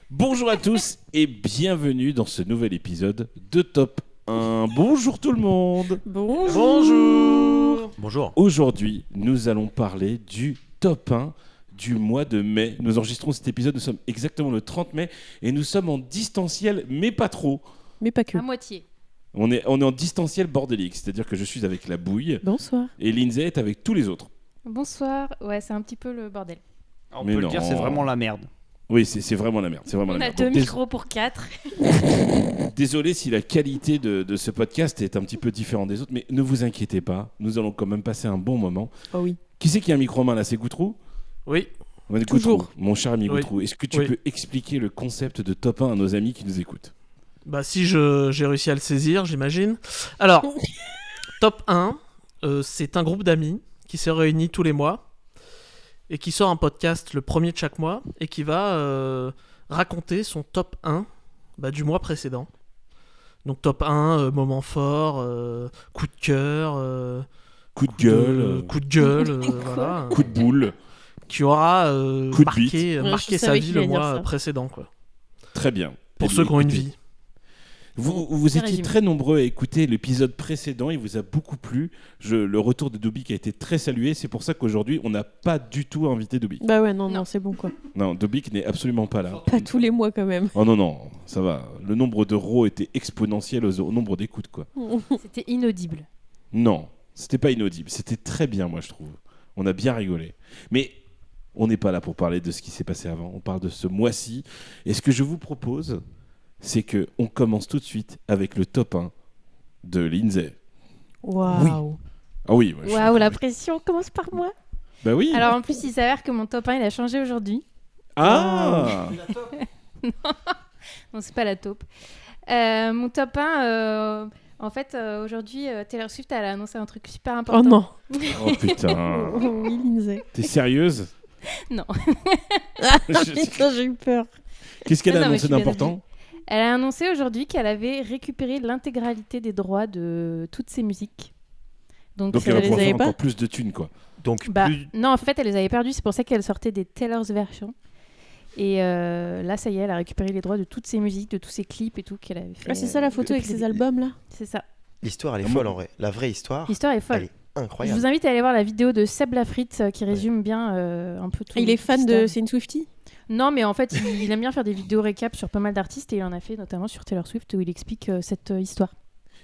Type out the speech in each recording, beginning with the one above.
Bonjour à tous et bienvenue dans ce nouvel épisode de Top 1. Bonjour tout le monde. Bonjour. Aujourd'hui, nous allons parler du Top 1 du mois de mai. Nous enregistrons cet épisode, nous sommes exactement le 30 mai et nous sommes en distanciel, mais pas trop. Mais pas que. À moitié. On est en distanciel bordélique, c'est-à-dire que je suis avec la bouille Bonsoir. et Lindsay est avec tous les autres. Bonsoir. Ouais, c'est un petit peu le bordel. On Mais peut non. le dire, c'est vraiment la merde. Oui, c'est vraiment la merde. C'est vraiment On la a merde. deux Donc, micros pour 4. Désolé si la qualité de ce podcast est un petit peu différente des autres, mais ne vous inquiétez pas, nous allons quand même passer un bon moment. Oh oui. Qui c'est qui a un micro en main là? C'est Goutrou? Oui. Ouais, Toujours. Goutrou, mon cher ami Oui. Goutrou, est-ce que tu Oui. peux expliquer le concept de Top 1 à nos amis qui nous écoutent? Bah si j'ai réussi à le saisir, j'imagine. Alors, Top 1, c'est un groupe d'amis qui se réunit tous les mois et qui sort un podcast le premier de chaque mois et qui va raconter son Top 1 du mois précédent. Donc Top 1, moment fort, coup de cœur, Coup de gueule, coup de gueule, voilà, coup de boule. qui aura Coup de marqué Ouais, marqué je sa savais vie qu'il le allait dire mois ça. précédent, quoi. Très bien. Pour Eh ceux bien, qui ont une écoutez, vie. Vous Bien étiez résumé. très nombreux à écouter l'épisode précédent, il vous a beaucoup plu. Le retour de Dobik a été très salué, c'est pour ça qu'aujourd'hui on n'a pas du tout invité Dobik. Bah ouais, non, Non. c'est bon quoi. Non, Dobik n'est absolument pas là. Pas tous les mois quand même. Oh non, ça va. Le nombre d'euros était exponentiel au nombre d'écoutes, quoi. C'était inaudible. Non, c'était pas inaudible. C'était très bien, moi, je trouve. On a bien rigolé. Mais on n'est pas là pour parler de ce qui s'est passé avant. On parle de ce mois-ci. Et ce que je vous propose, c'est qu'on commence tout de suite avec le top 1 de Lindsay. Waouh. Ah oui, ouais, Waouh, la pression commence par moi. Bah oui. Alors en plus, il s'avère que mon top 1 il a changé aujourd'hui. Ah Non, c'est pas la taupe. Mon top 1, en fait, aujourd'hui, Taylor Swift elle a annoncé un truc super Oh important. non. Oh putain. Oh oui, Lindsay. T'es sérieuse? Non. Putain, j'ai eu peur. Qu'est-ce qu'elle a Non, mais annoncé je suis bien d'important? Elle a annoncé aujourd'hui qu'elle avait récupéré l'intégralité des droits de toutes ses musiques. Donc ça elle va les pouvoir avait faire pas encore plus de thunes, quoi. Donc, Bah, plus... non, en fait, elle les avait perdus. C'est pour ça qu'elle sortait des Taylor's versions. Et là, ça y est, elle a récupéré les droits de toutes ses musiques, de tous ses clips et tout qu'elle avait fait. Ah, c'est ça la photo avec depuis ses le début. albums là. C'est ça. L'histoire, elle est Ah, folle moi- en vrai. La vraie histoire, L'histoire est elle folle. est Je incroyable. vous invite à aller voir la vidéo de Seb Lafrite qui résume bien un peu tout. Il est toute fan de. l'histoire. C'est une Swiftie. Non, mais en fait, il aime bien faire des vidéos récap sur pas mal d'artistes et il en a fait notamment sur Taylor Swift où il explique cette histoire.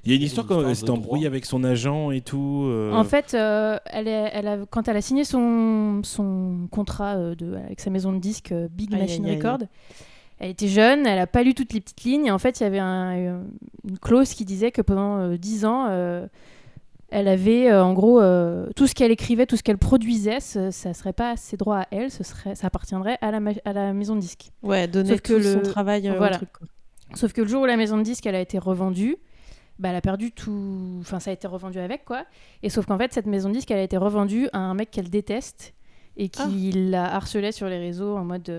Il y a une histoire quand histoire elle de s'est embrouillée droit. avec son agent et tout. En fait, quand elle a signé son contrat avec sa maison de disques Big Aïe, Machine aïe, aïe. Record, elle était jeune, elle n'a pas lu toutes les petites lignes. Et en fait, il y avait une clause qui disait que pendant 10 ans, elle avait en gros tout ce qu'elle écrivait, tout ce qu'elle produisait, ça serait pas ses droits à elle, ça appartiendrait à la maison de disques. Ouais, donner Sauf que tout son le- travail voilà. au truc quoi. Sauf que le jour où la maison de disques elle a été revendue, bah, elle a perdu tout. Enfin, ça a été revendu avec quoi. Et sauf qu'en fait, cette maison de disques elle a été revendue à un mec qu'elle déteste et qui la harcelait sur les réseaux en mode.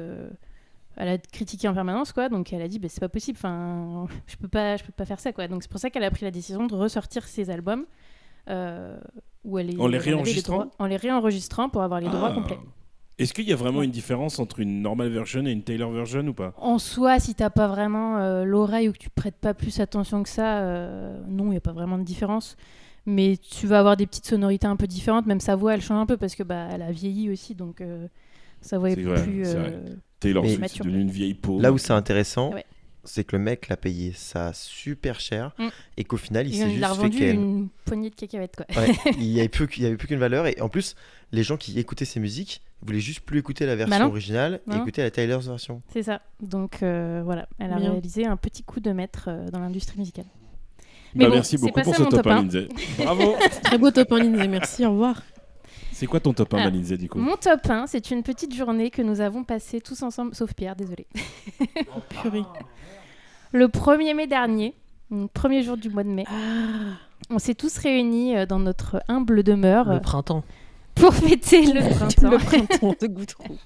Elle a critiqué en permanence quoi. Donc elle a dit bah, c'est pas possible. Enfin, je peux pas faire ça quoi. Donc c'est pour ça qu'elle a pris la décision de ressortir ses albums. Où elle En les elle avait réenregistrant droits- En les réenregistrant pour avoir les droits Ah. complets. Est-ce qu'il y a vraiment une différence entre une normal version et une Taylor version ou pas? En soi, si t'as pas vraiment l'oreille ou que tu prêtes pas plus attention que ça, non, il n'y a pas vraiment de différence. Mais tu vas avoir des petites sonorités un peu différentes, même sa voix, elle change un peu parce que bah, elle a vieilli aussi, donc sa voix est C'est vrai, plus c'est vrai. Taylor Mais- Swift, c'est mature. devenu une vieille peau. Là où c'est intéressant, Ouais. c'est que le mec l'a payé ça super cher Mm. et qu'au final, il il s'est l'a juste fait revendu qu'elle. une poignée de cacahuètes. Quoi. Ouais, il y avait plus qu'une valeur et en plus, les gens qui écoutaient ses musiques voulaient juste plus écouter la version non. originale et Non. écouter la Taylor's version. C'est ça. Donc voilà, elle a Bien. réalisé un petit coup de maître dans l'industrie musicale. Bah, Mais bon, merci c'est beaucoup pas pour ça ce mon top top 1, 1. Lindsay. Bravo. Très beau top 1 Lindsay, merci, au revoir. C'est quoi ton top 1, Ah. Lindsay, du coup? Mon top 1, c'est une petite journée que nous avons passée tous ensemble, sauf Pierre, désolé. Purée. Le 1er mai dernier, le premier jour du mois de mai, Ah. on s'est tous réunis dans notre humble demeure Le printemps. pour fêter le printemps. Le printemps de Goutrou.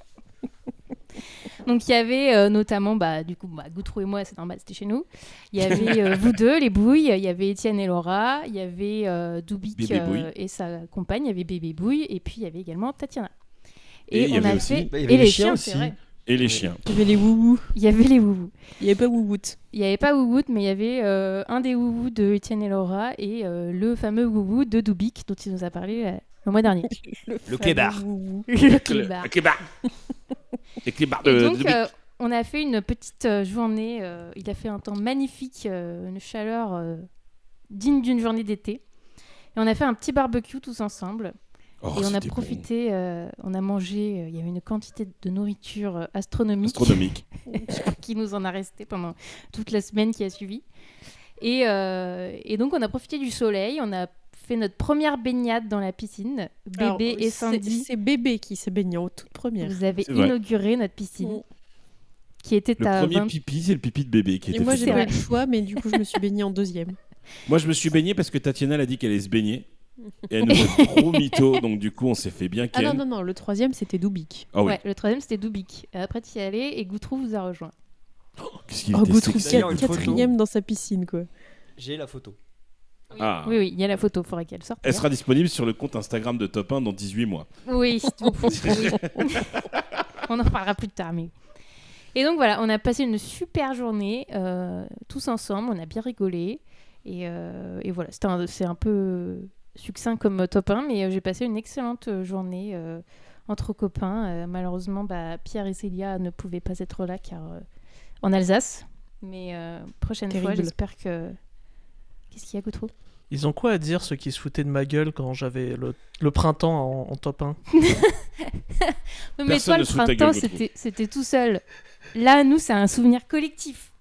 Donc il y avait notamment, du coup, Goutrou et moi, c'est normal, c'était chez nous. Il y avait vous deux, les Bouilles, il y avait Étienne et Laura, il y avait Doubik Bébé Bouille. et sa compagne, il y avait Bébé Bouille, et puis il y avait également Tatiana. Et il y on avait a aussi- fait Bah, il y avait et les les chiens chiens, aussi. c'est vrai. Et les chiens. Il y avait les woubous. Il y avait les woubous. Il n'y avait pas wouwout. Il n'y avait pas Wouwout, mais il y avait un des woubous de Étienne et Laura et le fameux woubou de Doubik dont il nous a parlé le mois dernier. Le clébard. Le clébard. Les clébards. Les clébards Et de. donc, on a fait une petite journée. Il a fait un temps magnifique, une chaleur digne d'une journée d'été. Et on a fait un petit barbecue tous ensemble. Oh, Et on a c'était profité, on a mangé. Il y avait une quantité de nourriture bon. astronomique. Astronomique. Qui nous en a resté pendant toute la semaine qui a suivi. Et donc, on a profité du soleil. On a fait notre première baignade dans la piscine. Alors, Bébé et Sandy, C'est Bébé qui s'est baigné en toute première. vous avez C'est vrai. inauguré notre piscine. Mm. Qui était Le à premier 20... pipi, c'est le pipi de bébé qui Et était moi, fait. j'ai C'est pas eu vrai. le choix, mais du coup, je me suis baignée en deuxième. Moi, je me suis baigné parce que Tatiana elle a dit qu'elle allait se baigner. Et elle nous fait trop mytho, donc du coup, on s'est fait bien Ah ken. non, non, non, le troisième, c'était Doubik. Ah oui. Ouais, le troisième c'était Doubik. Et après tu y allais et Goutrou vous a rejoint. Qu'est-ce qu'il Oh, était Goutrou, sexy. D'ailleurs, une photo. quatrième dans sa piscine, quoi. J'ai la photo. Ah. Oui, oui, il y a la photo, faudrait qu'elle sorte. Elle sera disponible sur le compte Instagram de Top 1 dans 18 mois. Oui, oui. On en reparlera plus tard. Mais... Et donc voilà, on a passé une super journée tous ensemble, on a bien rigolé. Et voilà, c'est un peu succinct comme top 1, mais j'ai passé une excellente journée entre copains. Malheureusement, Pierre et Célia ne pouvaient pas être là car en Alsace. Mais prochaine fois, Terrible. j'espère que... Qu'est-ce qu'il y a, Goutrou? Ils ont quoi à dire, ceux qui se foutaient de ma gueule quand j'avais le printemps en top 1? Mais Personne toi, ne le se fout de ta printemps, gueule, c'était tout seul. Là, nous, c'est un souvenir collectif.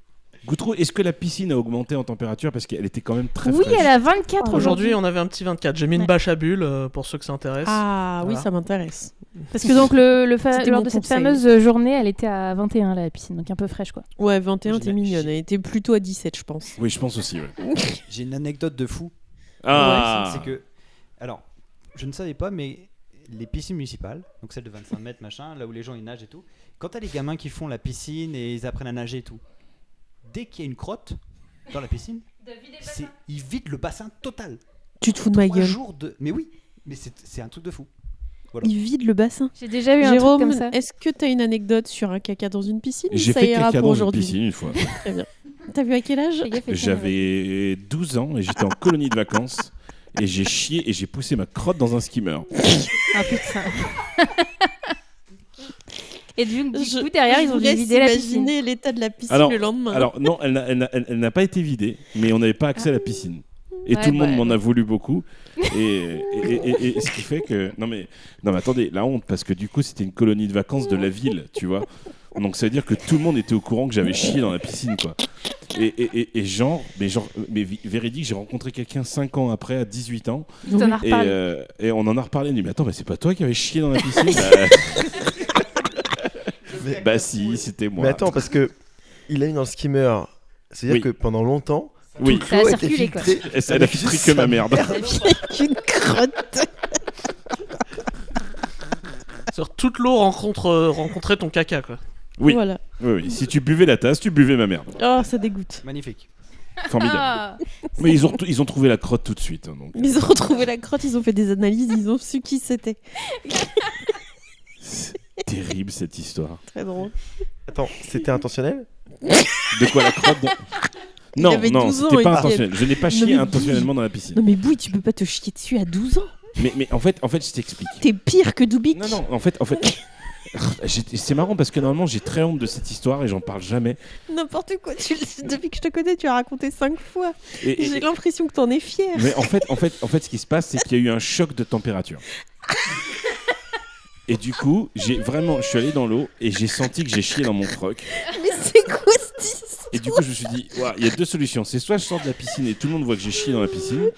Goutrou, est-ce que la piscine a augmenté en température parce qu'elle était quand même très Oui, fraîche. elle a 24 Aujourd'hui, on avait un petit 24. J'ai mis une Ouais. bâche à bulles pour ceux que ça intéresse. Ah oui, Voilà. ça m'intéresse. Parce que donc, C'était lors mon de cette conseil. fameuse journée, elle était à 21, la piscine, donc un peu fraîche, quoi. Ouais, 21, t'es J'ai- mignonne. Elle était plutôt à 17, je pense. Oui, je pense aussi. Ouais. J'ai une anecdote de fou. Ah, C'est que, alors, je ne savais pas, mais les piscines municipales, donc celles de 25 mètres, machin, là où les gens ils nagent et tout, quand t'as les gamins qui font la piscine et ils apprennent à nager et tout, dès qu'il y a une crotte dans la piscine, ils vident le bassin total. Tu te fous de ma 3 gueule. jours de. Mais oui, mais c'est un truc de fou. Il vide le bassin. J'ai déjà eu un truc Jérôme, comme ça. est-ce que t'as une anecdote sur un caca dans une piscine ou j'ai ça fait ira caca pour dans une aujourd'hui? piscine une fois. Très bien. T'as vu à quel âge? Fais gaffe, Étienne, J'avais 12 ans et j'étais en colonie de vacances et j'ai chié et j'ai poussé ma crotte dans un skimmer. Ah putain. Et du coup, Je- derrière, je ils ont vous dû laisse vider la piscine. imaginer l'état de la piscine Alors- le lendemain. Alors non, elle n'a pas été vidée, mais on n'avait pas accès à la piscine. Et Ouais, tout le monde bah, m'en a ouais. voulu beaucoup. Et ce qui fait que... Non mais attendez, la honte, parce que du coup c'était une colonie de vacances de la ville, tu vois. Donc ça veut dire que tout le monde était au courant que j'avais chié dans la piscine, quoi. Mais véridique, j'ai rencontré quelqu'un 5 ans après, à 18 ans, Tu t'en as reparlé. et on en a reparlé. Il me dit, mais attends, mais c'est pas toi qui avais chié dans la piscine? Bah si, c'était moi. Mais attends, parce que il a mis dans le skimmer. C'est-à-dire Oui. que pendant longtemps, Oui, Ça a l'eau était circulé, quoi. filtrée elle a avec filtré juste que ma sa merde. Avec une crotte. Sur toute l'eau rencontrait ton caca, quoi. Oui. Voilà. Oui. Si tu buvais la tasse, tu buvais ma merde. Oh, ça dégoûte. Magnifique. Formidable. Ah. Mais ils ont trouvé la crotte tout de suite. Hein, donc. Ils ont retrouvé la crotte, ils ont fait des analyses, ils ont su qui c'était. C'est terrible cette histoire. Très drôle. Attends, c'était intentionnel? De quoi la crotte Non, avait non, 12 ans, c'était pas Étienne. intentionnel. Je n'ai pas chié mais intentionnellement dans la piscine. Non mais Bouille, tu peux pas te chier dessus à 12 ans. Mais en fait, je t'explique. T'es pire que Doubik. Non, en fait, c'est marrant parce que normalement j'ai très honte de cette histoire et j'en parle jamais. N'importe quoi. Depuis que je te connais, tu as raconté 5 fois. Et- J'ai l'impression que t'en es fier. Mais en fait, ce qui se passe, c'est qu'il y a eu un choc de température. Et du coup, je suis allé dans l'eau et j'ai senti que j'ai chié dans mon froc. Mais c'est quoi cette histoire? Et du coup, je me suis dit, ouah, il y a deux solutions. C'est soit je sors de la piscine et tout le monde voit que j'ai chié dans la piscine,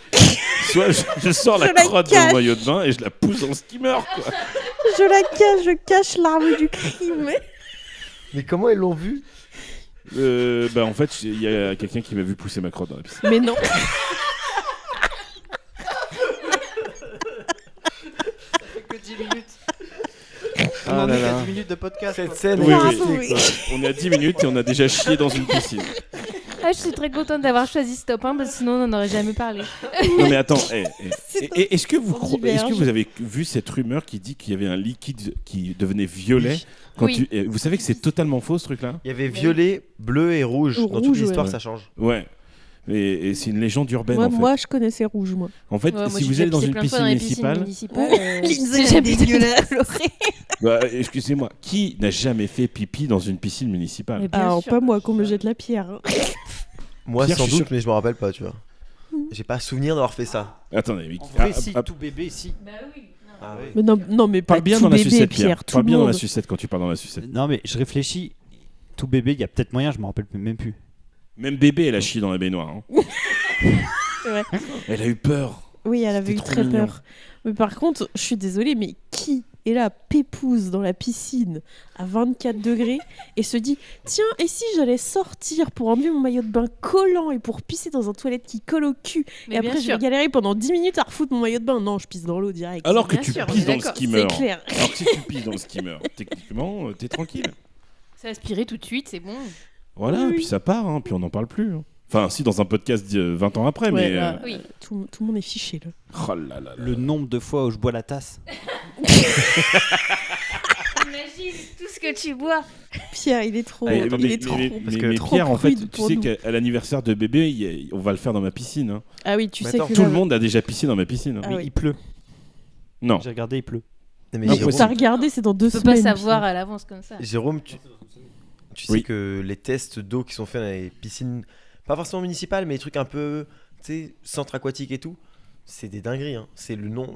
soit je sors la Je la crotte dans le cache. maillot de bain et je la pousse dans le skimmer, quoi. Je cache l'arme du crime. Mais comment ils l'ont vu? En fait, il y a quelqu'un qui m'a vu pousser ma crotte dans la piscine. Mais non. Que 10 minutes. On Ah en là est là. à 10 minutes de podcast. Cette quoi. scène Oui, est oui. restée, quoi. On est à 10 minutes et on a déjà chié dans une piscine. Ah, je suis très contente d'avoir choisi ce top 1 parce que sinon on n'en aurait jamais parlé. Non mais attends, C'est Est-ce que vous On est-ce que diverge. vous avez vu cette rumeur qui dit qu'il y avait un liquide qui devenait violet Oui. quand Oui. vous savez que c'est totalement faux ce truc-là? Il y avait violet, bleu et rouge. Ou Dans toute rouge, l'histoire, ouais. ça change. Ouais. Et c'est une légende urbaine Moi, en fait. moi, je connaissais rouge, moi. En fait, Ouais, moi, si j'ai vous déjà allez dans pissé une plein de fois piscine dans les municipale, municipales, Lindsay, si elle est j'habite- dégueulasse, Laurie. bah, excusez-moi, qui n'a jamais fait pipi dans une piscine municipale? Mais bien Alors, sûr. pas moi, qu'on me jette la pierre. hein. Moi, Pierre, sans je suis doute, sûr- mais je me rappelle pas, tu vois. J'ai pas souvenir d'avoir fait ça. Attendez, mais En vrai, si, ah, tout bébé, si. Bah oui. non. Ah oui. Mais non, mais pas parle bien tout dans la bébé, sucette, Pierre. Pierre. Tout Parle le bien dans la monde. sucette quand tu parles dans la sucette. Non, mais je réfléchis. Tout bébé, il y a peut-être moyen, je me rappelle même plus. Même bébé, elle a chié dans la baignoire. hein. C'est vrai. Elle a eu peur. Oui, elle avait eu C'était trop très mignon. peur. Mais par contre, je suis désolée, mais qui est là, pépouze dans la piscine à 24 degrés et se dit tiens, et si j'allais sortir pour enlever mon maillot de bain collant et pour pisser dans un toilette qui colle au cul Mais et bien après je sûr. vais galérer pendant 10 minutes à refoutre mon maillot de bain? Non, je pisse dans l'eau direct. Alors que Bien tu sûr, on pisses est dans le d'accord. skimmer. C'est clair. Alors que si tu pisses dans le skimmer, techniquement, t'es tranquille. C'est aspiré tout de suite, c'est bon. Voilà, Oui. puis ça part, hein, puis on n'en parle plus. hein. Enfin, si, dans un podcast 20 ans après, Ouais, mais... là, Oui. tout le monde est fiché là. Oh là là là. Le nombre de fois où je bois la tasse. Imagine tout ce que tu bois. Pierre, il est trop. Mais, il est trop. parce que mais trop Pierre, en fait, prude tu pour sais nous. qu'à l'anniversaire de bébé, on va le faire dans ma piscine. hein. Ah oui, tu Mais sais attends, que Tout là, le monde a déjà pissé dans ma piscine. hein. Ah Mais oui. il pleut. Non. J'ai regardé, il pleut. Non, mais Non, Jérôme, T'as regardé, c'est dans 2 Tu peux pas semaines. savoir à l'avance comme ça. Jérôme, tu sais Oui. que les tests d'eau qui sont faits dans les piscines, pas forcément municipales, mais les trucs un peu, tu sais, centre aquatique et tout, c'est des dingueries. Hein. C'est le nom,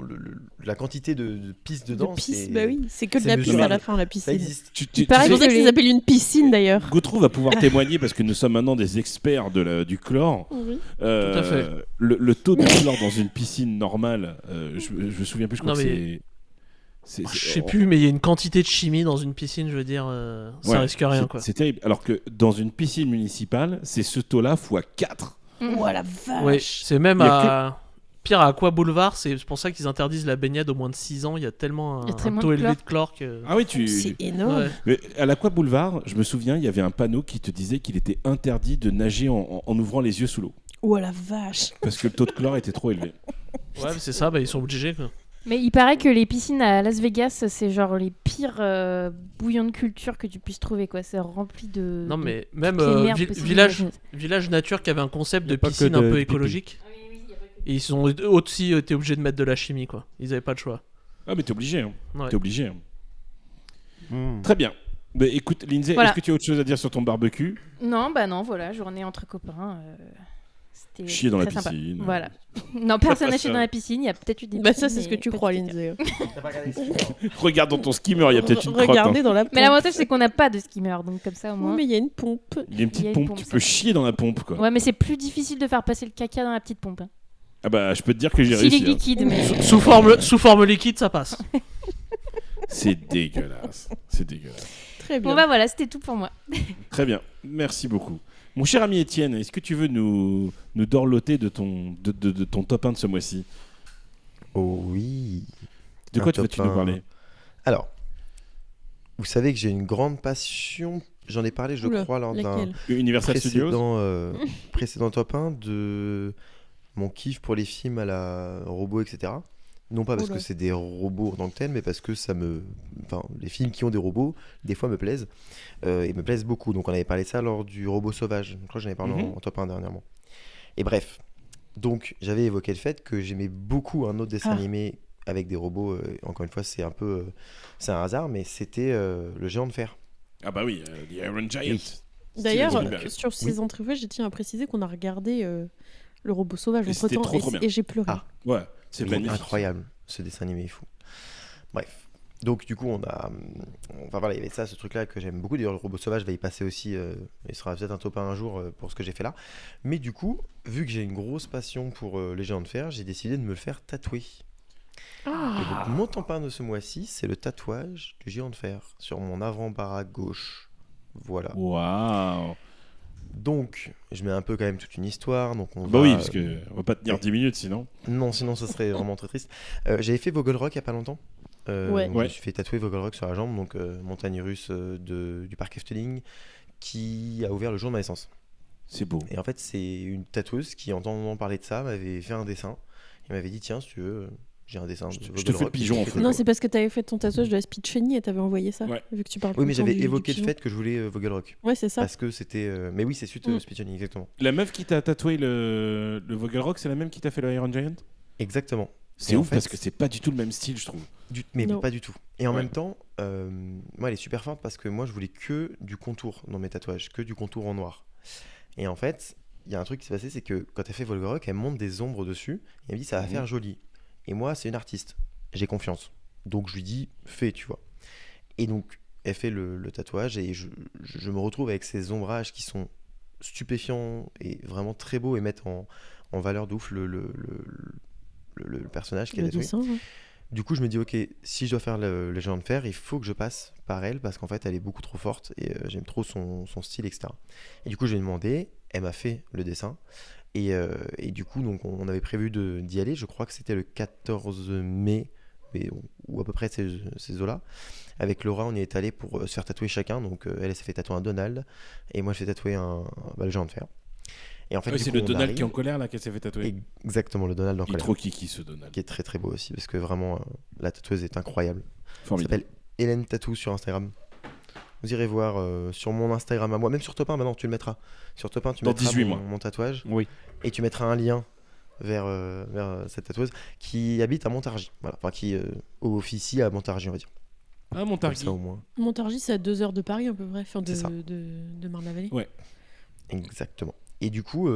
la quantité de pisse De dedans. pisse, c'est- bah oui, c'est que de c'est la pisse à mesurable. la fin, la Ça piscine. existe. Il paraît sais- que c'est ça que qu'ils les- appellent une piscine d'ailleurs. Gautreau va pouvoir témoigner parce que nous sommes maintenant des experts du chlore. Oui. Tout à fait. Le taux de chlore dans une piscine normale, je me souviens plus, je crois Non, que mais- c'est. Je sais plus, mais il y a une quantité de chimie dans une piscine, je veux dire, ça Ouais, risque rien, c'est- quoi. C'est terrible. Alors que dans une piscine municipale, c'est ce taux-là fois 4. Oh la vache. Ouais, c'est même Il y a à... Pire, à Aqua Boulevard, c'est pour ça qu'ils interdisent la baignade au moins de 6 ans. Il y a tellement Il y a un tellement taux de élevé chlore. de chlore que... Ah oui, C'est énorme. Ouais. Mais à l'Aqua Boulevard, je me souviens, il y avait un panneau qui te disait qu'il était interdit de nager en ouvrant les yeux sous l'eau. Oh la vache. Parce que le taux de chlore était trop élevé. Ouais, mais c'est ça, bah, ils sont obligés, quoi. Mais il paraît que les piscines à Las Vegas, c'est genre les pires bouillons de culture que tu puisses trouver, quoi. C'est rempli de. Non, de mais même toutes les merdes vi- possibles village, d'imaginer. village Nature qui avait un concept Y de a pas que piscine un de peu pipi. écologique. Et ils ont aussi été obligés de mettre de la chimie, quoi. Ils avaient pas le choix. Ah, mais t'es obligé. Hein. Ouais. T'es obligé. hein. Mmh. Très bien. Bah, écoute, Lindsay, Voilà. est-ce que tu as autre chose à dire sur ton barbecue? Non, bah non, voilà, journée entre copains. C'était Chier dans la très sympa. piscine. Voilà. Non, personne n'a chié Ça. dans la piscine. Il y a peut-être eu des. Bah piscines, ça c'est ce que mais tu pas crois, du tout. Lindsay. Regarde dans ton skimmer, il y a peut-être une crotte. hein. Regardez dans la pompe. Mais l'avantage, c'est qu'on n'a pas de skimmer, donc comme ça au Oui, moins. mais il y a une pompe. Il y a une Il y petite a une pompe, pompe, tu ça peux va. chier dans la pompe, quoi. Ouais, mais c'est plus difficile de faire passer le caca dans la petite pompe. hein. Ah bah, je peux te dire que j'ai S'il est réussi. hein. liquide, mais. Sous forme liquide, ça passe. C'est dégueulasse. C'est dégueulasse. Très bien. Bon, bah voilà, c'était tout pour moi. Très bien, merci beaucoup. Mon cher ami Étienne, est-ce que tu veux nous dorloter de ton top 1 de ce mois-ci? Oh oui. De Un quoi top vas-tu nous 1. parler? Alors, vous savez que j'ai une grande passion. J'en ai parlé, je Oula, crois, lors d'un laquelle Universal Studios? précédent top 1 de mon kiff pour les films à la robot, etc. Non pas parce Oula. que c'est des robots en tant que tels, mais parce que les films qui ont des robots, des fois me plaisent, et me plaisent beaucoup. Donc on avait parlé de ça lors du Robot Sauvage. Je crois que j'en avais parlé en top 1 dernièrement. Et bref, donc j'avais évoqué le fait que j'aimais beaucoup un autre dessin Ah. animé avec des robots. Encore une fois, c'est c'est un hasard, mais c'était Le Géant de Fer. Ah bah oui, The Iron Giant. Oui. Steven D'ailleurs, Spielberg. sur ces entrées, je tiens à préciser qu'on a regardé le robot sauvage Et c'était entre-temps trop bien. et j'ai pleuré. Ah. Ouais, c'est Il est magnifique. incroyable, ce dessin animé est fou. Bref. Donc du coup, enfin voilà, il y avait ça, ce truc-là que j'aime beaucoup. D'ailleurs, le robot sauvage va y passer aussi. Il sera peut-être un top 1 un jour pour ce que j'ai fait là. Mais du coup, vu que j'ai une grosse passion pour les géants de fer, j'ai décidé de me le faire tatouer. Ah. Et donc, mon top 1 de ce mois-ci, c'est le tatouage du géant de fer sur mon avant-bras gauche. Voilà. Waouh. Donc, je mets un peu quand même toute une histoire. Donc on Bah va, oui, parce que on va pas tenir 10 minutes sinon. Non, sinon ça serait vraiment très triste. J'avais fait Vogel Rock il y a pas longtemps. Ouais. Je Ouais. me suis fait tatouer Vogel Rock sur la jambe, donc montagne russe du parc Efteling, qui a ouvert le jour de ma naissance. C'est beau. Et en fait, c'est une tatoueuse qui, entendant parler de ça, m'avait fait un dessin Il m'avait dit tiens, si tu veux, j'ai un dessin. de Je te Vogel fais le Rock, pigeon, je te en fais fait. le Non, tatouage. c'est parce que t'avais fait ton tatouage de la Speed Chenille et t'avais envoyé ça. Ouais. Vu que tu parles Oui, tout mais le temps j'avais du évoqué le pigeon. fait que je voulais Vogel Rock. Ouais, c'est ça. Parce que c'était. Mais oui, c'est suite Mm. Speed Johnny, exactement. La meuf qui t'a tatoué le Vogel Rock, c'est la même qui t'a fait le Iron Giant. Exactement. C'est Et en ouf fait- parce que c'est pas du tout le même style, je trouve. Mais Non. pas du tout. Et en Ouais. même temps, moi, elle est super forte parce que moi, je voulais que du contour dans mes tatouages, que du contour en noir. Et en fait, il y a un truc qui s'est passé, c'est que quand elle fait Volgorock, elle monte des ombres dessus et elle me dit ça va Mhm. faire joli. Et moi, c'est une artiste, j'ai confiance. Donc je lui dis fais, tu vois. Et donc elle fait le tatouage et je me retrouve avec ces ombrages qui sont stupéfiants et vraiment très beaux et mettent en valeur de ouf le personnage qui est Le tatoué. dessin, ouais. Du coup, je me dis, ok, si je dois faire le géant de fer, il faut que je passe par elle parce qu'en fait, elle est beaucoup trop forte et j'aime trop son style, etc. Et du coup, je lui ai demandé, elle m'a fait le dessin. Et du coup, donc, on avait prévu d'y aller. Je crois que c'était le 14 mai, ou à peu près ces eaux-là. Avec Laura, on y est allé pour se faire tatouer chacun. Donc, elle s'est fait tatouer un Donald et moi, je fais tatouer le géant de fer. Et en fait, Ouais, du c'est coup, le on Donald qui est en arrive- colère là, qu'elle s'est fait tatouer. Exactement, le Donald en Il est colère. trop kiki ce Donald. Qui est très très beau aussi parce que vraiment, la tatoueuse est incroyable. Elle Formidable. s'appelle Hélène Tatou sur Instagram. Vous irez voir sur mon Instagram à moi, même sur Top 1 maintenant tu le mettras. Sur Top 1 tu Dans mettras 18 mois. mon tatouage Oui. et tu mettras un lien vers cette tatoueuse qui habite à Montargis. Voilà. Enfin qui officie à Montargis on va dire. Ah, Comme Montargis. ça au moins. Montargis, c'est à 2 heures de Paris à peu près, enfin, C'est ça. de Marne-la-Vallée. Ouais. Exactement. Et du coup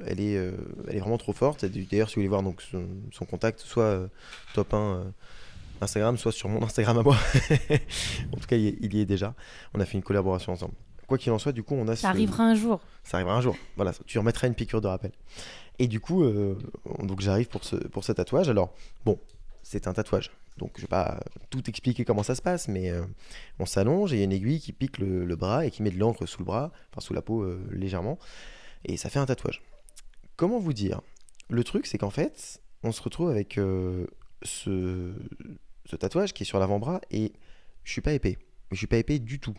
elle est vraiment trop forte. Et d'ailleurs si vous voulez voir donc, son contact, soit Top 1 Instagram, soit sur mon Instagram à moi. En tout cas il y est déjà. On a fait une collaboration ensemble. Quoi qu'il en soit, du coup, on a Ça arrivera un jour. Ça arrivera un jour. Voilà, tu remettras une piqûre de rappel. Et du coup, donc j'arrive pour ce tatouage. Alors, bon, c'est un tatouage. Donc, je vais pas tout expliquer comment ça se passe, mais on s'allonge et il y a une aiguille qui pique le bras et qui met de l'encre sous le bras, enfin sous la peau légèrement. Et ça fait un tatouage. Comment vous dire? Le truc, c'est qu'en fait, on se retrouve avec ce tatouage qui est sur l'avant-bras et je suis pas épais. Mais je suis pas épais du tout.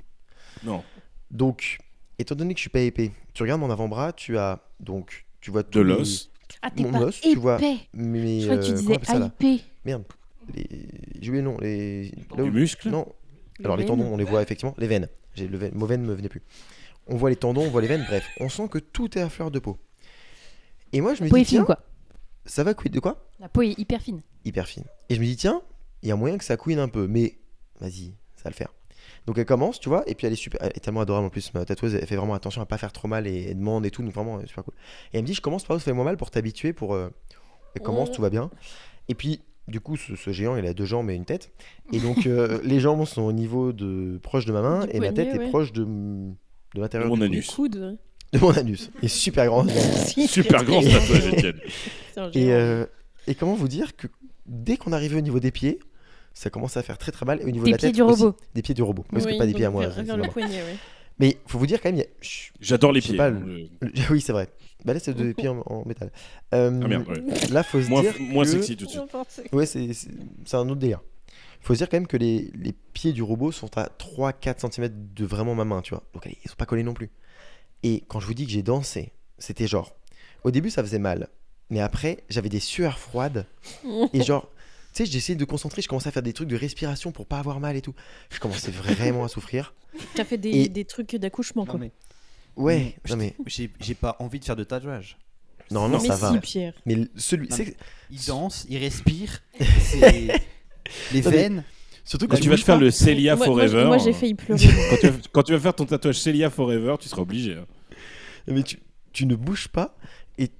Non. Donc, étant donné que je suis pas épais, tu regardes mon avant-bras, tu vois De tous les- l'os. Ah, t'es Mon pas os, tu vois, épais. mais Je crois que tu comment on disais appelle ça, là hypé. Merde. J'ai oublié le nom. Là où- Du muscle. Non. Les Alors les veines. tendons, on les voit effectivement. Les veines. Le mot veine me venait plus. On voit les tendons, on voit les veines. Bref, on sent que tout est à fleur de peau. Et moi, je La me peau dis est fine, tiens, quoi. ça va couiner de quoi? La peau est hyper fine. Hyper fine. Et je me dis tiens, il y a moyen que ça couine un peu, mais vas-y, ça va le faire. Donc elle commence, tu vois, et puis elle est tellement adorable en plus, ma tatoueuse, elle fait vraiment attention à pas faire trop mal et elle demande et tout, donc vraiment super cool. Et elle me dit je commence par où ça fait moins mal pour t'habituer, elle commence, tout va bien. Et puis du coup ce géant il a 2 jambes et une tête, et donc les jambes sont au niveau proche de ma main Du et ma tête poignet, est ouais. proche de l'intérieur Mon du anus. cou. Coude, ouais. De mon anus. Il est super grand. Super grand ce tatouage, Étienne. C'est un Et, géant. et comment vous dire que dès qu'on arrivait au niveau des pieds, ça commence à faire très très mal. Et au niveau Des de la pieds tête du aussi. robot. Des pieds du robot. Parce que Oui, pas des pieds à donc moi. vers- c'est vers le normal. poignet, ouais. Mais faut vous dire quand même, J'adore les Je sais pieds. pas, hein, oui c'est vrai. Bah là c'est des pieds en métal. Ah merde, ouais. Là faut se Moins, dire moins que- sexy tout de suite. Ouais c'est un autre délire. Faut se dire quand même que les pieds du robot sont à 3-4 cm de vraiment ma main, tu vois. Donc ils sont pas collés non plus. Et quand je vous dis que j'ai dansé, c'était genre... Au début ça faisait mal. Mais après j'avais des sueurs froides. Et genre... Tu sais, j'essayais de concentrer, je commençais à faire des trucs de respiration pour pas avoir mal et tout. Je commençais vraiment à souffrir. T'as fait Et- des trucs d'accouchement, Non, quoi. mais Ouais, non mais... j'ai pas envie de faire de tatouage. Non, mais ça va. si, Pierre. Mais celui... Non, c'est- Il danse, il respire. c'est- Les Non, mais- veines. Surtout Quand quand tu vas te faire le Celia Moi, Forever. moi, j'ai failli pleurer. Quand tu vas faire ton tatouage Celia Forever, tu seras obligé. hein. Mais tu ne bouges pas et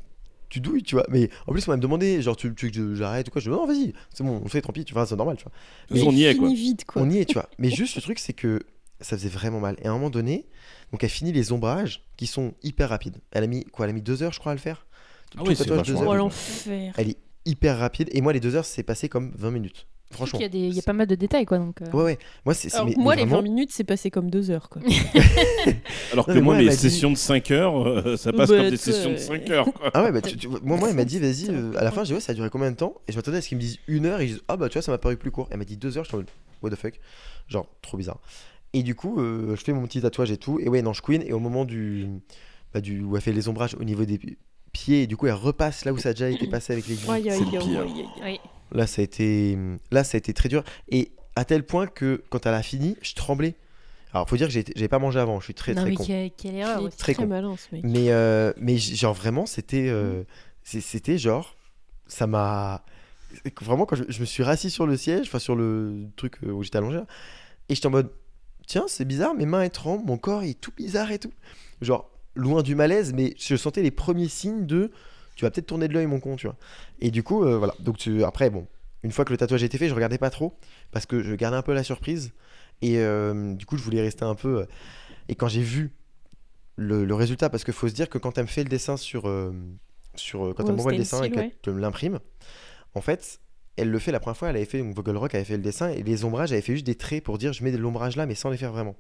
tu douilles, tu vois. Mais en plus, on m'a demandé, genre, tu veux que j'arrête ou quoi? Je dis, non, vas-y, c'est bon, on le fait, tant pis, tu vois, c'est normal, tu vois. Mais on y est, quoi. Fini vite, quoi. On y est, tu vois. Mais juste, le truc, c'est que ça faisait vraiment mal. Et à un moment donné, donc elle finit les ombrages qui sont hyper rapides. Elle a mis quoi? Elle a mis 2 heures, je crois, à le faire. Ah Tout oui, le c'est tatouage, 2 vachement Oh, heures. l'enfer. Elle est hyper rapide. Et moi, les 2 heures, c'est passé comme 20 minutes. Franchement. Il y a pas mal de détails, quoi. Donc, Ouais, ouais. Moi, c'est. Alors, mais moi, les vraiment- 20 minutes, c'est passé comme 2 heures, quoi. Alors que Non, mais moi, moi, elle les m'a dit- sessions de 5 heures, ça passe Bah, comme des tu- sessions de 5 heures. Quoi. Ah ouais, bah moi, elle m'a dit, vas-y, à la fin, j'ai dit, ouais, ça a duré combien de temps? Et je m'attendais à ce qu'ils me disent 1 heure, et je dis, ah bah tu vois, ça m'a paru plus court. Elle m'a dit 2 heures, je suis en mode, what the fuck? Genre, trop bizarre. Et du coup, je fais mon petit tatouage et tout, et ouais, non, je queen, et au moment où elle fait les ombrages au niveau des pied et du coup elle repasse là où ça a déjà été passé avec l'aiguille. Aïe, aïe, C'est le aïe, pire. aïe, aïe. Oui. Là ça a été très dur et à tel point que quand elle a fini, je tremblais. Alors faut dire que j'avais pas mangé avant, je suis très Non, très mais con. quelle erreur Il est aussi. Très très con. malin ce mec. Mais genre vraiment c'était genre ça m'a vraiment quand je me suis rassis sur le siège, enfin sur le truc où j'étais allongé là, et j'étais en mode tiens c'est bizarre, mes mains elles tremblent, mon corps il est tout bizarre et tout, genre loin du malaise, mais je sentais les premiers signes de tu vas peut-être tourner de l'œil mon con, tu vois. Et du coup voilà, donc après bon, une fois que le tatouage était fait, je regardais pas trop parce que je gardais un peu la surprise et du coup je voulais rester un peu et quand j'ai vu le résultat, parce qu'il faut se dire que quand elle me fait le dessin sur quand elle m'envoie le dessin et stencil, qu'elle me l'imprime, en fait elle le fait la première fois, elle avait fait, donc Vogelrock avait fait le dessin et les ombrages, elle avait fait juste des traits pour dire je mets de l'ombrage là mais sans les faire vraiment,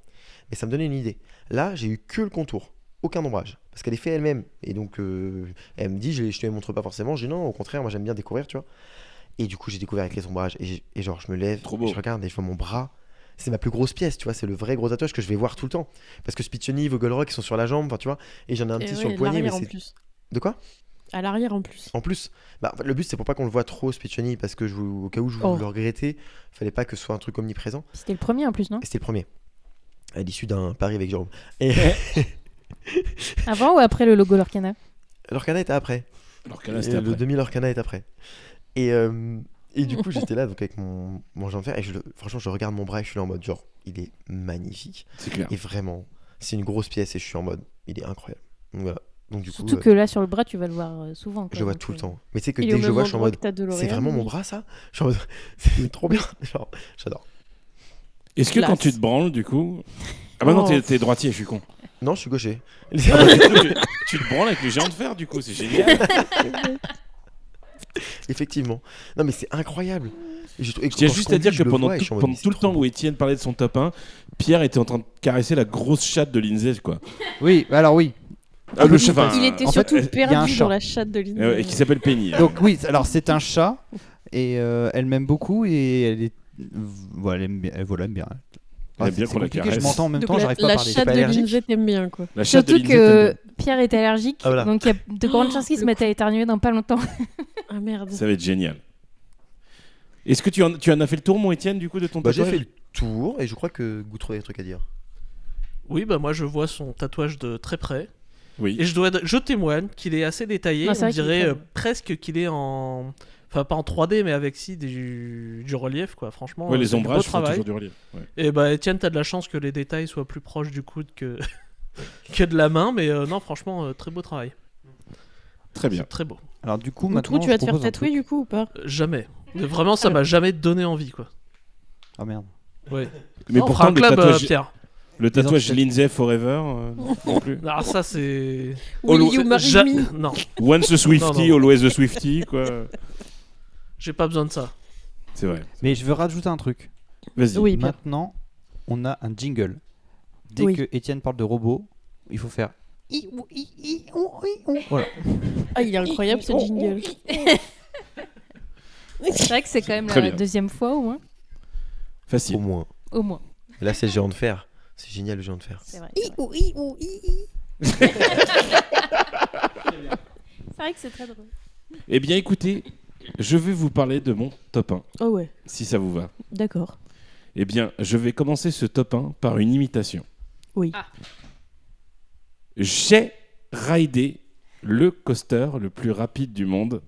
mais ça me donnait une idée. Là j'ai eu que le contour, aucun ombrage parce qu'elle est fait elle-même et donc elle me dit je te les montre pas forcément, je dis non au contraire moi j'aime bien découvrir, tu vois. Et du coup j'ai découvert avec les ombrages et genre je me lève, Trop beau. je regarde et je vois mon bras. C'est ma plus grosse pièce, tu vois, c'est le vrai gros tatouage que je vais voir tout le temps. Parce que Spiccioni, Vogelrock, ils sont sur la jambe, enfin tu vois, et j'en ai un Et petit ouais, sur le poignet, mais l'arrière en c'est. plus. De quoi? À l'arrière en plus. En plus, bah, en fait, le but c'est pour pas qu'on le voit trop Spiccioni, parce que au cas où je Oh. le regrettais, fallait pas que ce soit un truc omniprésent. C'était le premier en plus, non? Et c'était le premier, à l'issue d'un pari avec Jérôme. Et Avant ou après le logo Lorcana? l'Orcana était après. Alors que là, c'était Le après. demi-Lorcana est après. Et du coup, j'étais là donc avec mon jambe de fer, et franchement, je regarde mon bras et je suis là en mode genre, il est magnifique. C'est clair. Et vraiment, c'est une grosse pièce et je suis en mode, il est incroyable. Donc voilà. Donc du coup, Surtout que là sur le bras, tu vas le voir souvent. quoi, je le vois donc, tout le temps. Mais tu sais que Il est dès au que je même vois, je suis en endroit mode, que ta DeLorean, c'est vraiment mon lui. bras ça? Je suis en mode, c'est trop bien. Genre, j'adore. Est-ce que Classe. quand tu te branles, du coup. Ah bah non, Oh. t'es droitier, je suis con. Non, je suis gaucher. Ah bah, du coup, tu te branles avec le géant de fer, du coup, c'est génial. Effectivement. Non, mais c'est incroyable. Et Je tiens juste à dire que pendant tout le temps où Étienne parlait de son top 1, Pierre était en train de caresser la grosse chatte de Lindsay, quoi. Oui, alors oui. Ah, le chat, enfin, Il était en fait, surtout il y a un perdu chat. dans la chatte de Lindsay. et qui s'appelle Penny. Donc oui, alors c'est un chat et elle m'aime beaucoup et elle est voilà, elle aime bien. Elle aime bien c'est qu'on la compliqué, caresse. je m'entends en même Donc temps, j'arrive pas à la parler. chatte pas de allergique Lindsay t'aime bien quoi. La chatte de Surtout Lindsay, t'aime que Pierre est allergique, Ah, voilà. donc il y a de grandes chances qu'il se mette à éternuer dans pas longtemps. Ah merde. bien. Ça va être génial. Est-ce que tu en as fait le tour, mon Étienne, du coup, de ton Bah, j'ai tatouage fait le tour et je crois que Goutreau a des trucs à dire. Oui, bah moi je vois son tatouage de très près. Oui. Et je témoigne qu'il est assez détaillé. Non, c'est On vrai qu'il est dirait très beau. presque qu'il est en. Enfin, pas en 3D, mais avec du relief, quoi. Franchement, Ouais, les c'est du beau ombrages font travail. toujours du relief. Ouais. Et bah, Etienne, t'as de la chance que les détails soient plus proches du coude que, que de la main, mais non, franchement, très beau travail. Très bien. C'est très beau. Alors du coup, Ou maintenant, tu vas je te faire propose un tatouer truc. du coup ou pas? Jamais. Mais vraiment, ça m'a jamais donné envie, quoi. Ah merde. Ouais. Mais On fera pourtant, un club, le Pierre. tatouage Les Lindsay Forever, non plus. Alors ça, c'est. Will you marry Ja- me? Non, Once a Swifty, Non, non. always a Swifty, quoi. j'ai pas besoin de ça. C'est vrai. Mais je veux rajouter un truc. Vas-y. Oui, Pierre. Maintenant, on a un jingle. Dès Oui. que Étienne parle de robot, il faut faire. Voilà. Ah, il est incroyable ce jingle. C'est vrai que c'est quand même Très la bien. deuxième fois au moins. Facile. Au moins. Au moins. Et là, c'est le géant de fer. C'est génial le géant de fer. C'est vrai. C'est vrai que c'est très drôle. Eh bien, écoutez, je vais vous parler de mon top 1, Oh ouais, si ça vous va. d'accord. Eh bien, je vais commencer ce top 1 par une imitation. Oui. Ah. J'ai raidé le coaster le plus rapide du monde.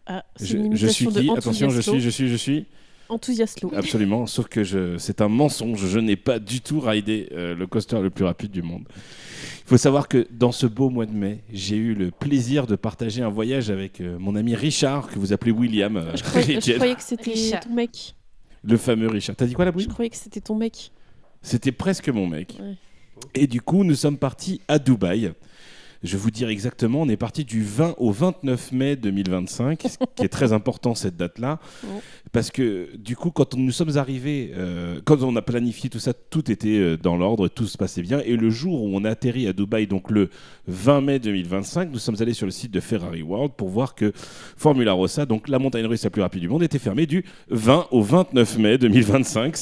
Ah, c'est Je, une je suis imitation de qui? Attention, je suis. Enthousiaslo. Absolument, sauf que c'est un mensonge. Je n'ai pas du tout raidé le coaster le plus rapide du monde. Il faut savoir que dans ce beau mois de mai, j'ai eu le plaisir de partager un voyage avec mon ami Richard, que vous appelez William. Je croyais que c'était Richard. ton mec. Le fameux Richard. T'as dit quoi, la Je bouille? croyais que c'était ton mec. C'était presque mon mec. Ouais. Et du coup, nous sommes partis à Dubaï. Je vais vous dire exactement, on est parti du 20 au 29 mai 2025, ce qui est très important cette date-là, Oh. parce que du coup, quand nous sommes arrivés, quand on a planifié tout ça, tout était dans l'ordre, tout se passait bien. Et le jour où on a atterri à Dubaï, donc le 20 mai 2025, nous sommes allés sur le site de Ferrari World pour voir que Formula Rossa, donc la montagne russe la plus rapide du monde, était fermée du 20 au 29 mai 2025.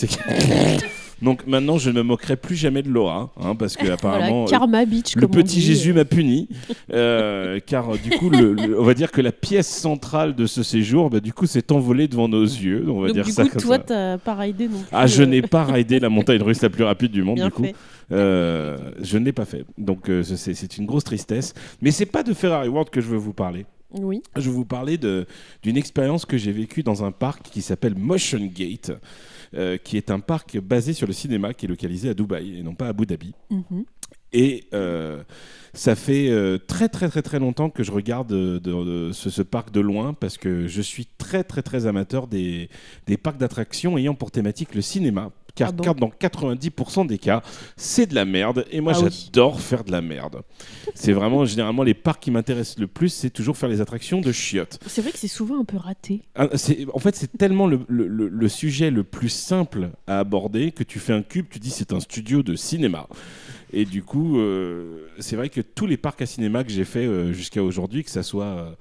Donc maintenant, je ne me moquerai plus jamais de Laura, parce que apparemment, Voilà, Karma Beach, le comme on petit dit. Jésus m'a puni, car du coup, on va dire que la pièce centrale de ce séjour, du coup, s'est envolée devant nos yeux. On va Donc dire du ça coup, comme toi, ça. t'as pas raidé non plus. Ah, je n'ai pas raidé la montagne russe la plus rapide du monde, Bien du coup. fait. Je ne l'ai pas fait. Donc c'est une grosse tristesse. Mais c'est pas de Ferrari World que je veux vous parler. Oui. Je vais vous parler d'une expérience que j'ai vécue dans un parc qui s'appelle Motion Gate, qui est un parc basé sur le cinéma, qui est localisé à Dubaï et non pas à Abu Dhabi. Mhm. Et ça fait très très très très longtemps que je regarde ce parc de loin, parce que je suis très très très amateur des parcs d'attractions ayant pour thématique le cinéma. Car, Ah bon car dans 90% des cas, c'est de la merde. Et moi, Ah oui. j'adore faire de la merde. C'est vraiment, généralement, les parcs qui m'intéressent le plus, c'est toujours faire les attractions de chiottes. C'est vrai que c'est souvent un peu raté. En fait, c'est tellement le sujet le plus simple à aborder que tu fais un cube, tu dis c'est un studio de cinéma. Et du coup, c'est vrai que tous les parcs à cinéma que j'ai fait jusqu'à aujourd'hui, que ça soit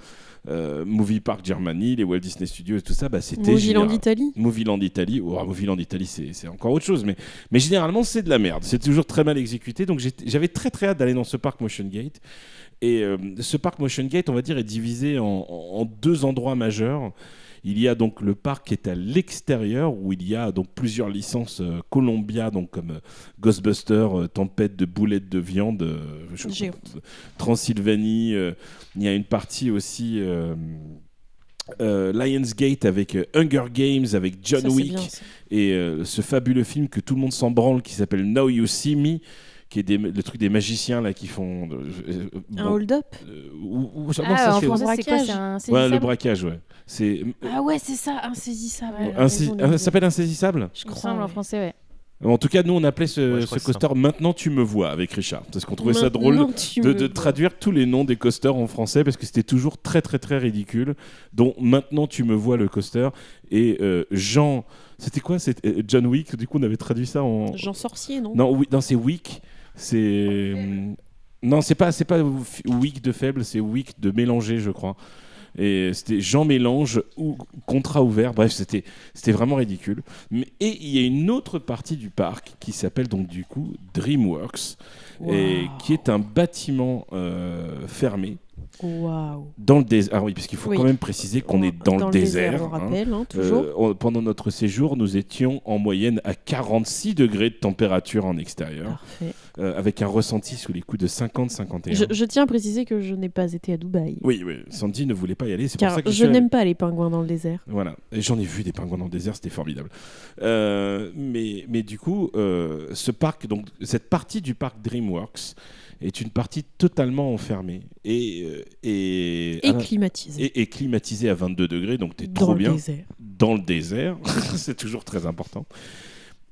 Movie Park Germany, les Walt Disney Studios et tout ça, c'était Movieland Italie. Movieland Italie. Movieland Italie, c'est encore autre chose. Mais généralement, c'est de la merde. C'est toujours très mal exécuté. Donc j'avais très très hâte d'aller dans ce parc Motion Gate. Et ce parc Motion Gate, on va dire, est divisé en deux endroits majeurs. Il y a donc le parc qui est à l'extérieur, où il y a donc plusieurs licences Columbia, donc comme Ghostbusters, Tempête de boulettes de viande, Géante. Transylvanie. Il y a une partie aussi Lionsgate avec Hunger Games, avec John Ça, c'est Wick, bien, ça. et ce fabuleux film que tout le monde s'en branle qui s'appelle Now You See Me, qui est le truc des magiciens là qui font Un hold-up. ça, En c'est- français, c'est quoi? braquage. C'est un ouais, le saisissable braquage, ouais. C'est Ah ouais, c'est ça, insaisissable. Ouais. ça s'appelle Insaisissable. Je Il me crois. semble en Ouais. français, ouais. En tout cas, nous on appelait Ouais, je ce crois que c'est coaster Maintenant tu me vois avec Richard, parce qu'on trouvait ça drôle Maintenant, tu de me vois. traduire tous les noms des coasters en français, parce que c'était toujours très très très ridicule. Donc Maintenant tu me vois le coaster, et Jean, c'était quoi? C'était John Wick. Du coup on avait traduit ça en Jean Sorcier, non? non, oui, non, c'est Wick. C'est non, c'est pas Wick de faible, c'est Wick de mélanger, je crois. Et c'était Jean Mélange ou contrat ouvert. Bref, c'était vraiment ridicule. Et il y a une autre partie du parc qui s'appelle donc du coup DreamWorks, et qui est un bâtiment fermé Waouh. dans le désert. Ah oui, parce qu'il faut Oui. quand même préciser qu'on est dans le désert. On rappelle, toujours. Pendant notre séjour, nous étions en moyenne à 46 degrés de température en extérieur, Parfait. avec un ressenti sous les coups de 50-51. Je tiens à préciser que je n'ai pas été à Dubaï. Oui, Sandy ne voulait pas y aller, c'est pour Car ça que je suis allé. n'aime pas les pingouins dans le désert. Voilà, et j'en ai vu des pingouins dans le désert, c'était formidable. Mais du coup, ce parc, donc cette partie du parc DreamWorks est une partie totalement enfermée et Climatisé. et climatisée à 22 degrés, donc t'es Dans trop le bien désert. dans le désert. C'est toujours très important.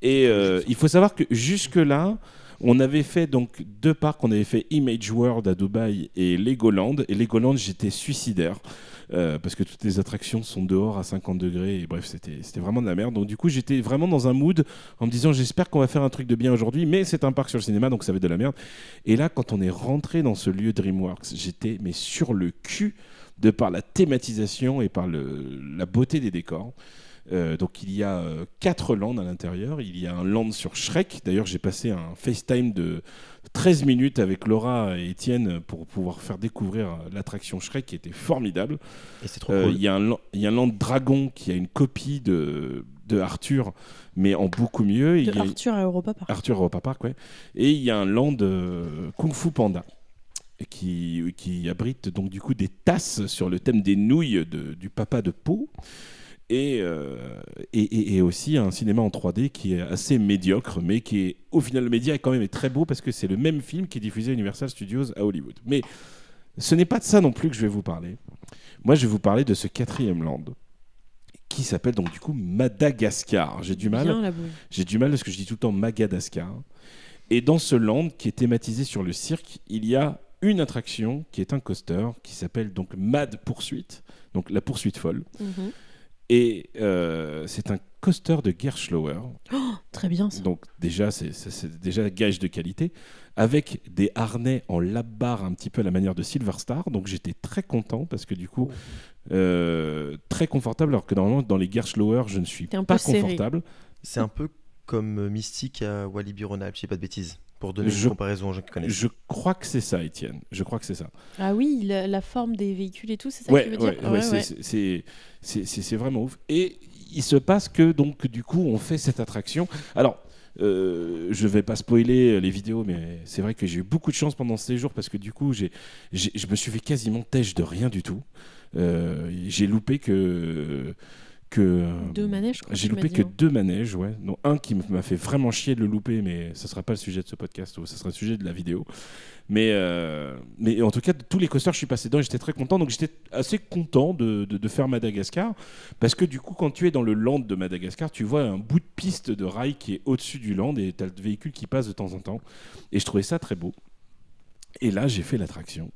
Et il faut savoir que jusque-là, on avait fait donc deux parcs. On avait fait Image World à Dubaï et Legoland. Et Legoland, j'étais suicidaire. Parce que toutes les attractions sont dehors à 50 degrés. Et bref, c'était vraiment de la merde. Donc du coup, j'étais vraiment dans un mood en me disant, j'espère qu'on va faire un truc de bien aujourd'hui. Mais c'est un parc sur le cinéma, donc ça va être de la merde. Et là, quand on est rentré dans ce lieu DreamWorks, j'étais mais sur le cul de par la thématisation et par la beauté des décors. Donc il y a 4 lands à l'intérieur. Il y a un land sur Shrek. D'ailleurs, j'ai passé un FaceTime de 13 minutes avec Laura et Étienne pour pouvoir faire découvrir l'attraction Shrek, qui était formidable. Et c'est trop cool. Il y a un land Dragon qui a une copie de Arthur, mais en beaucoup mieux. Il y a Arthur à Europa Park. Arthur Europa Park, ouais. Et il y a un land Kung Fu Panda qui abrite donc du coup des tasses sur le thème des nouilles du papa de Po. Et aussi un cinéma en 3D qui est assez médiocre, mais qui est, au final, le média est quand même très beau, parce que c'est le même film qui est diffusé à Universal Studios à Hollywood. Mais ce n'est pas de ça non plus que je vais vous parler. Moi, je vais vous parler de ce 4e land qui s'appelle donc du coup Madagascar. J'ai du mal parce que je dis tout le temps Madagascar. Et dans ce land qui est thématisé sur le cirque, il y a une attraction qui est un coaster qui s'appelle donc Mad Poursuite, donc la poursuite folle. Mhm. Et c'est un coaster de Gerstlauer. Oh, très bien ça. Donc déjà, c'est déjà gage de qualité, avec des harnais en lap-bar un petit peu à la manière de Silver Star. Donc j'étais très content, parce que du coup, très confortable, alors que normalement dans les Gerstlauer, je ne suis T'es un pas peu serré. confortable. C'est un peu comme Mystique à Walibi Rhône-Alpes, je dis pas de bêtises, pour donner Je- une comparaison aux gens qui connaissent. Je crois que c'est ça, Étienne. Je crois que c'est ça. Ah oui, la forme des véhicules et tout, c'est ça Ouais, que tu veux dire? ouais, c'est vraiment ouf. Et il se passe que, donc, du coup, on fait cette attraction. Alors, je vais pas spoiler les vidéos, mais c'est vrai que j'ai eu beaucoup de chance pendant ce séjour parce que, du coup, je me suis fait quasiment têche de rien du tout. J'ai loupé que 2 manèges, je crois. j'ai tu m'as loupé dit, que hein. 2 manèges, ouais. Non, un qui m'a fait vraiment chier de le louper, mais ça sera pas le sujet de ce podcast, ou ça sera le sujet de la vidéo. Mais en tout cas, tous les coasters, je suis passé dedans et j'étais très content. Donc j'étais assez content de faire Madagascar. Parce que du coup, quand tu es dans le land de Madagascar, tu vois un bout de piste de rail qui est au-dessus du land et tu as le véhicule qui passe de temps en temps. Et je trouvais ça très beau. Et là, j'ai fait l'attraction.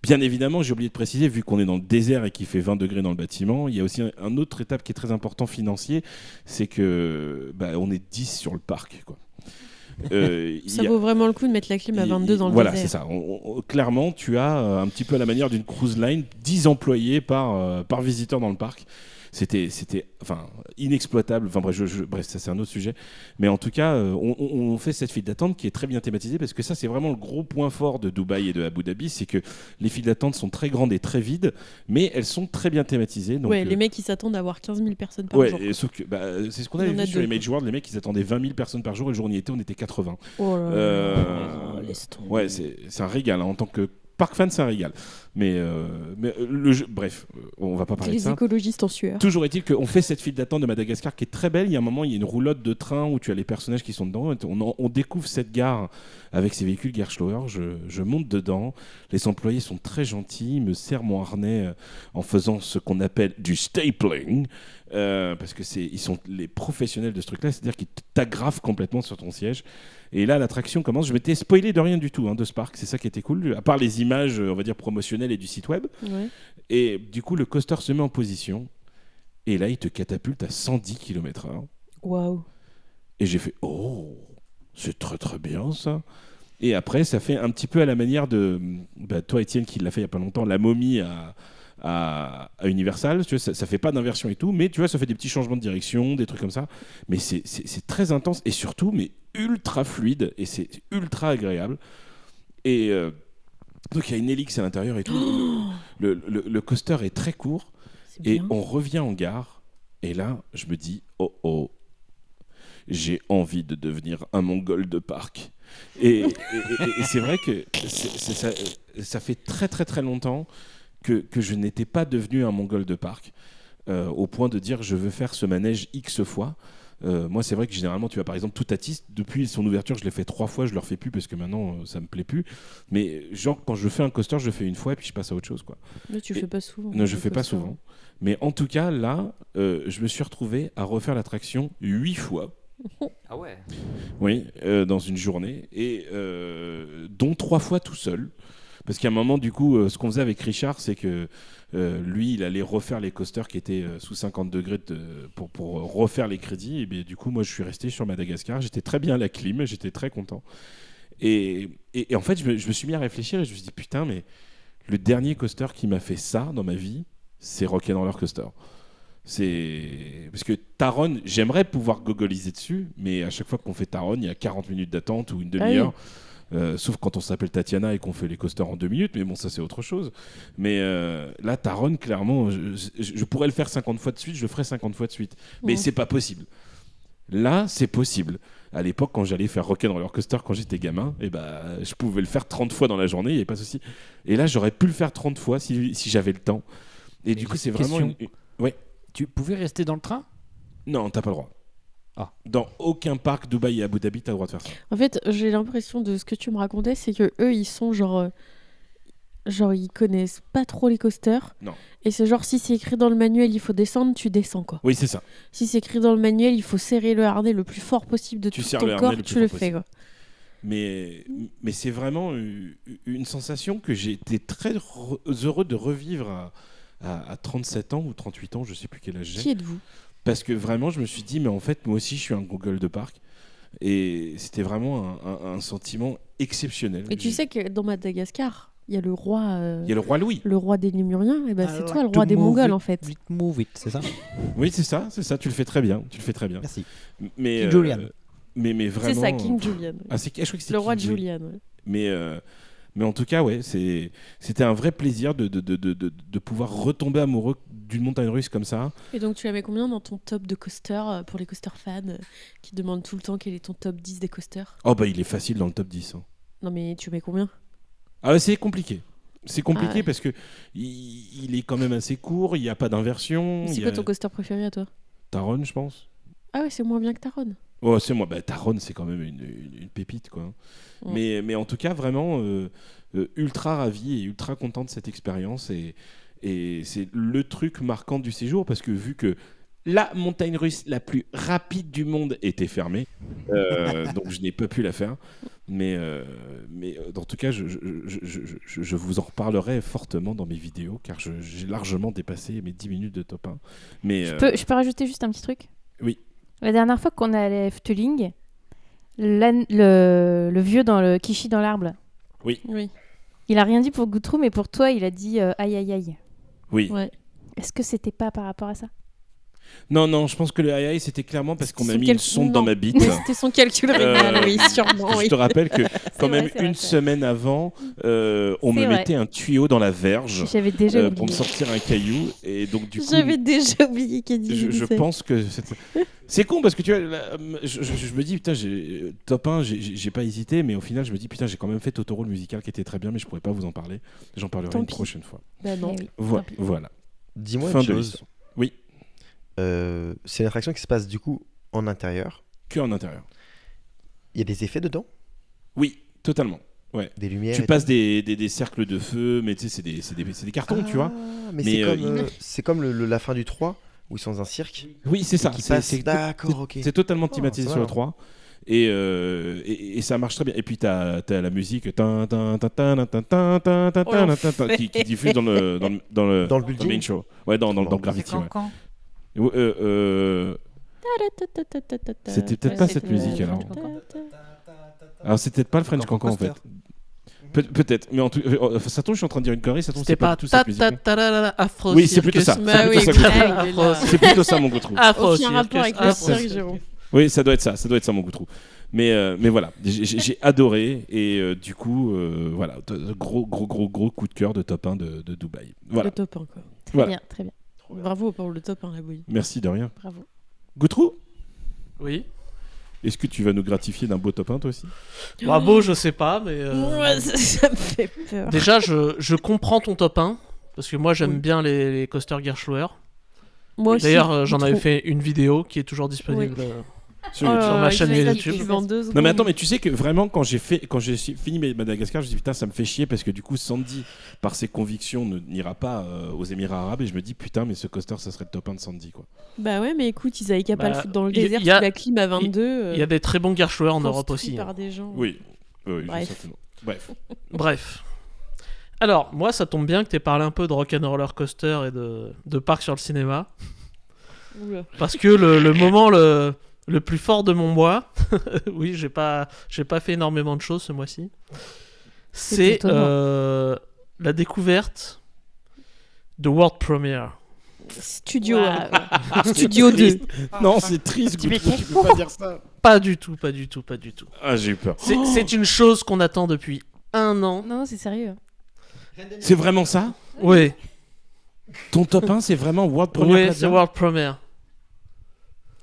Bien évidemment, j'ai oublié de préciser, vu qu'on est dans le désert et qu'il fait 20 degrés dans le bâtiment, il y a aussi un autre étape qui est très important financier, c'est que on est 10 sur le parc, quoi. Ça vaut vraiment le coup de mettre la clim à 22 dans le voilà, désert. c'est ça. Clairement, tu as un petit peu à la manière d'une cruise line, 10 employés par visiteur dans le parc. C'était inexploitable. Enfin bref, ça c'est un autre sujet. Mais en tout cas, on fait cette file d'attente qui est très bien thématisée parce que ça c'est vraiment le gros point fort de Dubaï et de Abu Dhabi, c'est que les files d'attente sont très grandes et très vides, mais elles sont très bien thématisées. Donc, Ouais, les mecs ils s'attendent à avoir 15 000 personnes par ouais, jour. et sauf que c'est ce qu'on Il y avait en a vu sur deux, les Mage World, les mecs ils attendaient 20 000 personnes par jour et le jour où on y était, on était 80. Oh là là, Euh, laisse tomber. Ouais, c'est un régal. Hein. En tant que parc fan, c'est un régal. Mais bref, on va pas parler de Les ça. écologistes en sueur. Toujours est-il qu'on fait cette file d'attente de Madagascar qui est très belle. Il y a un moment, il y a une roulotte de train où tu as les personnages qui sont dedans. On découvre cette gare avec ses véhicules Gerstlauer. Je monte dedans. Les employés sont très gentils. Ils me serrent mon harnais en faisant ce qu'on appelle du stapling. Parce que ils sont les professionnels de ce truc-là. C'est-à-dire qu'ils t'agrafent complètement sur ton siège. Et là, l'attraction commence. Je m'étais spoilé de rien du tout de ce parc. C'est ça qui était cool. À part les images, on va dire, promotionnelles et du site web. Ouais. Et du coup, le coaster se met en position. Et là, il te catapulte à 110 km/h. Waouh. Et j'ai fait « Oh, c'est très très bien ça !» Et après, ça fait un petit peu à la manière de... toi, Étienne, qui l'a fait il n'y a pas longtemps, la momie à Universal. Tu vois, ça fait pas d'inversion et tout, mais tu vois, ça fait des petits changements de direction, des trucs comme ça. Mais c'est très intense et surtout, mais ultra fluide et c'est ultra agréable. Et donc, il y a une hélice à l'intérieur et tout. Le coaster est très court. C'est Et bien. on revient en gare, et là, je me dis, oh, j'ai envie de devenir un mongol de parc. Et c'est vrai que ça fait très très très longtemps que je n'étais pas devenu un mongol de parc, au point de dire, je veux faire ce manège X fois. Moi, c'est vrai que généralement, tu vois, par exemple, Toutatis, depuis son ouverture, je l'ai fait 3 fois, je le refais plus parce que maintenant, ça me plaît plus. Mais genre, quand je fais un coaster, je le fais une fois et puis je passe à autre chose, quoi. Mais tu le fais pas souvent. Non, je le fais pas coaster. souvent. Mais en tout cas, là, je me suis retrouvé à refaire l'attraction 8 fois. Ah ouais. Oui, dans une journée, et dont 3 fois tout seul. Parce qu'à un moment, du coup, ce qu'on faisait avec Richard, c'est que lui, il allait refaire les coasters qui étaient sous 50 degrés pour refaire les crédits. Et bien, du coup, moi, je suis resté sur Madagascar. J'étais très bien à la clim, j'étais très content. Et en fait, je me suis mis à réfléchir et je me suis dit, putain, mais le dernier coaster qui m'a fait ça dans ma vie, c'est Rock'n'Roller Coaster. Parce que Taron, j'aimerais pouvoir gogoliser dessus, mais à chaque fois qu'on fait Taron, il y a 40 minutes d'attente ou une demi-heure. Sauf quand on s'appelle Tatiana et qu'on fait les coasters en 2 minutes, mais bon, ça c'est autre chose. Mais là, Taron, clairement, je pourrais le faire 50 fois de suite, je le ferais 50 fois de suite. Mais c'est pas possible. Là, c'est possible. À l'époque, quand j'allais faire Rock'n'Roller Coaster quand j'étais gamin, je pouvais le faire 30 fois dans la journée, il n'y avait pas de souci. Et là, j'aurais pu le faire 30 fois si j'avais le temps. Et du coup, c'est vraiment... Ouais. Tu pouvais rester dans le train? Non, t'as pas le droit. Ah. Dans aucun parc Dubaï et Abu Dhabi, t'as le droit de faire ça. En fait, j'ai l'impression de ce que tu me racontais, c'est que eux, ils sont genre ils connaissent pas trop les coasters. Non. Et c'est genre, si c'est écrit dans le manuel, il faut descendre, tu descends, quoi. Oui, c'est ça. Si c'est écrit dans le manuel, il faut serrer le harnais le plus fort possible de Tu tout serres ton le harnais corps, le plus tu le fort fais, possible. quoi. Mais c'est vraiment une sensation que j'ai été très heureux de revivre à 37 ans ou 38 ans, je sais plus quel âge j'ai. Qui êtes-vous? Parce que vraiment, je me suis dit, mais en fait, moi aussi, je suis un Google de parc. Et c'était vraiment un sentiment exceptionnel. Et tu sais que dans Madagascar, il y a le roi... Il y a le roi Louis. le roi des Lémuriens, et ben c'est I toi like le roi to des move Mongols it, en fait. Move it, c'est ça? Oui, c'est ça, tu le fais très bien. Merci. Mais Julian. Mais vraiment. C'est ça, King Julian. Ah, je crois que c'est Le roi de King Julian. Ouais. Mais en tout cas, ouais, c'était un vrai plaisir de pouvoir retomber amoureux d'une montagne russe comme ça. Et donc, tu la mets combien dans ton top de coasters pour les coasters fans qui demandent tout le temps quel est ton top 10 des coasters? Oh, bah, il est facile dans le top 10. Hein. Non, mais tu mets combien? Ah, ouais, c'est compliqué. C'est compliqué Ah ouais. parce que il est quand même assez court, il n'y a pas d'inversion. C'est quoi ton coaster préféré à toi? Taron, je pense. Ah ouais, c'est moins bien que Taron. Oh, c'est moi. Bah, Taron, c'est quand même une pépite, quoi. Ouais. Mais en tout cas, vraiment ultra ravi et ultra content de cette expérience. Et c'est le truc marquant du séjour parce que vu que la montagne russe la plus rapide du monde était fermée, donc je n'ai pas pu la faire. Mais en tout cas, je vous en reparlerai fortement dans mes vidéos car j'ai largement dépassé mes 10 minutes de top 1. Mais, Je peux rajouter juste un petit truc? Oui. La dernière fois qu'on est allé à Efteling, le vieux qui chie dans l'arbre, Oui. il a rien dit pour Goutrou, mais pour toi, il a dit aïe aïe aïe. Oui. Ouais. Est-ce que c'était pas par rapport à ça? Non, je pense que le aïe aïe, c'était clairement parce qu'on m'a Son mis cal- une sonde non. dans ma bite. C'était son calcul rénal, oui, sûrement. Je Oui. te rappelle que quand vrai, même c'est vrai, une c'est semaine avant, on me C'est vrai. mettait un tuyau dans la verge J'avais déjà pour me oublié. sortir un caillou. Et donc du coup, J'avais déjà oublié qu'elle disait je ça. pense que c'est con parce que tu vois, là, je me dis putain, top 1, j'ai pas hésité, mais au final je me dis putain, j'ai quand même fait Totoro le musical qui était très bien, mais je pourrais pas vous en parler. J'en parlerai Tant une pis. prochaine fois. Bah non. Eh oui. Voilà. Dis-moi Fin une de chose. l'histoire. Oui, C'est une attraction qui se passe du coup en intérieur. que en intérieur. Il y a des effets dedans, Oui, totalement. des lumières. Tu et passes tout. des cercles de feu, mais tu sais, c'est des cartons, tu vois. Mais Mais, c'est comme la fin du 3 où ils sont dans un cirque. Oui, c'est ça. Qui C'est- passe. c'est- D'accord, ok. C'est totalement Oh, thématisé c'est sur le malin. 3. Et ça marche très bien. Et puis t'as la musique tin, tin, tin, tin, tin, tin, tin, tin, tin, tin, tin, tin, qui diffuse dans le Dans le building. main show. Ouais, dans Gravity. Ouais. C'était peut-être pas cette musique alors. Alors c'est peut-être pas le French Cancan en fait. Peut-être, mais ça tombe, je suis en train de dire une connerie, ça tombe, C'était c'est pas pas du tout cette musique. Afro Oui, c'est plutôt ça. Circus. Bah oui, plutôt ça. ah, il est là. C'est plutôt ça mon goût. Afro Aucun rapport avec le Afro cirque, Jérôme. Oui, ça doit être ça mon goût. Mais voilà, j'ai adoré et du coup, voilà, gros coup de cœur de top 1 de Dubaï. Voilà, Le top 1, quoi. Très Voilà. bien, très bien. Bravo pour le top 1, la bouille. merci de rien. Bravo. Goutrou, Oui. est-ce que tu vas nous gratifier d'un beau top 1 toi aussi? Bravo, je sais pas, mais. Ouais, ça me fait peur. Déjà, je comprends ton top 1, parce que moi j'aime Oui. bien les coasters Gerschauer. Moi aussi. D'ailleurs, j'en avais trop. fait une vidéo qui est toujours disponible. Sur Oh YouTube. là sur ma là, chaîne il fait ça YouTube. depuis 22 Non mais attends, secondes. mais tu sais que vraiment quand j'ai fini Madagascar, je me dis putain ça me fait chier parce que du coup Sandy par ses convictions n'ira pas aux Émirats Arabes et je me dis putain mais ce coaster ça serait le top 1 de Sandy quoi. Bah ouais, mais écoute, ils avaient qu'à pas le Bah, foutre dans le il y a- désert, il y a- sous la clim à 22. Il y a des très bons Gerschauer en Europe construits aussi. par des gens. Oui, Bref. certainement. Bref. Bref. Alors, moi, ça tombe bien que tu aies parlé un peu de Rock'n'Roller Coaster et de parc sur le cinéma. Oula. Parce que le moment le plus fort de mon mois, oui, j'ai pas fait énormément de choses ce mois-ci, c'est étonnant. la découverte de World Premiere. Studio, Waouh. Studio 2. Non, c'est triste, Tu Goutrou, m'étais tu peux pas dire ça. Pas du tout, pas du tout, pas du tout. Ah, j'ai eu peur. C'est une chose qu'on attend depuis 1 an. Non, c'est sérieux. C'est vraiment ça? Oui, Ton top 1, c'est vraiment World Premiere oui, Plaza c'est World Premiere.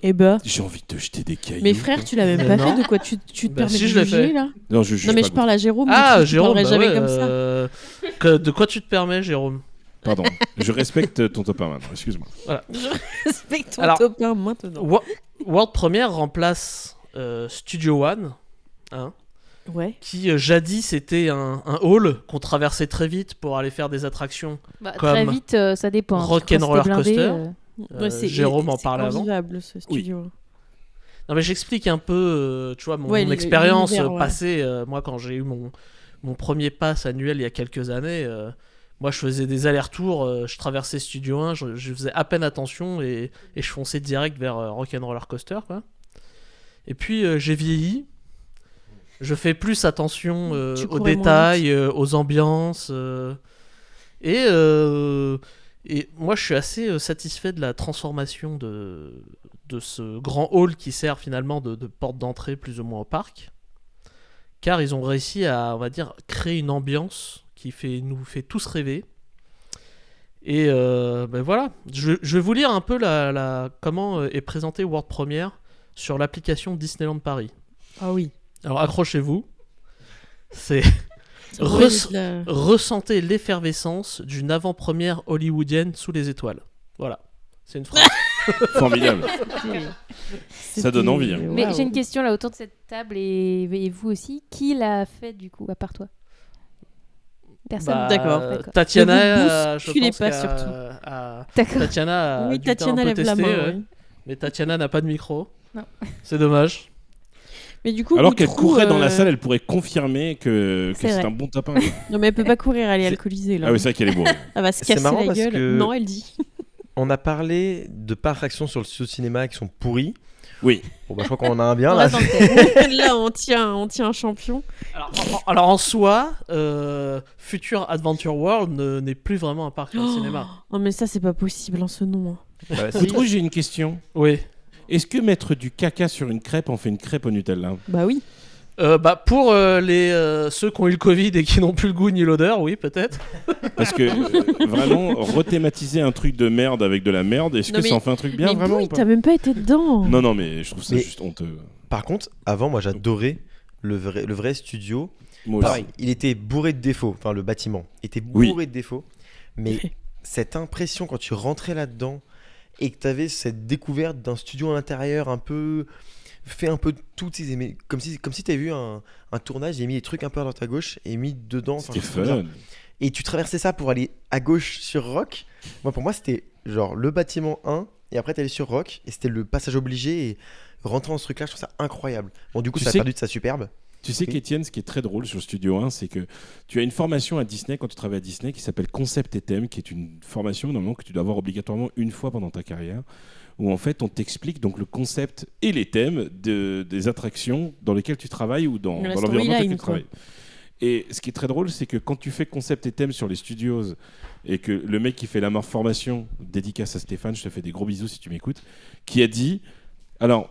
Eh bah. J'ai envie de te jeter des cailloux. Mais frère, tu l'as même Mais pas non. fait, de quoi tu te Bah, permets si, de je l'ai juger, fait. là? Non, je juge Non, mais pas, je parle à Jérôme. Ah, tu Jérôme, parlerais bah jamais ouais, comme ça. de quoi tu te permets, Jérôme? Pardon, je respecte ton top 1 maintenant, excuse-moi. Je respecte ton Alors- top 1 maintenant. World Premiere remplace Studio One, hein, Ouais. qui jadis était un hall qu'on traversait très vite pour aller faire des attractions. Bah, Comme très vite, ça dépend. Rock'n'Roller Quand c'était blindé, Coaster. Ouais, c'est Jérôme en c'est parlait avant. invivable, ce studio. Non mais j'explique un peu, tu vois, mon Ouais, expérience l'univers, ouais. passée. Moi, quand j'ai eu mon premier pass annuel il y a quelques années, moi je faisais des allers-retours, je traversais Studio 1, je faisais à peine attention et je fonçais direct vers Rock'n'Roller Coaster, quoi. Et puis j'ai vieilli. Je fais plus attention Tu aux courais moins détails, aux ambiances. Et moi, je suis assez satisfait de la transformation de de ce grand hall qui sert finalement de porte d'entrée plus ou moins au parc. Car ils ont réussi à, on va dire, créer une ambiance qui nous fait tous rêver. Et voilà, je vais vous lire un peu comment est présenté World Premiere sur l'application Disneyland Paris. Ah oui. Alors accrochez-vous, c'est Ça pourrait être la- ressentez l'effervescence d'une avant-première hollywoodienne sous les étoiles. Voilà, c'est une phrase. Formidable. Ça donne envie, hein. Mais Waouh. j'ai une question là autour de cette table et vous aussi. Qui l'a fait du coup, à part toi? Personne. Bah, D'accord. Tatiana, Ne vous je bousculez pense pas, qu'à- surtout. D'accord. Tatiana a Oui, dû faire Tatiana un peu lève la tester, main. ouais. oui. Mais Tatiana n'a pas de micro. Non. C'est dommage. Mais du coup, Alors qu'elle Goutreau, courait dans la salle, elle pourrait confirmer que C'est c'est vrai. un bon tapin. Non, mais elle peut pas courir, elle est C'est- alcoolisée là. Ah oui, c'est vrai qu'elle est bourrée. Elle va se C'est casser marrant la parce gueule. que- Non, elle dit. On a parlé de parcs d'attractions sur le studio de cinéma qui sont pourris. Oui. Bon, bah, je crois qu'on en a un bien On là. reste dans le thème. Là, on tient un champion. Alors en soi, Future Adventure World n'est plus vraiment un parc de cinéma. Oh, mais ça, c'est pas possible en ce nom. hein. Bah, si. Goutreau, j'ai une question. Oui. Est-ce que mettre du caca sur une crêpe en fait une crêpe au Nutella? Bah oui. Pour ceux qui ont eu le Covid et qui n'ont plus le goût ni l'odeur, oui, peut-être. Parce que vraiment, rethématiser un truc de merde avec de la merde, est-ce Non, que mais- ça en fait un truc bien mais vraiment Boui, ou pas? t'as même pas été dedans. Non, mais je trouve ça Mais- juste honteux. Par contre, avant, moi j'adorais le vrai studio. Moi aussi. Pareil, il était bourré de défauts. Enfin, le bâtiment était Oui. bourré de défauts. Mais cette impression quand tu rentrais là-dedans et que tu avais cette découverte d'un studio à l'intérieur un peu fait un peu de tout, tu sais, mais comme si tu avais vu un tournage et mis des trucs un peu à droite à gauche et mis dedans. Enfin, C'était je trouve ça- fun. Et tu traversais ça pour aller à gauche sur Rock. Pour moi, c'était genre le bâtiment 1 et après tu allais sur Rock et c'était le passage obligé et rentrer dans ce truc-là, je trouve ça incroyable. Bon, du coup, Tu ça a sais- perdu de sa superbe. Tu sais Oui. qu'Étienne, ce qui est très drôle sur Studio 1, c'est que tu as une formation à Disney quand tu travailles à Disney qui s'appelle Concept et Thème, qui est une formation normalement que tu dois avoir obligatoirement une fois pendant ta carrière, où en fait on t'explique donc le concept et les thèmes des attractions dans lesquelles tu travailles ou dans La l'environnement dans lequel storyline, tu quoi. travailles. Et ce qui est très drôle, c'est que quand tu fais concept et thème sur les studios et que le mec qui fait la formation, dédicace à Stéphane, je te fais des gros bisous si tu m'écoutes, qui a dit alors,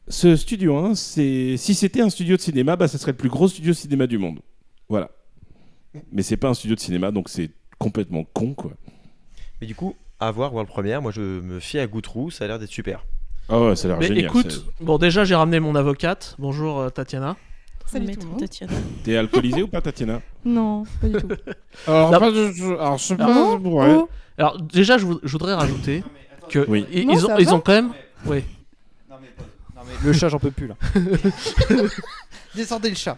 ce studio 1, si c'était un studio de cinéma, bah, ça serait le plus gros studio de cinéma du monde. Voilà. Mais c'est pas un studio de cinéma, donc c'est complètement con, quoi. Mais du coup, à voir World Premiere, moi je me fie à Goutreau, ça a l'air d'être super. Ah ouais, ça a l'air Mais génial. écoute, bon déjà j'ai ramené mon avocate. Bonjour Tatiana. Salut Maître tout le monde. Tatiana. T'es alcoolisé ou pas, Tatiana? Non, pas du tout. Alors, Non. alors, je sais Oh, oh. Alors déjà je voudrais rajouter que Oui. Non, ça ils va. ont quand même. Oui. Non, mais le chat, j'en peux plus là. Descendez le chat.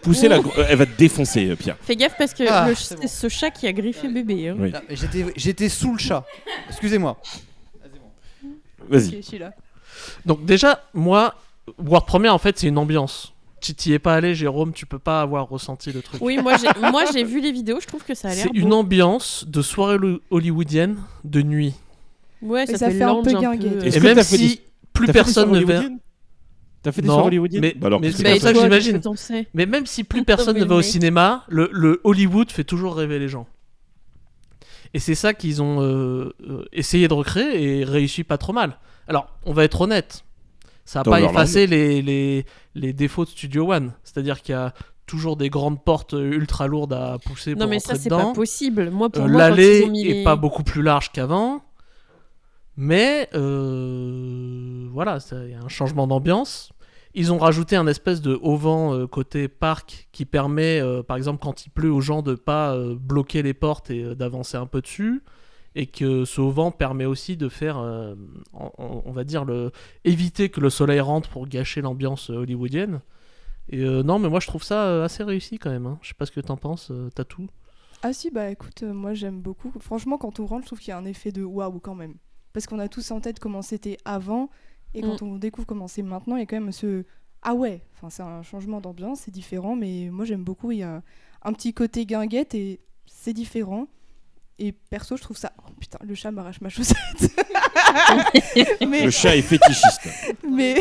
Pousser elle va te défoncer, Pierre. Fais gaffe parce que Ah, c'est c'est bon. ce chat qui a griffé bébé. hein. Oui. Non, mais j'étais sous le chat. Excusez-moi. Vas-y. Ok, je suis là. Donc déjà moi World Premiere en fait c'est une ambiance. Tu t'y es pas allé Jérôme, tu peux pas avoir ressenti le truc. Oui, moi j'ai vu les vidéos, je trouve que ça a l'air C'est beau. une ambiance de soirée hollywoodienne de nuit. Ouais, Mais ça, ça fait fait un peu lounge guinguette. Est-ce Et que même t'as fait si plus T'as fait des personne soirées ne va. hollywoodiennes T'as fait des Non, soirées hollywoodiennes mais- Bah alors, mais qu'est-ce que c'est t'as pour ça fait que toi, j'imagine. qu'est-ce que t'en sais Mais même si plus personne mais ne le va au mec. cinéma, le Hollywood fait toujours rêver les gens. Et c'est ça qu'ils ont essayé de recréer et réussi pas trop mal. Alors, on va être honnête, ça n'a Dans pas Overland. effacé les défauts de Studio One. C'est-à-dire qu'il y a toujours des grandes portes ultra lourdes à pousser Non pour mais rentrer ça c'est dedans. pas possible. Moi pour moi quand L'allée ils ont mis est les... pas beaucoup plus large qu'avant. Mais voilà, il y a un changement d'ambiance. Ils ont rajouté un espèce de auvent côté parc qui permet, par exemple, quand il pleut aux gens de pas bloquer les portes et d'avancer un peu dessus. Et que ce auvent permet aussi de faire, on va dire, éviter que le soleil rentre pour gâcher l'ambiance hollywoodienne. Et non, mais moi je trouve ça assez réussi quand même. Hein. Je sais pas ce que t'en penses, Tatou. Ah si, bah écoute, moi j'aime beaucoup. Franchement, quand on rentre, je trouve qu'il y a un effet de waouh quand même. Parce qu'on a tous en tête comment c'était avant. Et quand on découvre comment c'est maintenant, il y a quand même ce... Ah ouais, enfin, c'est un changement d'ambiance, c'est différent. Mais moi j'aime beaucoup, il y a un petit côté guinguette et c'est différent. Et perso, je trouve ça... Oh putain, le chat m'arrache ma chaussette. mais... Le chat est fétichiste. mais...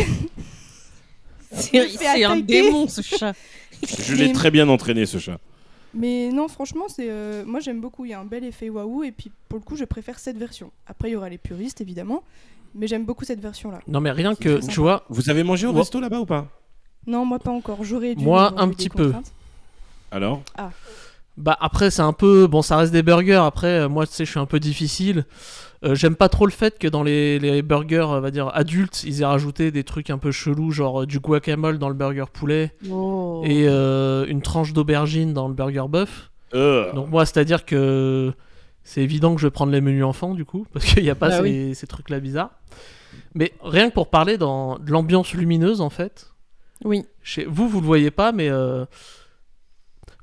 C'est un attaquer. démon ce chat. Je l'ai très bien entraîné, ce chat. Mais non, franchement, moi j'aime beaucoup. Il y a un bel effet waouh. Et puis pour le coup, je préfère cette version. Après, il y aura les puristes, évidemment. Mais j'aime beaucoup cette version-là. Non, mais rien C'est que, très tu vois, Vous avez mangé au Ouais. resto là-bas ou pas? Non, moi pas encore. J'aurais dû. Moi, mais bon, un j'ai eu petit des peu. contraintes. Alors? bah après c'est un peu, bon ça reste des burgers, après moi tu sais je suis un peu difficile. J'aime pas trop le fait que dans les burgers, on va dire adultes, ils aient rajouté des trucs un peu chelous, genre du guacamole dans le burger poulet Oh. et une tranche d'aubergine dans le burger bœuf. Donc moi, c'est-à-dire que c'est évident que je vais prendre les menus enfants du coup, parce qu'il n'y a pas Bah ces trucs-là bizarres. Mais rien que pour parler de l'ambiance lumineuse en fait, Oui. vous le voyez pas, mais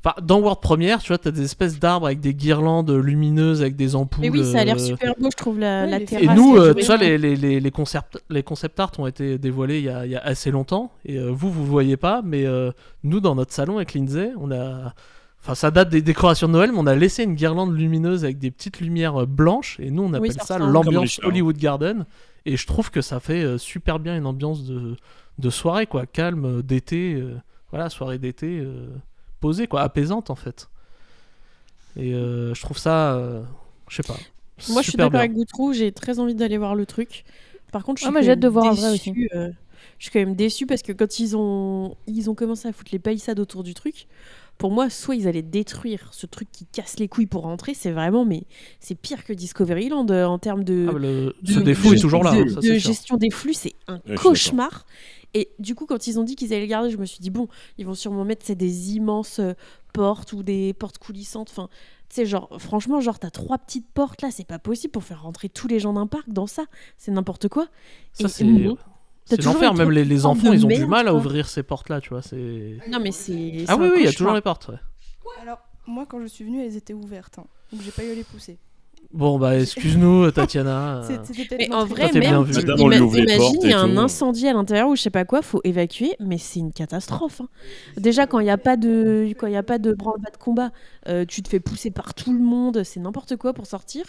enfin, dans World Premiere, tu vois, t'as des espèces d'arbres avec des guirlandes lumineuses, avec des ampoules. Mais oui, ça a l'air super beau, je trouve, la Ouais, les terrasse. Et Ah, nous, c'est tu vois, joli. les concept art ont été dévoilés il y a assez longtemps. Et vous le voyez pas, mais nous, dans notre salon avec Lindsay, on a. Enfin, ça date des décorations de Noël, mais on a laissé une guirlande lumineuse avec des petites lumières blanches. Et nous, on appelle ça ça ressemble. Comme l'ambiance Richard. Hollywood Garden. Et je trouve que ça fait super bien une ambiance de soirée, quoi. Calme, d'été. Voilà, soirée d'été posée, quoi. Apaisante, en fait. Et je trouve ça. Je sais pas. Moi, je suis super d'accord bien. avec Goutrou, j'ai très envie d'aller voir le truc. Par contre, je suis Ouais, moi, quand j'ai hâte même de voir en vrai déçue, je suis quand même déçue parce que quand ils ont commencé à foutre les palissades autour du truc, pour moi, soit ils allaient détruire ce truc qui casse les couilles pour rentrer, c'est vraiment, mais c'est pire que Discoveryland en termes de, Ah, bah, ce défaut est toujours là, de, hein, ça, de c'est sûr. gestion des flux, c'est un je suis cauchemar. Et du coup, quand ils ont dit qu'ils allaient le garder, je me suis dit, bon, ils vont sûrement mettre des immenses portes ou des portes coulissantes. Enfin, tu sais, genre, franchement, genre, t'as 3 petites portes là, c'est pas possible pour faire rentrer tous les gens d'un parc dans ça. C'est n'importe quoi. Ça, Et c'est non. T'as c'est toujours l'enfer. les Même trucs les qui forment enfants, de ils ont du merde, mal à quoi. ouvrir ces portes-là, tu vois. C'est... Non, mais c'est. Ah c'est oui, un oui, il y a cauchemar. toujours les portes. Ouais. Alors, moi, quand je suis venue, elles étaient ouvertes. Hein. Donc, j'ai pas eu à les pousser. Bon, bah, excuse-nous, Tatiana. C'était peut-être Mais notre en vrai, Toi, t'es bien même, vu. Madame, on lui ouvre les imagine, portes il y et a un tout. incendie à l'intérieur ou je sais pas quoi, faut évacuer, mais c'est une catastrophe. Hein. Déjà, quand il n'y a pas de branle-bas de combat, tu te fais pousser par tout le monde, c'est n'importe quoi pour sortir.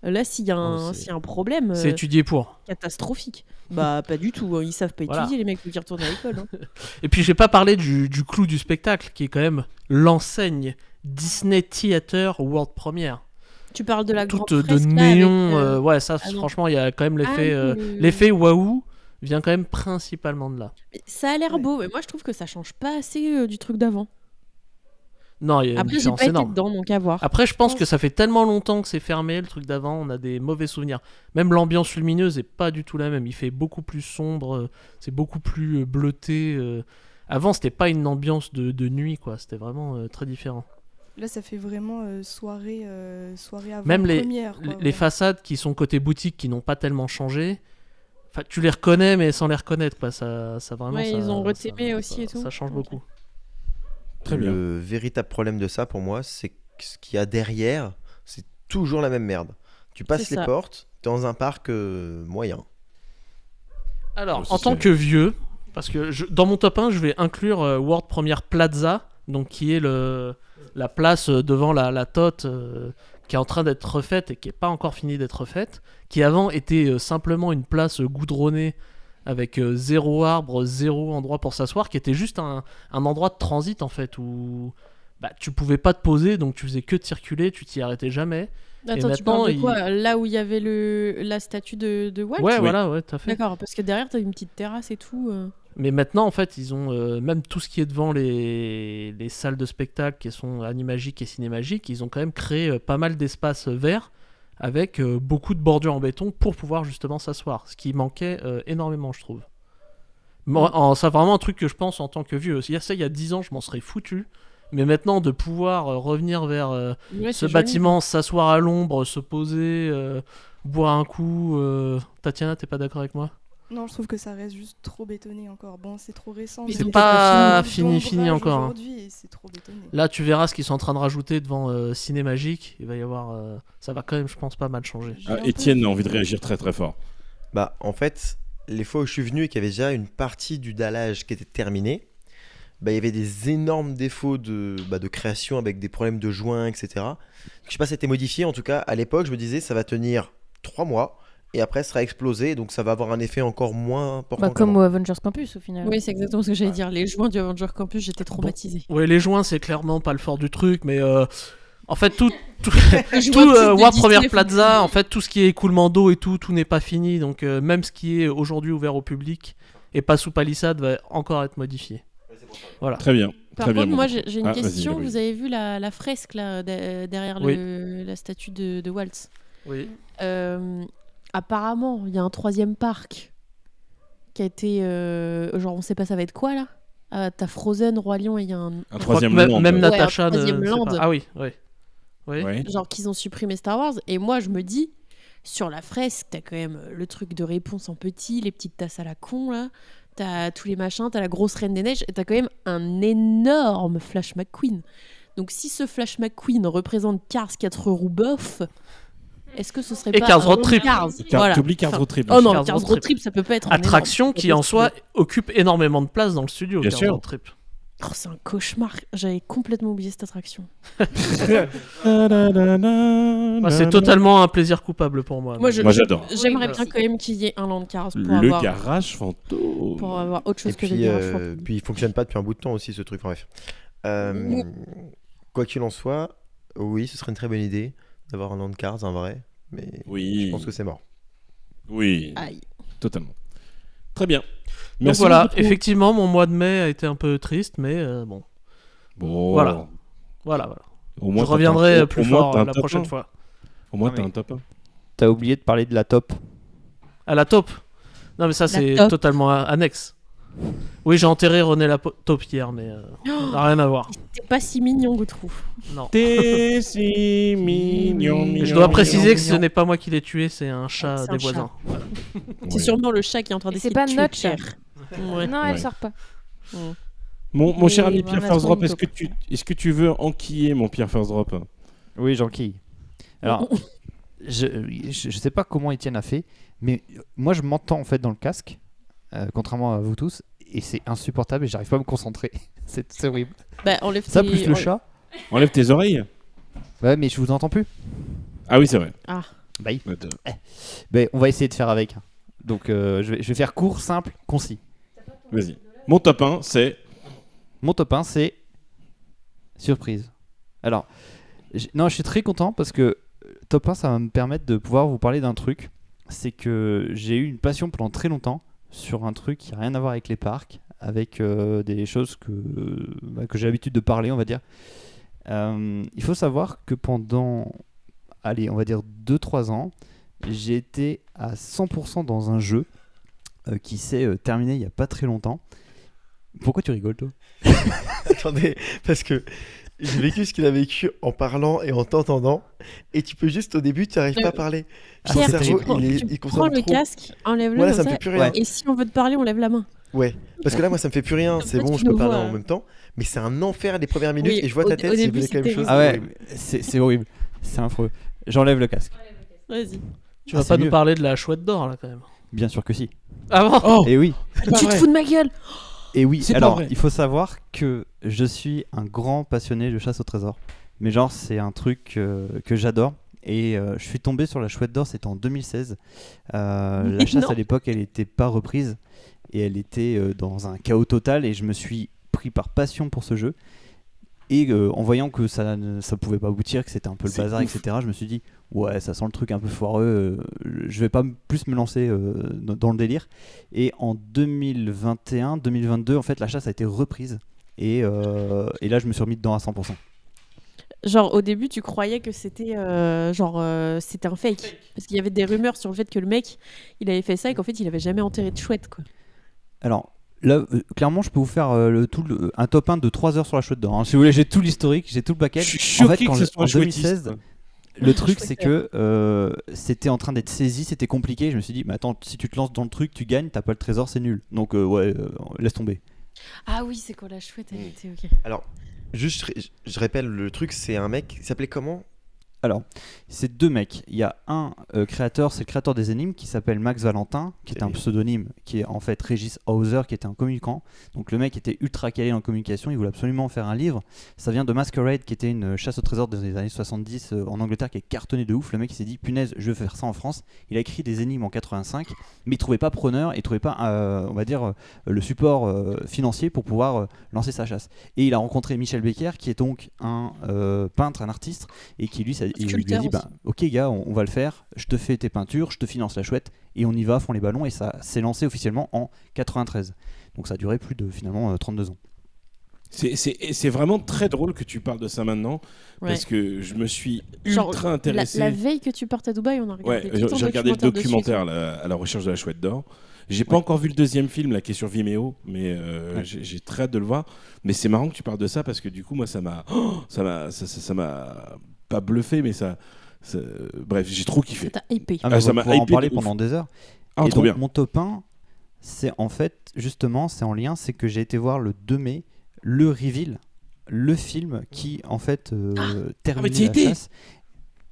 Là, s'il y a Oh, c'est- s'il y a un problème C'est étudié pour. catastrophique, bah pas du tout. Hein. Ils savent pas Voilà. étudier, les mecs qui retournent à l'école. Hein. Et puis, j'ai pas parlé du clou du spectacle, qui est quand même l'enseigne Disney Theater World Premiere. Tu parles de la grande Toute de fresque là, néon. avec, Ouais, ça, ah non. franchement, il y a quand même l'effet. Ah oui, L'effet waouh vient quand même principalement de là. Ça a l'air Ouais. beau, mais moi je trouve que ça change pas assez du truc d'avant. Non, il y a une Après, j'ai différence pas été énorme. dedans, donc à voir. Après, je pense que ça fait tellement longtemps que c'est fermé, le truc d'avant, on a des mauvais souvenirs. Même l'ambiance lumineuse est pas du tout la même. Il fait beaucoup plus sombre, c'est beaucoup plus bleuté. Avant, c'était pas une ambiance de nuit, quoi. C'était vraiment très différent. Là, ça fait vraiment soirée avant Même première. quoi, les vraiment. façades qui sont côté boutique, qui n'ont pas tellement changé. Enfin, tu les reconnais, mais sans les reconnaître, quoi. Ça vraiment. Ouais, ça- ils ont ça- retémé aussi ça- et tout. Ça change Ok. beaucoup. Très bien. Le véritable problème de ça pour moi, c'est que ce qu'il y a derrière, c'est toujours la même merde. Tu passes C'est les ça. portes, t'es dans un parc moyen. Alors, Ouais, en c'est tant ça. que vieux, parce que dans mon top 1, je vais inclure World Premiere Plaza, donc qui est la place devant la Tote qui est en train d'être refaite et qui n'est pas encore finie d'être refaite, qui avant était simplement une place goudronnée avec zéro arbre, zéro endroit pour s'asseoir, qui était juste un endroit de transit en fait, où bah, tu pouvais pas te poser, donc tu faisais que de circuler, tu t'y arrêtais jamais. Attends, tu maintenant, parles de quoi? Là où il y avait la statue de Walt? Ouais, Oui. voilà, ouais, tout à fait. D'accord, parce que derrière, t'as une petite terrasse et tout. Mais maintenant, en fait, ils ont même tout ce qui est devant les salles de spectacle qui sont Animagique et Cinémagique, ils ont quand même créé pas mal d'espaces verts avec beaucoup de bordures en béton pour pouvoir justement s'asseoir, ce qui manquait énormément, je trouve. Moi, c'est vraiment un truc que je pense en tant que vieux. Il y a 10 ans, je m'en serais foutu. Mais maintenant, de pouvoir revenir vers Ouais, ce c'est joli. bâtiment, s'asseoir à l'ombre, se poser, boire un coup. Tatiana, t'es pas d'accord avec moi? Non, je trouve que ça reste juste trop bétonné encore. Bon, c'est trop récent. Mais mais C'est donc, pas c'est fini d'ombrage encore. Hein. Aujourd'hui, et c'est trop bétonné. Là, tu verras ce qu'ils sont en train de rajouter devant Cinémagique. Il va y avoir. Ça va quand même, je pense, pas mal changer. J'ai un peu- Étienne a envie de réagir très très fort. Bah, en fait, les fois où je suis venu et qu'il y avait déjà une partie du dallage qui était terminée, bah, il y avait des énormes défauts de création avec des problèmes de joints, etc. Je sais pas si c'était modifié. En tout cas, à l'époque, je me disais ça va tenir 3 mois et après, ça sera explosé. Donc, ça va avoir un effet encore moins important. Bah, comme qu'avant. au Avengers Campus au final. Oui, c'est exactement ce que j'allais dire. Les joints du Avenger Campus, j'étais traumatisée. Ouais, les joints, c'est clairement pas le fort du truc, mais En fait, tout Je vois le War site de Première Disney, Plaza, en fait, tout ce qui est écoulement d'eau et tout n'est pas fini. Donc, même ce qui est aujourd'hui ouvert au public et pas sous palissade va encore être modifié. Voilà. Très bien. Par Très bien, contre, mon moi copain. j'ai une Ah, vas-y, question. Héloïse. Vous avez vu la fresque là derrière Oui. la statue de Waltz. Oui. Apparemment, il y a un 3e parc qui a été genre on sait pas ça va être quoi là. T'as Frozen, Roi Lion et il y a un Un troisième Même, land. même Ouais, Natacha un troisième ne sait land. pas. Ah oui, oui. Oui. Ouais. genre qu'ils ont supprimé Star Wars. Et moi je me dis sur la fresque t'as quand même le truc de réponse en petit, les petites tasses à la con là. T'as tous les machins, t'as la grosse Reine des Neiges et t'as quand même un énorme Flash McQueen. Donc si ce Flash McQueen représente Cars 4 roues bof, est-ce que ce serait Et pas Cars un Road Trip. Cars Car- Voilà. T'oublies Cars Enfin, Road Trip. Oh non, Cars Cars Road Road Trip. Trip, ça peut pas être un Attraction énorme- qui en soi occupe énormément de place dans le studio. Bien Cars sûr. Road Trip. Oh, c'est un cauchemar. J'avais complètement oublié cette attraction. Moi, c'est totalement un plaisir coupable pour moi. Moi, Moi, j'adore. J'aimerais Oui, bien bah, quand même qu'il y ait un land Cars pour Le avoir, garage fantôme. pour avoir autre chose Et que le puis, garage fantôme. puis il fonctionne pas depuis un bout de temps aussi ce truc. Enfin, bref. Quoi qu'il en soit, oui, ce serait une très bonne idée d'avoir un land cars, un vrai. Mais Oui. je pense que c'est mort. Oui, Aïe. totalement. Très bien. Donc Merci voilà, beaucoup. effectivement, mon mois de mai a été un peu triste, mais bon. Bon. Voilà. Voilà. Au moins, Je t'as reviendrai un- plus au moins, fort t'as un la top prochaine 1. fois. Au moins, Non, t'as mais- un top 1. T'as oublié de parler de la top. À la taupe. Non, mais ça, c'est taupe. totalement annexe. Oui, j'ai enterré René la taupe hier, mais ça n'a rien à voir. T'es pas si mignon, Goutrou. Non. T'es si mignon, Et mignon. je dois préciser que ce mignon. n'est pas moi qui l'ai tué, c'est un chat C'est des un voisins. C'est Ouais. sûrement le chat qui est en train Et d'essayer c'est pas de tuer notre chat. Pierre. Ouais. Non, elle Ouais. sort pas. Mon Mais cher ami voilà, Pierre First c'est Drop, une est-ce que tu veux enquiller mon Pierre First Drop? Oui, Jean-Qui. Alors, je sais pas comment Étienne a fait, mais moi je m'entends en fait dans le casque, contrairement à vous tous, et c'est insupportable et j'arrive pas à me concentrer. C'est horrible. Bah, enlève Ça tes- plus le chat. Enlève tes oreilles. Ouais, mais je vous entends plus. Ah oui, c'est vrai. Ah. Bah, Attends. ben, on va essayer de faire avec. Donc, je vais faire court, simple, concis. Vas-y. Mon top 1, c'est. Mon top 1, c'est surprise. Alors, non, je suis très content parce que top 1, ça va me permettre de pouvoir vous parler d'un truc. C'est que j'ai eu une passion pendant très longtemps sur un truc qui n'a rien à voir avec les parcs, avec des choses que j'ai l'habitude de parler, on va dire. Il faut savoir que pendant, allez, on va dire 2-3 ans, j'ai été à 100% dans un jeu qui s'est terminé il n'y a pas très longtemps. Pourquoi tu rigoles, toi? Attendez, parce que j'ai vécu ce qu'il a vécu en parlant et en t'entendant, et tu peux juste au début, tu n'arrives pas à parler. Ton Pierre, cerveau, tu prends, il tu consomme prends le trop. casque, enlève-le Voilà, comme ça me fait plus rien. et si on veut te parler, on lève la main. Ouais, parce que là, moi, ça me fait plus rien. C'est fait, bon, tu je peux nous parler vois. en même temps, mais c'est un enfer les premières minutes, Oui, et je vois ta au tête, c'est début, la même c'était chose. Ah ouais, horrible. c'est horrible. C'est affreux. J'enlève le casque. Vas-y. Tu Ah, vas c'est pas nous mieux. parler de la chouette d'or, là, quand même. Bien sûr que si. Ah bon Oh, Et oui. pas Tu te vrai. fous de ma gueule. Et oui, C'est pas alors vrai. il faut savoir que je suis un grand passionné de chasse au trésor. Mais genre, c'est un truc que j'adore. Et je suis tombé sur la chouette d'or, c'était en 2016. La Mais chasse non. à l'époque, elle n'était pas reprise. Et elle était dans un chaos total. Et je me suis pris par passion pour ce jeu. Et en voyant que ça pouvait pas aboutir, que c'était un peu le C'est bazar, ouf. etc., je me suis dit, ouais, ça sent le truc un peu foireux. Je vais pas plus me lancer dans le délire. Et en 2021-2022, en fait, la chasse a été reprise. Et là, je me suis remis dedans à 100%. Genre au début, tu croyais que c'était c'était un fake parce qu'il y avait des rumeurs sur le fait que le mec, il avait fait ça et qu'en fait, il avait jamais enterré de chouette quoi. Alors, là, clairement, je peux vous faire un top 1 de 3 heures sur la chouette d'or. Hein. Si vous voulez, j'ai tout l'historique, j'ai tout le paquet. Je suis En choqué fait, que ce soit en chouettiste. 2016, le truc, Chouette c'est que c'était en train d'être saisi, c'était compliqué. Je me suis dit, mais attends, si tu te lances dans le truc, tu gagnes, t'as pas le trésor, c'est nul. Donc, laisse tomber. Ah oui, c'est quoi la chouette elle était OK. Alors, juste, je répète, le truc, c'est un mec, il s'appelait comment? Alors, c'est deux mecs. Il y a un créateur, c'est le créateur des énigmes qui s'appelle Max Valentin, qui est un pseudonyme, qui est en fait Régis Hauser, qui était un communicant. Donc le mec était ultra calé en communication, il voulait absolument faire un livre. Ça vient de Masquerade, qui était une chasse au trésor des années 70 en Angleterre, qui est cartonné de ouf. Le mec il s'est dit, punaise, je veux faire ça en France. Il a écrit des énigmes en 85, mais il trouvait pas preneur, il trouvait pas, on va dire, le support financier pour pouvoir lancer sa chasse. Et il a rencontré Michel Becker, qui est donc un peintre, un artiste, et qui lui a dit ok gars, on va le faire, je te fais tes peintures, je te finance la chouette, et on y va à fond les ballons, et ça s'est lancé officiellement en 93. Donc ça a duré plus de finalement 32 ans. C'est vraiment très drôle que tu parles de ça maintenant, parce que je me suis ultra intéressé. La veille que tu partes à Dubaï, on a regardé j'ai regardé le documentaire à la recherche de la chouette d'or. J'ai pas encore vu le deuxième film là, qui est sur Vimeo, mais j'ai très hâte de le voir. Mais c'est marrant que tu parles de ça, parce que du coup moi ça m'a pas bluffé, mais bref, j'ai trop kiffé. Ça t'a hypé. Ça m'a hypé en parler pendant des heures. Et trop donc, bien. mon top 1, c'est en fait, justement, c'est en lien, c'est que j'ai été voir le 2 mai, le Reveal, le film qui, en fait, termine la chasse.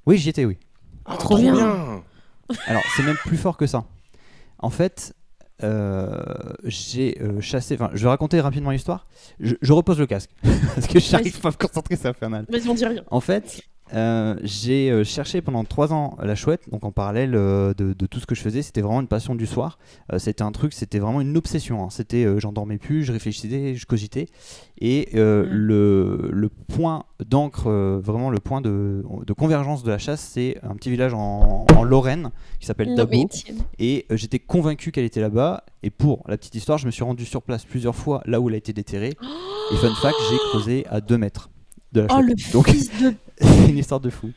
Oui, j'y étais, oui. Trop bien. Alors, c'est même plus fort que ça. En fait, j'ai chassé... Enfin, je vais raconter rapidement l'histoire. Je repose le casque, parce que je n'arrive pas à me concentrer, ça fait mal. Vas-y, on dit rien. En fait... j'ai cherché pendant 3 ans la chouette, donc en parallèle de tout ce que je faisais. C'était vraiment une passion du soir. C'était un truc, c'était vraiment une obsession, hein. C'était, j'en dormais plus, je réfléchissais, je cogitais. Et le point d'encre, vraiment le point de convergence de la chasse, c'est un petit village en Lorraine qui s'appelle Dabo. Et j'étais convaincu qu'elle était là-bas. Et pour la petite histoire, je me suis rendu sur place plusieurs fois là où elle a été déterrée. Et fun fact, j'ai creusé à 2 mètres de la chouette. Le Donc, fils de... c'est une histoire de fou.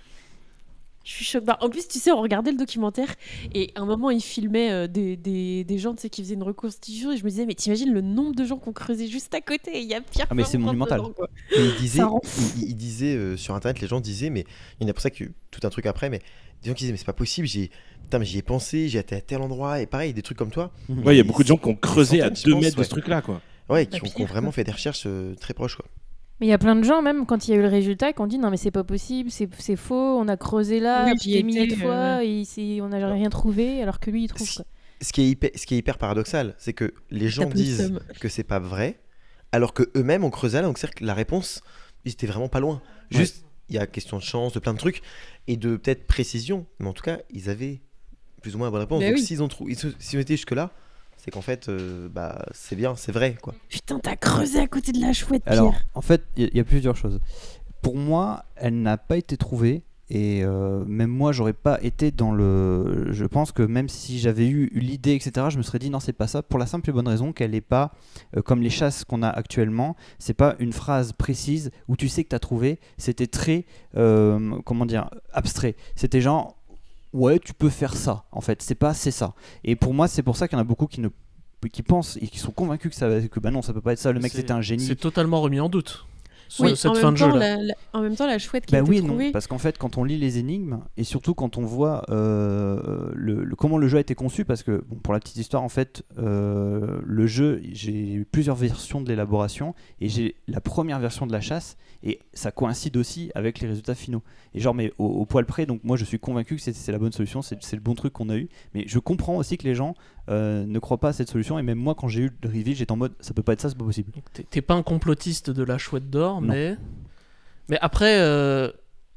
Je suis choquée. En plus, tu sais, on regardait le documentaire et à un moment, il filmait des gens, tu sais, qui faisaient une reconstitution, et je me disais, mais t'imagines le nombre de gens qu'on creusait juste à côté, il y a pire. Ah mais c'est monumental. Il disait sur internet, les gens disaient, mais il y en a pour ça que tout un truc après, mais des gens qui disaient, mais c'est pas possible, j'y ai pensé, j'ai été à tel endroit, et pareil, des trucs comme toi. Ouais, il y a beaucoup de gens qui ont creusé à 2 mètres de ce truc-là, quoi. Ouais, qui ont vraiment fait des recherches très proches, quoi. Mais il y a plein de gens, même quand il y a eu le résultat, qui ont dit non mais c'est pas possible, c'est faux, on a creusé là des milliers de fois et on n'a rien trouvé, alors que lui il trouve quoi. Ce qui est hyper paradoxal, c'est que les gens disent que c'est pas vrai, alors que eux-mêmes ont creusé là, donc c'est-à-dire que la réponse, ils étaient vraiment pas loin. Juste, il y a question de chance, de plein de trucs, et de peut-être précision, mais en tout cas, ils avaient plus ou moins la bonne réponse. Mais donc oui. s'ils ont été jusque-là, c'est qu'en fait, c'est bien, c'est vrai, quoi. Putain, t'as creusé à côté de la chouette, Pierre. Alors, en fait, il y a plusieurs choses. Pour moi, elle n'a pas été trouvée. Et même moi, j'aurais pas été dans le... Je pense que même si j'avais eu l'idée, etc., je me serais dit non, c'est pas ça. Pour la simple et bonne raison qu'elle n'est pas, comme les chasses qu'on a actuellement, c'est pas une phrase précise où tu sais que t'as trouvé. C'était très, comment dire, abstrait. C'était genre... Ouais, tu peux faire ça, en fait, c'est ça. Et pour moi, c'est pour ça qu'il y en a beaucoup qui pensent et qui sont convaincus que bah non, ça peut pas être ça, le mec c'était un génie. C'est totalement remis en doute. Oui, cette fin de jeu là. En même temps, la chouette qui Bah a été oui, trouvée... non, parce qu'en fait, quand on lit les énigmes, et surtout quand on voit comment le jeu a été conçu, parce que, bon, pour la petite histoire, en fait, le jeu, j'ai eu plusieurs versions de l'élaboration, et j'ai la première version de la chasse, et ça coïncide aussi avec les résultats finaux. Et genre, mais au poil près, donc moi je suis convaincu que c'est la bonne solution, c'est le bon truc qu'on a eu, mais je comprends aussi que les gens ne croient pas à cette solution, et même moi, quand j'ai eu le reveal, j'étais en mode, ça peut pas être ça, c'est pas possible. T'es pas un complotiste de la chouette d'or, mais après,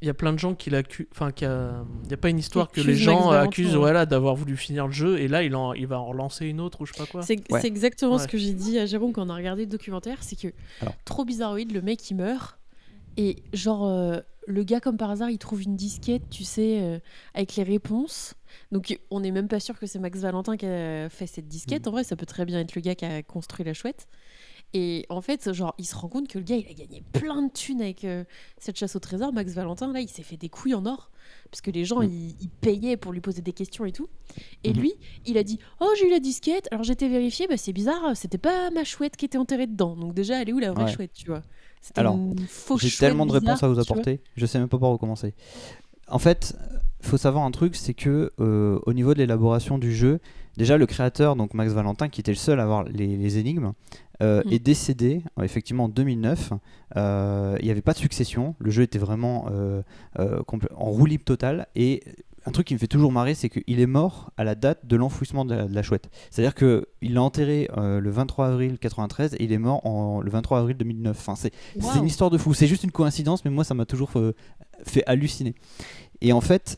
il y a plein de gens qui l'accusent. Enfin, il n'y a pas une histoire que les gens accusent d'avoir voulu finir le jeu, et là, il va en relancer une autre ou je sais pas quoi. C'est exactement ce que j'ai dit à Jérôme quand on a regardé le documentaire, c'est que trop bizarroïde, le mec il meurt, et genre le gars comme par hasard il trouve une disquette, tu sais, avec les réponses. Donc on n'est même pas sûr que c'est Max Valentin qui a fait cette disquette. En vrai, ça peut très bien être le gars qui a construit la chouette. Et en fait, genre, il se rend compte que le gars, il a gagné plein de thunes avec cette chasse au trésor. Max Valentin, là, il s'est fait des couilles en or. Parce que les gens, ils payaient pour lui poser des questions et tout. Et lui, il a dit « Oh, j'ai eu la disquette. Alors, j'ai été vérifié. Bah, c'est bizarre. C'était pas ma chouette qui était enterrée dedans. Donc déjà, elle est où la vraie chouette, tu vois ?» C'était une fausse chouette. J'ai tellement de réponses à vous apporter. Je sais même pas par où commencer. En fait, faut savoir un truc, c'est que au niveau de l'élaboration du jeu, déjà le créateur, donc Max Valentin, qui était le seul à avoir les énigmes, est décédé effectivement en 2009. Il n'y avait pas de succession, le jeu était vraiment en roue libre totale, et un truc qui me fait toujours marrer, c'est qu'il est mort à la date de l'enfouissement de la chouette. C'est-à-dire qu'il l'a enterré le 23 avril 93 et il est mort le 23 avril 2009. Enfin, c'est une histoire de fou. C'est juste une coïncidence, mais moi, ça m'a toujours fait halluciner. Et en fait,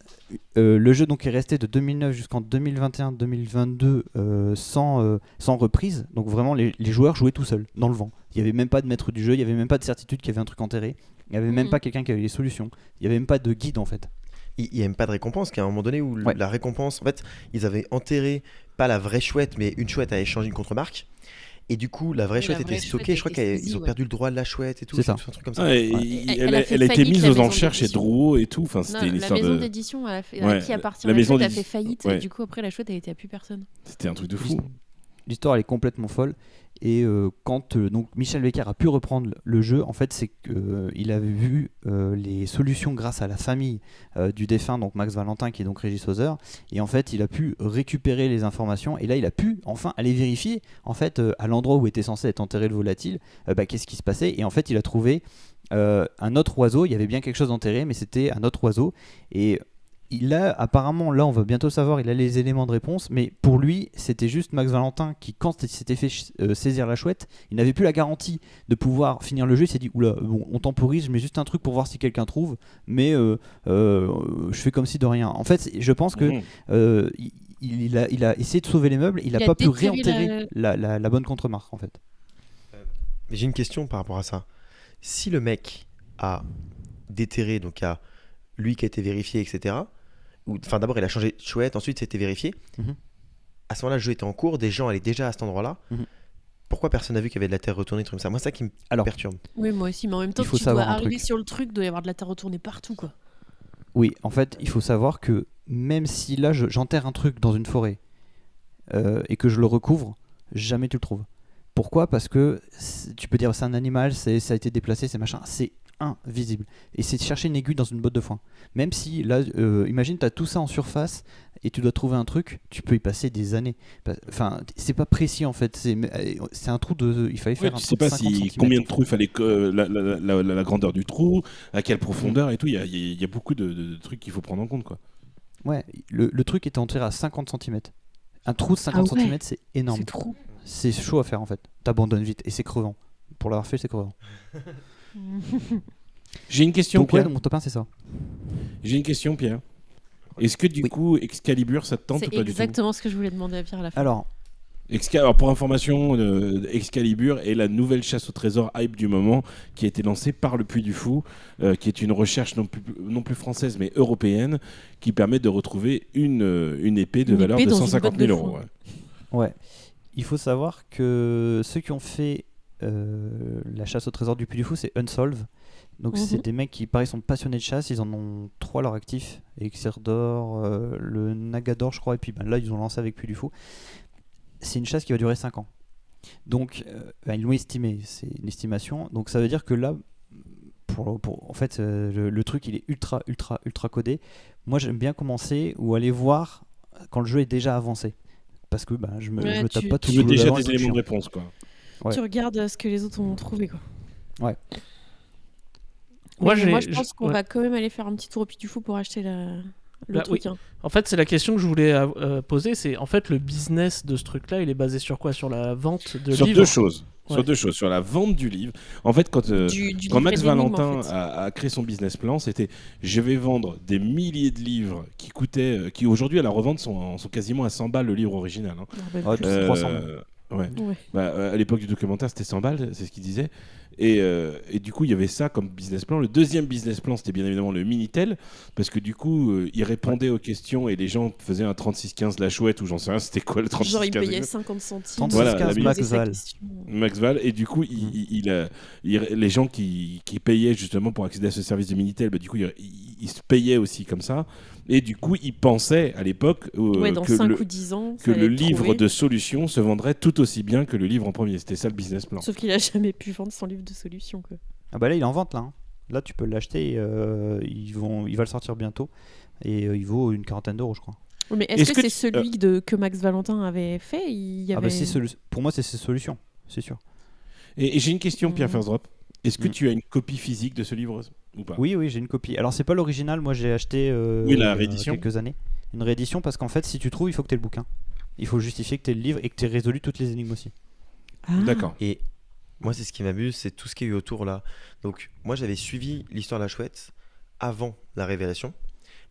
le jeu donc est resté de 2009 jusqu'en 2021-2022 sans reprise. Donc vraiment, les joueurs jouaient tout seuls, dans le vent. Il n'y avait même pas de maître du jeu, il n'y avait même pas de certitude qu'il y avait un truc enterré. Il n'y avait même pas quelqu'un qui avait les solutions. Il n'y avait même pas de guide en fait. Il n'y a même pas de récompense, qu'à un moment donné où la récompense, en fait, ils avaient enterré pas la vraie chouette, mais une chouette à échanger une contre-marque. Et du coup, la vraie chouette était stockée. Je crois qu'ils ont perdu le droit de la chouette et tout. C'est ça. Un truc comme ça. Elle a été mise aux enchères chez Drouot et tout. Enfin, c'était une histoire la maison de. d'édition à qui appartient la à la maison chouette a fait d'édition. faillite. Ouais. Et du coup, après, la chouette, elle était à plus personne. C'était un truc de fou. L'histoire elle est complètement folle. Et quand donc Michel Becker a pu reprendre le jeu, en fait, c'est qu'il avait vu les solutions grâce à la famille du défunt, donc Max Valentin, qui est donc Régis Hauser. Et en fait, il a pu récupérer les informations. Et là, il a pu enfin aller vérifier, en fait, à l'endroit où était censé être enterré le volatile, qu'est-ce qui se passait. Et en fait, il a trouvé un autre oiseau. Il y avait bien quelque chose enterré, mais c'était un autre oiseau. Et il a apparemment, là on va bientôt savoir, il a les éléments de réponse, mais pour lui c'était juste Max Valentin qui, quand il s'était fait saisir la chouette, il n'avait plus la garantie de pouvoir finir le jeu. Il s'est dit oula, bon, on temporise, je mets juste un truc pour voir si quelqu'un trouve, mais je fais comme si de rien. En fait, je pense que il a essayé de sauver les meubles, il n'a pas pu réenterrer la bonne contre-marque en fait. Mais j'ai une question par rapport à ça. Si le mec a déterré, donc lui qui a été vérifié, etc. Enfin, d'abord, il a changé de chouette, ensuite, c'était vérifié. À ce moment-là, le jeu était en cours, des gens allaient déjà à cet endroit-là. Pourquoi personne n'a vu qu'il y avait de la terre retournée, truc comme ça? Moi, c'est ça qui me perturbe. Oui, moi aussi, mais en même temps, tu dois arriver sur le truc, il doit y avoir de la terre retournée partout, quoi. Oui, en fait, il faut savoir que même si là, j'enterre un truc dans une forêt et que je le recouvre, jamais tu le trouves. Pourquoi? Parce que tu peux dire c'est un animal, ça a été déplacé, c'est machin, c'est invisible. Et c'est de chercher une aiguille dans une botte de foin. Même si là, imagine, tu as tout ça en surface et tu dois trouver un truc, tu peux y passer des années. Enfin, c'est pas précis en fait. C'est un trou de. Il fallait faire un trou de 50 cm. Combien de trous il fallait la grandeur du trou, à quelle profondeur et tout. Il y a beaucoup de trucs qu'il faut prendre en compte, quoi. Ouais, le truc était enterré à 50 cm. Un trou de 50 cm, c'est énorme. C'est chaud à faire en fait. T'abandonnes vite et c'est crevant. Pour l'avoir fait, c'est crevant. J'ai une question, donc, Pierre. Ouais, mon top 1, c'est ça. J'ai une question, Pierre. Est-ce que du coup, Excalibur, ça te tente ou pas du tout? C'est exactement ce que je voulais demander à Pierre à la fin. Alors pour information, Excalibur est la nouvelle chasse au trésor hype du moment qui a été lancée par le Puy du Fou, qui est une recherche non plus française mais européenne qui permet de retrouver une épée de valeur de 150 000 euros. Ouais. Il faut savoir que ceux qui ont fait la chasse au trésor du Puy du Fou, c'est Unsolved. Donc c'est des mecs qui, pareil, sont passionnés de chasse. Ils en ont 3 à leur actif. Elixir d'or, le Nagador, je crois. Et puis là, ils ont lancé avec Puy du Fou. C'est une chasse qui va durer 5 ans. Donc, ils l'ont estimé. C'est une estimation. Donc ça veut dire que là, en fait, le truc, il est ultra codé. Moi, j'aime bien commencer ou aller voir quand le jeu est déjà avancé. Parce que je me tape pas tout le déjà monde des éléments de réponse, quoi. Ouais. Tu regardes ce que les autres ont trouvé, quoi. Ouais. Moi, je pense qu'on va quand même aller faire un petit tour au Puy du Fou pour acheter le truc. Oui. Hein. En fait, c'est la question que je voulais poser. C'est en fait le business de ce truc-là, il est basé sur quoi? Sur la vente de livres? Sur deux choses. Sur deux choses. Sur la vente du livre. En fait, quand Max Valentin a créé son business plan, c'était je vais vendre des milliers de livres qui coûtaient, qui aujourd'hui à la revente sont quasiment à 100 balles le livre original. Hein. 300. Ouais. À l'époque du documentaire, c'était 100 balles, c'est ce qu'il disait. Et du coup, il y avait ça comme business plan. Le deuxième business plan, c'était bien évidemment le Minitel, parce que du coup, il répondait aux questions et les gens faisaient un 3615 la chouette ou j'en sais rien, c'était quoi le 3615? Genre, il payait 50 centimes. 3615 Max Val. Et du coup, les gens qui payaient justement pour accéder à ce service de Minitel, du coup, ils se payaient aussi comme ça. Et du coup, ils pensaient à l'époque dans 5 ou 10 ans, que le livre de solution se vendrait tout aussi bien que le livre en premier. C'était ça le business plan. Sauf qu'il a jamais pu vendre son livre de solution, quoi. Ah bah là, il est en vente là. Hein. Là, tu peux l'acheter. Il va le sortir bientôt. Et il vaut une quarantaine d'euros, je crois. Mais est-ce que c'est celui que Max Valentin avait fait? Pour moi, c'est ses solutions, c'est sûr. Et j'ai une question, Pierre Mm. Fersdrop. Est-ce que tu as une copie physique de ce livre ou pas? Oui, j'ai une copie. Alors, c'est pas l'original. Moi, j'ai acheté Oui, il y la a réédition. quelques années. Une réédition parce qu'en fait, si tu trouves, il faut que tu aies le bouquin. Il faut justifier que tu aies le livre et que tu aies résolu toutes les énigmes aussi. Ah. D'accord. Et moi, c'est ce qui m'amuse, c'est tout ce qui est eu autour là. Donc, moi, j'avais suivi l'histoire de la chouette avant la révélation.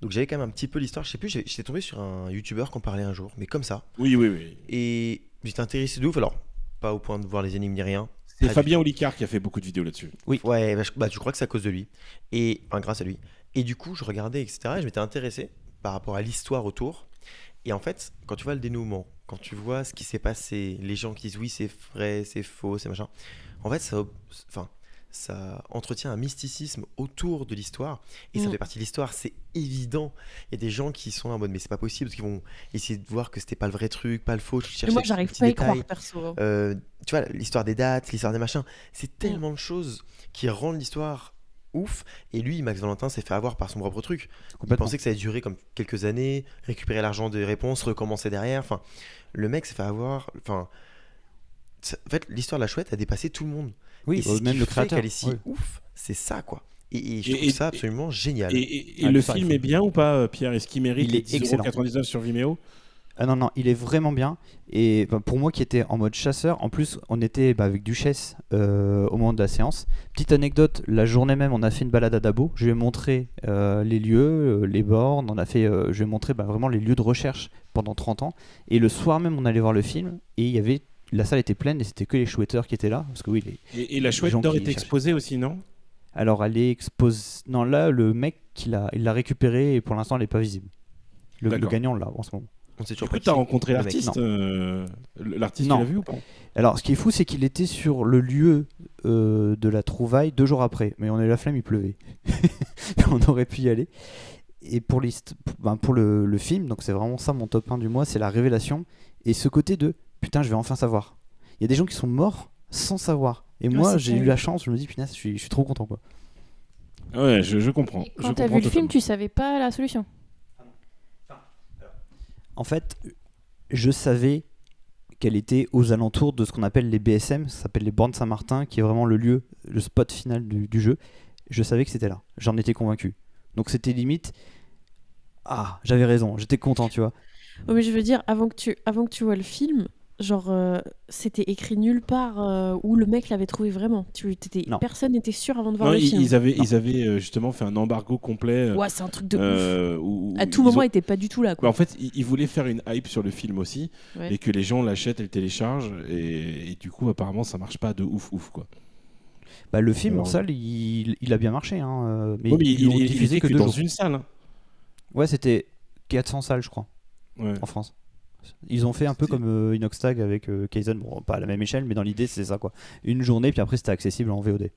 Donc, j'avais quand même un petit peu l'histoire. Je sais plus, j'étais tombé sur un youtubeur qui en parlait un jour, mais comme ça. Oui, oui, oui. Et j'étais intéressé de ouf. Alors, pas au point de voir les énigmes ni rien. C'est Pas du Fabien tout. Olicard qui a fait beaucoup de vidéos là-dessus. Oui, ouais, je crois que c'est à cause de lui. Et, enfin, grâce à lui. Et du coup, je regardais, etc. Et je m'étais intéressé par rapport à l'histoire autour. Et en fait, quand tu vois le dénouement, quand tu vois ce qui s'est passé, les gens qui disent oui, c'est vrai, c'est faux, c'est machin. En fait, ça entretient un mysticisme autour de l'histoire. Et ça Mm. fait partie de l'histoire, c'est évident. Il y a des gens qui sont là en mode, mais c'est pas possible, parce qu'ils vont essayer de voir que c'était pas le vrai truc, pas le faux. Qui Mais cherchent moi, des j'arrive petits pas à y détails. croire, perso. Tu vois, l'histoire des dates, l'histoire des machins, c'est tellement de choses qui rendent l'histoire ouf. Et lui, Max Valentin, s'est fait avoir par son propre truc. Il Complètement. pensait que ça allait durer comme quelques années, récupérer l'argent des réponses, recommencer derrière. Enfin, le mec s'est fait avoir. Enfin, en fait, l'histoire de la chouette a dépassé tout le monde. Oui, et c'est ce même qui le fait créateur. qu'elle est si Oui. ouf, c'est ça quoi. Et je Et- trouve et- ça absolument génial. Et Ah, le l'histoire, film il faut- est bien ou pas, Pierre? Est-ce qu'il mérite Il les est excellent. 10,99€ sur Vimeo? Ah non, il est vraiment bien. Et pour moi qui était en mode chasseur, en plus, on était avec Duchesse au moment de la séance. Petite anecdote, la journée même, on a fait une balade à Dabo. Je lui ai montré les lieux, les bornes. Je lui ai montré vraiment les lieux de recherche pendant 30 ans. Et le soir même, on allait voir le film. Et la salle était pleine et c'était que les chouetteurs qui étaient là. Parce que oui, Et la chouette gens d'or qui était cherchent. exposée aussi, non? alors elle est exposée. Non, là, le mec, il l'a récupérée et pour l'instant, elle n'est pas visible. Le D'accord. gagnant, là, en ce moment. On sait Du toujours coup, pas tu as qui c'est. rencontré Le mec, l'artiste l'artiste, Non. tu l'as vu ou pas? Alors, ce qui est fou, c'est qu'il était sur le lieu de la trouvaille 2 jours après. Mais on a eu la flemme, il pleuvait. On aurait pu y aller. Et pour le film, donc c'est vraiment ça mon top 1 du mois, c'est la révélation. Et ce côté de putain, je vais enfin savoir. Il y a des gens qui sont morts sans savoir. Et moi, c'est j'ai eu terrible. la chance, je me dis putain, je suis trop content quoi. Ouais, je comprends. Et Je quand t'as comprends vu le film, totalement. tu savais pas la solution. En fait, je savais qu'elle était aux alentours de ce qu'on appelle les BSM, ça s'appelle les bornes Saint-Martin, qui est vraiment le lieu, le spot final du jeu. Je savais que c'était là, j'en étais convaincu. Donc c'était limite, j'avais raison, j'étais content, tu vois. Ouais, mais je veux dire, avant que tu vois le film, genre, c'était écrit nulle part où le mec l'avait trouvé vraiment. Non. Personne n'était sûr avant de voir Non, le film. ils avaient justement fait un embargo complet. Ouais, c'est un truc de ouf. À tout ils moment, ont- il était pas du tout là, Bah, quoi. en fait, ils voulaient faire une hype sur le film aussi, Ouais. et que les gens l'achètent et le téléchargent, et du coup, apparemment, ça marche pas de ouf, quoi. Bah, le film en Alors- salle, il a bien marché, hein, mais Ouais, mais ils l'ont il diffusé était que que 2 dans jours. une salle. Hein. Ouais, c'était 400 salles, je crois, Ouais. en France. Ils ont fait un peu C'était- comme Inoxtag avec Kaizen, bon, pas à la même échelle, mais dans l'idée, c'est ça quoi. Une journée, puis après, c'était accessible en VOD.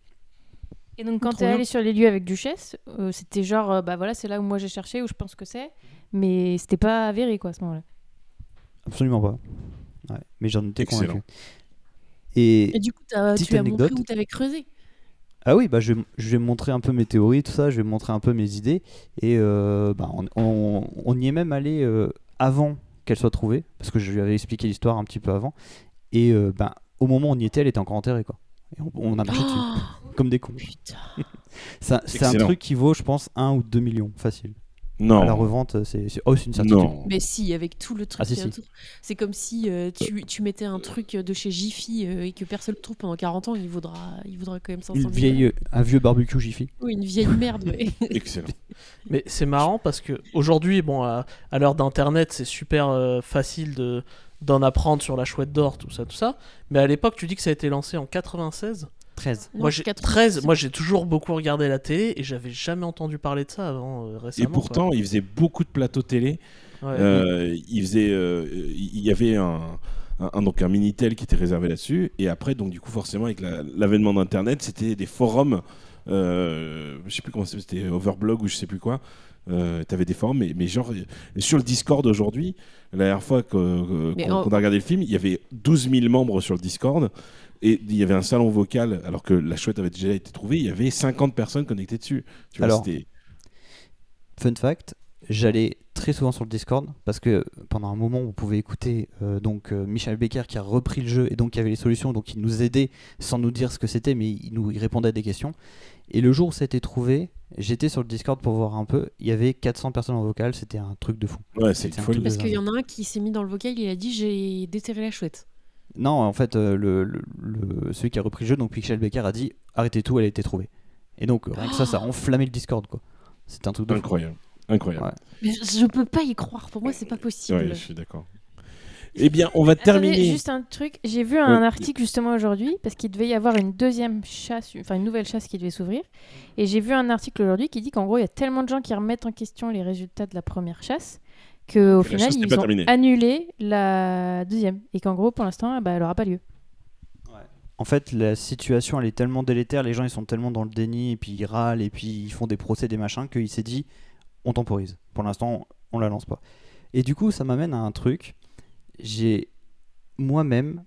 Et donc, quand Trop t'es bien. allé sur les lieux avec Duchesse, c'était genre, bah voilà, c'est là où moi j'ai cherché, où je pense que c'est. Mais c'était pas avéré, quoi, à ce moment-là. Absolument pas. Ouais, mais j'en étais Excellent. convaincu. Et Et du coup, petite tu lui as montré anecdote. où t'avais creusé. ah oui, bah je vais montrer un peu mes théories, tout ça, je vais montrer un peu mes idées. Et on y est même allé avant qu'elle soit trouvée, parce que je lui avais expliqué l'histoire un petit peu avant. Et au moment où on y était, elle était encore enterrée, quoi. Et on a marché dessus, Oh, comme des cons. putain. C'est un Excellent. truc qui vaut, je pense, 1 ou 2 millions, facile. Non. À la revente, c'est une certitude. Non. Mais si, avec tout le truc Ah, si, qu'il y a si. autour. C'est comme si tu mettais un truc de chez Jiffy et que personne ne trouve pendant 40 ans, il vaudra quand même 500 000 Un vieux barbecue Jiffy. Oui, une vieille merde. Ouais. Excellent. Mais c'est marrant parce que aujourd'hui, bon, à l'heure d'internet, c'est super facile d'en apprendre sur la chouette d'or, tout ça. Mais à l'époque, tu dis que ça a été lancé en 96. 13. Non, Moi, j'ai 96. moi, j'ai toujours beaucoup regardé la télé et j'avais jamais entendu parler de ça avant Et récemment. pourtant, ils faisaient beaucoup de plateaux télé. quoi. Ouais. Il y avait donc un Minitel qui était réservé là-dessus. Et après, donc du coup, forcément, avec l'avènement d'Internet, c'était des forums. Je sais plus comment c'était Overblog ou je sais plus quoi. T'avais des forums, mais genre sur le Discord aujourd'hui, la dernière fois qu'on Mais a regardé le film, il y avait 12 000 membres sur le Discord. Et il y avait un salon vocal, alors que la chouette avait déjà été trouvée, il y avait 50 personnes connectées dessus. Tu vois, Alors, c'était... Fun fact, j'allais très souvent sur le Discord parce que pendant un moment vous pouvez écouter Michel Becker qui a repris le jeu et donc qui avait les solutions, donc il nous aidait sans nous dire ce que c'était, mais il répondait à des questions. Et le jour où ça a été trouvé, j'étais sur le Discord pour voir un peu, il y avait 400 personnes en vocal, c'était un truc de fou. Ouais, c'est C'était une un folie. truc de Parce qu'il y dingue. en a un qui s'est mis dans le vocal, il a dit j'ai déterré la chouette. Non, en fait, celui qui a repris le jeu, donc Michel Becker a dit arrêtez tout, elle a été trouvée. Et donc rien que ça a enflammé le Discord, quoi. C'est un truc de fou. Incroyable. Incroyable. Ouais. Mais je peux pas y croire, pour moi c'est pas possible. Ouais, je suis d'accord. Eh bien, on va terminer. Attendez, juste un truc. J'ai vu un article justement aujourd'hui parce qu'il devait y avoir une deuxième chasse, enfin une nouvelle chasse qui devait s'ouvrir. Et j'ai vu un article aujourd'hui qui dit qu'en gros il y a tellement de gens qui remettent en question les résultats de la première chasse qu'au Que la final chasse n'est ils pas ont terminée. annulé elle deuxième et qu'en gros pour l'instant elle aura pas lieu. En fait, la situation elle est tellement délétère, les gens ils sont tellement dans le déni et puis ils râlent et puis ils font des procès, des machins, qu'il s'est dit on temporise. Pour l'instant, on la lance pas. Et du coup, ça m'amène à un truc. J'ai moi-même,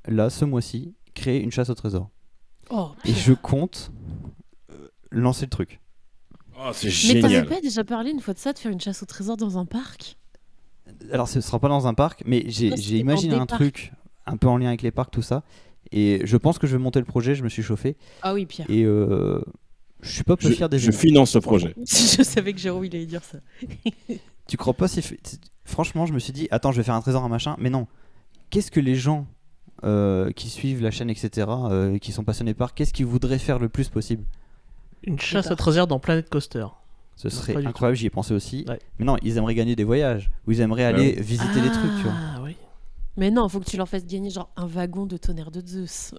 là, ce mois-ci, créé une chasse au trésor. Oh, Et je compte lancer le truc. Oh, c'est mais t'avais génial. pas déjà parlé une fois de ça, de faire une chasse au trésor dans un parc? Alors, ce sera pas dans un parc, mais Non, j'ai c'était imaginé dans des un parcs. truc un peu en lien avec les parcs, tout ça. Et je pense que je vais monter le projet, je me suis chauffé. Ah oui, Pierre. Et je suis pas peu fier des Je finance ce projet. Je savais que Jérôme il allait dire ça. Tu crois pas si... Franchement, je me suis dit, attends, je vais faire un trésor, un machin. Mais non. Qu'est-ce que les gens qui suivent la chaîne, etc., qui sont passionnés par, qu'est-ce qu'ils voudraient faire le plus possible? Une chasse à trésor dans Planet Coaster. Ce Pas serait du incroyable, j'y ai pensé aussi. Ouais. Mais non, ils aimeraient gagner des voyages. Ou ils aimeraient aller visiter des trucs, tu vois. Ah oui. Mais non, faut que tu leur fasses gagner genre un wagon de tonnerre de Zeus.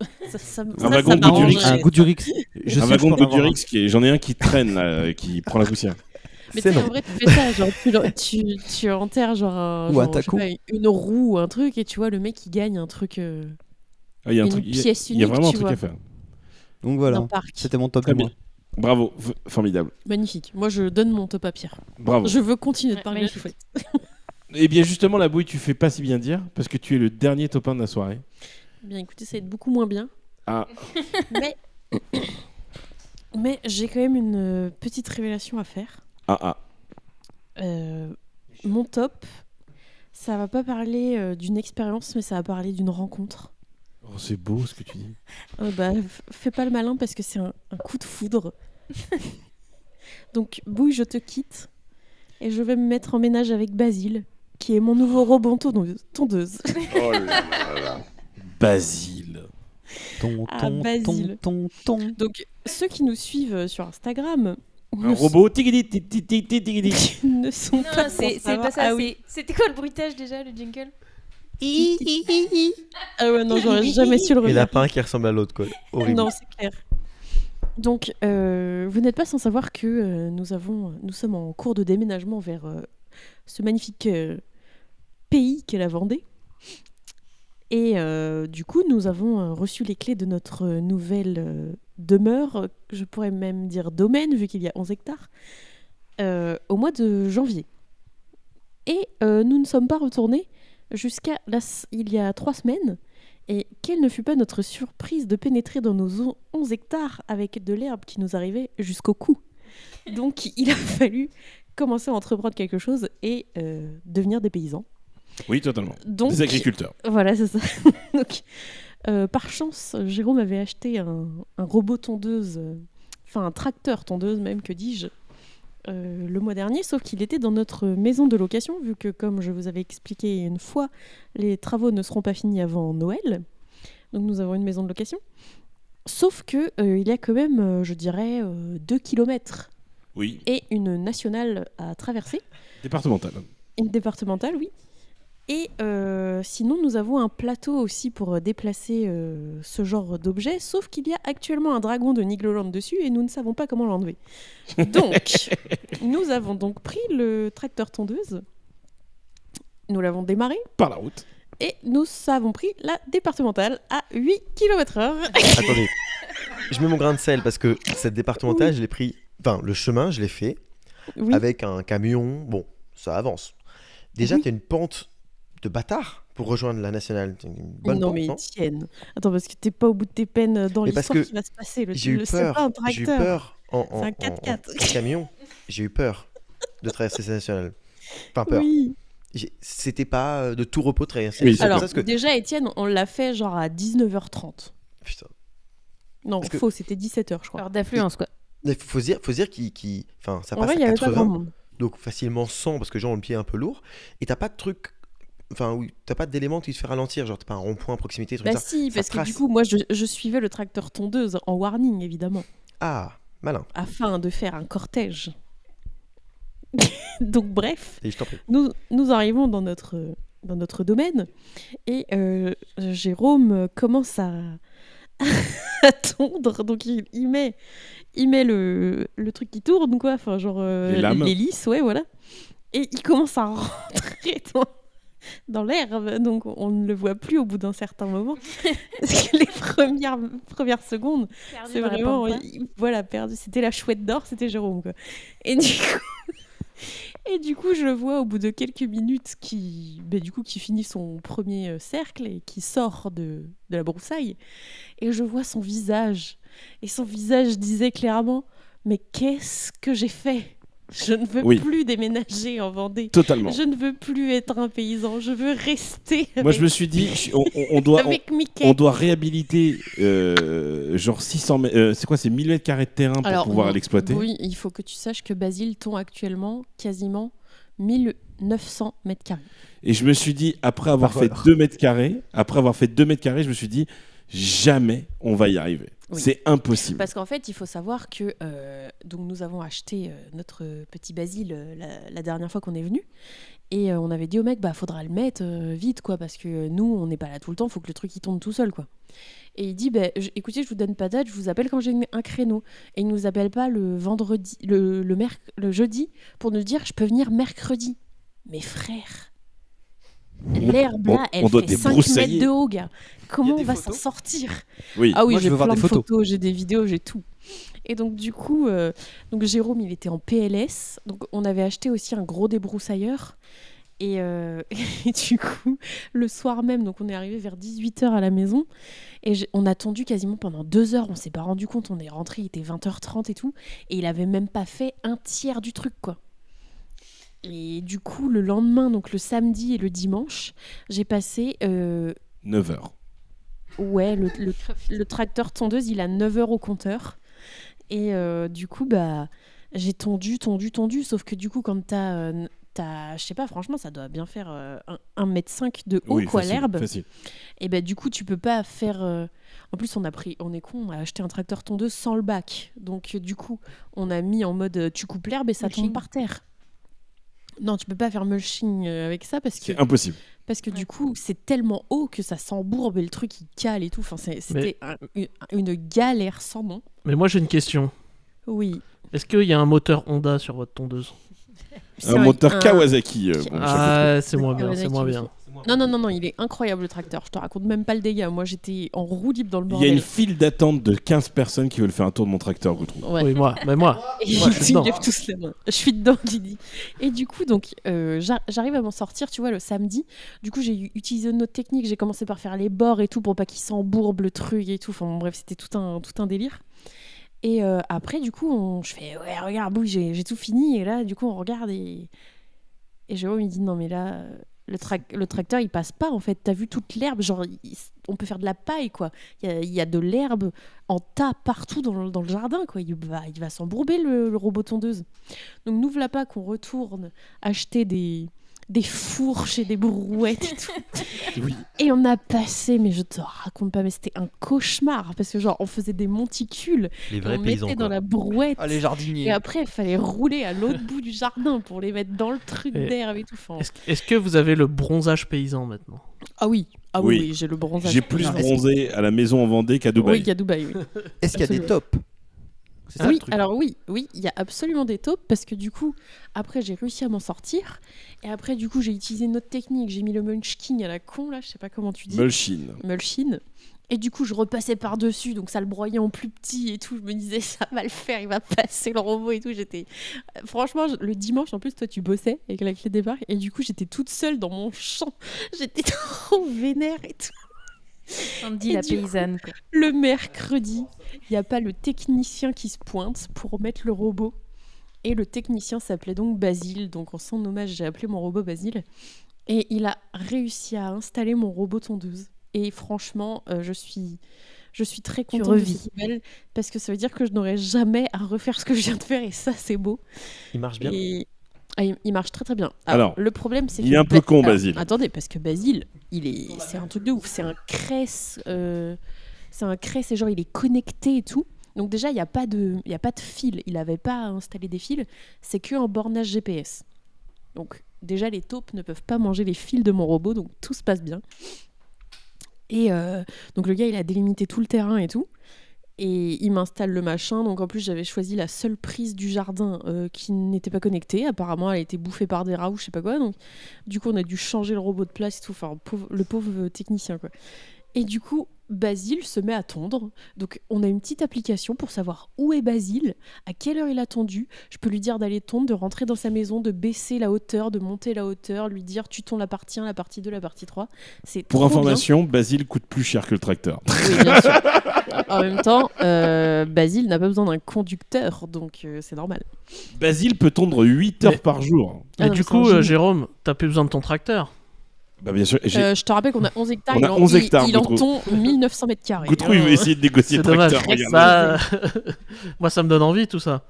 Un wagon de Goudurix. Un goût du Rix. Je Un sais wagon que de je peux en avoir Goudurix, j'en ai un qui traîne, là, qui prend la poussière. Mais C'est tu sais, long. en vrai, tu fais ça, genre tu enterres genre, Ou un genre, je sais taco. pas, une roue ou un truc, et tu vois le mec il gagne un truc Ah, il y a un Une truc, pièce il y a unique, vraiment un tu truc à vois. faire. un. Donc voilà, d'un parc. c'était mon top Très du mois. bien. Bravo, formidable. Magnifique. Moi je donne mon top à Pierre. Bravo. Je veux continuer de Ouais, parler de la magnifique. chouette. Eh bien, justement, la bouille, tu fais pas si bien dire, parce que tu es le dernier top 1 de la soirée. Bien écoutez, ça va être beaucoup moins bien. Ah, Mais, mais j'ai quand même une petite révélation à faire. ah. Mon top, ça va pas parler d'une expérience, mais ça va parler d'une rencontre. Oh, c'est beau ce que tu dis. Fais pas le malin parce que c'est un coup de foudre. Donc, Bouille, je te quitte et je vais me mettre en ménage avec Basile, qui est mon nouveau robot tondeuse. Oh là là là. Basile. Ah, Basile. ton. Donc, ceux qui nous suivent sur Instagram Un robot tigidi tigidi tigidi. ne sont pas Non, sans c'est savoir. pas ça. Ah oui. C'était quoi le bruitage déjà, le jingle? Ah ouais, non, j'aurais jamais su le Et refaire. lapin qui ressemble à l'autre, quoi. Horrible. Non, c'est clair. Donc, vous n'êtes pas sans savoir que nous sommes en cours de déménagement vers ce magnifique pays qu'est la Vendée. Et du coup, nous avons reçu les clés de notre nouvelle demeure, je pourrais même dire domaine, vu qu'il y a 11 hectares, au mois de janvier. Et nous ne sommes pas retournés jusqu'à il y a 3 semaines. Et quelle ne fut pas notre surprise de pénétrer dans nos 11 hectares avec de l'herbe qui nous arrivait jusqu'au cou. Donc il a fallu commencer à entreprendre quelque chose et devenir des paysans. Oui, totalement. Donc, Des agriculteurs. Voilà, c'est ça. Donc, par chance, Jérôme avait acheté un robot tondeuse, enfin un tracteur tondeuse même, que dis-je, le mois dernier, sauf qu'il était dans notre maison de location, vu que, comme je vous avais expliqué une fois, les travaux ne seront pas finis avant Noël. Donc nous avons une maison de location. Sauf que il y a quand même, je dirais, 2 kilomètres Oui, et une nationale à traverser. départemental. Une départementale, oui. Et sinon, nous avons un plateau aussi pour déplacer ce genre d'objet, sauf qu'il y a actuellement un dragon de Nigloland dessus et nous ne savons pas comment l'enlever. Donc, nous avons donc pris le tracteur tondeuse, nous l'avons démarré Par la route. et nous avons pris la départementale à 8 km/h. Attendez, je mets mon grain de sel parce que cette départementale, je l'ai pris. Enfin, le chemin, je l'ai fait Oui, avec un camion. Bon, ça avance. Déjà, Oui. t'as une pente de bâtard. pour rejoindre la nationale. C'est une bonne non porte, mais non Étienne, attends parce que t'es pas au bout de tes peines dans Mais parce l'histoire que qui va se passer. J'ai eu c'est pas un peur. J'ai eu tracteur. peur C'est un 4x4. en camion. J'ai eu peur de traverser cette nationale. Enfin, peur. Oui. C'était pas de tout repos de traverser. Oui, C'est Alors pour ça que... déjà Étienne, on l'a fait genre à 19h30. Putain. Non, Parce que- faux, c'était 17h je crois. Alors d'affluence, quoi. Il faut se dire enfin, ça En passe vrai, il y à avait pas grand 80, monde. donc facilement 100 parce que genre le pied est un peu lourd. Et t'as pas de truc, enfin oui, t'as pas d'élément qui te fait ralentir, genre t'as pas un rond-point à proximité, truc Bah comme ça. si, Ça parce que trace. du coup, moi je suivais le tracteur tondeuse en warning évidemment, Ah, malin. afin de faire un cortège. Donc bref, Et je t'en prie. nous arrivons dans notre domaine et Jérôme commence à à tondre, donc il met le truc qui tourne quoi, enfin genre Les lames. l'hélice, ouais voilà, et il commence à rentrer dans l'herbe, donc on ne le voit plus au bout d'un certain moment. Parce que les premières secondes, c'est vraiment voilà, perdu, c'était la chouette d'or, c'était Jérôme quoi. Et du coup, je le vois au bout de quelques minutes qui finit son premier cercle et qui sort de la broussaille. Et je vois son visage. Et son visage disait clairement « Mais qu'est-ce que j'ai fait ? Je ne veux Oui. plus déménager en Vendée. Totalement. Je ne veux plus être un paysan. Je veux rester Moi, je me suis dit, on doit, avec Mickey. on doit réhabiliter genre 600 c'est quoi, c'est 1000 mètres carrés de terrain pour pouvoir l'exploiter. Oui, il faut que tu saches que Basile tond actuellement quasiment 1900 mètres carrés. Et je me suis dit, après avoir Par fait heure. 2 mètres carrés, je me suis dit, jamais on va y arriver. Oui. C'est impossible. Parce qu'en fait, il faut savoir que donc nous avons acheté notre petit Basile la dernière fois qu'on est venu. Et on avait dit au mec, faudra le mettre vite, quoi, parce que nous, on n'est pas là tout le temps, faut que le truc il tourne tout seul, quoi. Et il dit, écoutez, je vous donne pas de date, je vous appelle quand j'ai un créneau. Et il nous appelle pas le vendredi, le jeudi, pour nous dire, je peux venir mercredi. Mais frère, l'herbe là, elle on doit fait 5 débroussailler. mètres de haut, gars. Comment des on va s'en photos sortir? Oui. Ah oui, Moi, je j'ai veux voir plein des de photos. photos, j'ai des vidéos, j'ai tout. Et donc du coup, donc Jérôme, il était en PLS. Donc on avait acheté aussi un gros débroussailleur. Et, et du coup, le soir même, donc on est arrivé vers 18h à la maison. Et on a attendu quasiment pendant 2 heures. On s'est pas rendu compte. On est rentré, il était 20h30 et tout. Et il avait même pas fait un tiers du truc, quoi. Et du coup, le lendemain, donc le samedi et le dimanche, j'ai passé... 9 heures. Ouais, le tracteur tondeuse, il a 9 heures au compteur. Et du coup, j'ai tondu. Sauf que du coup, quand t'as je sais pas, franchement, ça doit bien faire 1,5 m de haut, Oui, quoi, facile, l'herbe. facile. Et du coup, tu peux pas faire... En plus, on est con, on a acheté un tracteur tondeuse sans le bac. Donc, du coup, on a mis en mode, tu coupes l'herbe et ça tombe Mulching. par terre. Non, tu peux pas faire mulching avec ça parce que... C'est impossible. Parce que du coup, c'est tellement haut que ça s'embourbe et le truc il cale et tout. Enfin, c'était une galère sans nom. Mais moi j'ai une question. Oui. Est-ce qu'il y a un moteur Honda sur votre tondeuse? C'est Un moteur Kawasaki. Bon, Ah, c'est moins bien, Kawasaki c'est moins aussi. bien. Non, il est incroyable le tracteur. Je te raconte même pas le dégât. Moi, j'étais en roue libre dans le Il y a bordel. une file d'attente de 15 personnes qui veulent faire un tour de mon tracteur, vous trouvez. Ouais. Oui, moi. Et Moi, je suis ils dedans. lèvent tous les mains. Je suis dedans, Didi. Et du coup, donc, j'arrive à m'en sortir, tu vois, le samedi. Du coup, j'ai utilisé une autre technique. J'ai commencé par faire les bords et tout pour pas qu'il s'embourbe le truc et tout. Enfin, bon, bref, c'était tout un délire. Et après, du coup, je fais, ouais, regarde, oui, j'ai tout fini. Et là, du coup, on regarde et Jérôme, il dit, non, mais là, le tracteur, il passe pas, en fait. T'as vu toute l'herbe, genre, on peut faire de la paille, quoi. Il y a de l'herbe en tas partout dans le jardin, quoi. Il va s'embourber, le robot tondeuse. Donc, nous voilà pas qu'on retourne acheter des fourches et des brouettes et tout. Oui. Et on a passé, mais je te raconte pas, mais c'était un cauchemar parce que genre on faisait des monticules, Les et vrais on paysans. mettait dans quoi. la brouette. Ah, les jardiniers. Et après, il fallait rouler à l'autre bout du jardin pour les mettre dans le truc Et- d'herbe et tout. Enfin, Est-ce que vous avez le bronzage paysan maintenant? ah oui, Oui. j'ai le bronzage. J'ai plus Non, bronzé à la maison en Vendée qu'à Dubaï. Oui, qu'à Dubaï, oui. Est-ce qu'il y a des Absolument. tops C'est ça Oui, le truc. alors oui, il y a absolument des taupes parce que du coup, après j'ai réussi à m'en sortir et après du coup j'ai utilisé une autre technique, j'ai mis le munchkin à la con là, je sais pas comment tu dis. Mulchine. Mulchine. Et du coup, je repassais par-dessus, donc ça le broyait en plus petit et tout. Je me disais, ça va le faire, il va passer le robot et tout. Franchement, le dimanche, en plus, toi, tu bossais avec la clé départ. Et du coup, j'étais toute seule dans mon champ. J'étais trop vénère et tout. On me dit Et la du coup, paysanne. Quoi. Le mercredi, il n'y a pas le technicien qui se pointe pour mettre le robot. Et le technicien s'appelait donc Basile. Donc, en son hommage, j'ai appelé mon robot Basile. Et il a réussi à installer mon robot tondeuse. Et franchement, je suis très contente de revis. cette nouvelle parce que ça veut dire que je n'aurai jamais à refaire ce que je viens de faire et ça, c'est beau. Il marche bien. Et... il marche très très bien. Alors, le problème, c'est il est un peu con, Basile. Attendez, parce que Basile, c'est un truc de ouf. C'est un cresse. C'est genre, il est connecté et tout. Donc déjà, il n'y a pas de fil. Il n'avait pas installé des fils. C'est qu'un bornage GPS. Donc déjà, les taupes ne peuvent pas manger les fils de mon robot. Donc tout se passe bien. Et donc le gars, il a délimité tout le terrain et tout. Et il m'installe le machin. Donc en plus, j'avais choisi la seule prise du jardin qui n'était pas connectée. Apparemment, elle a été bouffée par des rats ou je sais pas quoi. Donc du coup, on a dû changer le robot de place et tout. Enfin, le pauvre technicien, quoi. Et du coup, Basile se met à tondre. Donc on a une petite application pour savoir où est Basile, à quelle heure il a tondu. Je peux lui dire d'aller tondre, de rentrer dans sa maison, de baisser la hauteur, de monter la hauteur, lui dire tu tonds la partie 1, la partie 2, la partie 3. C'est Pour trop information, Basile coûte plus cher que le tracteur. bien. Oui, bien sûr. En même temps, Basile n'a pas besoin d'un conducteur, donc c'est normal. Basile peut tondre 8 heures Mais- par jour. Ah Et non, du mais c'est un coup, génie. Jérôme, t'as plus besoin de ton tracteur. Bah bien sûr. Je te rappelle qu'on a 11 hectares. On a 11 hectares, Il en Goutrou. tond 1900 mètres carrés. Goutrou, il veut essayer de négocier C'est le dommage. tracteur. Regarde. Ça, moi, ça me donne envie tout ça.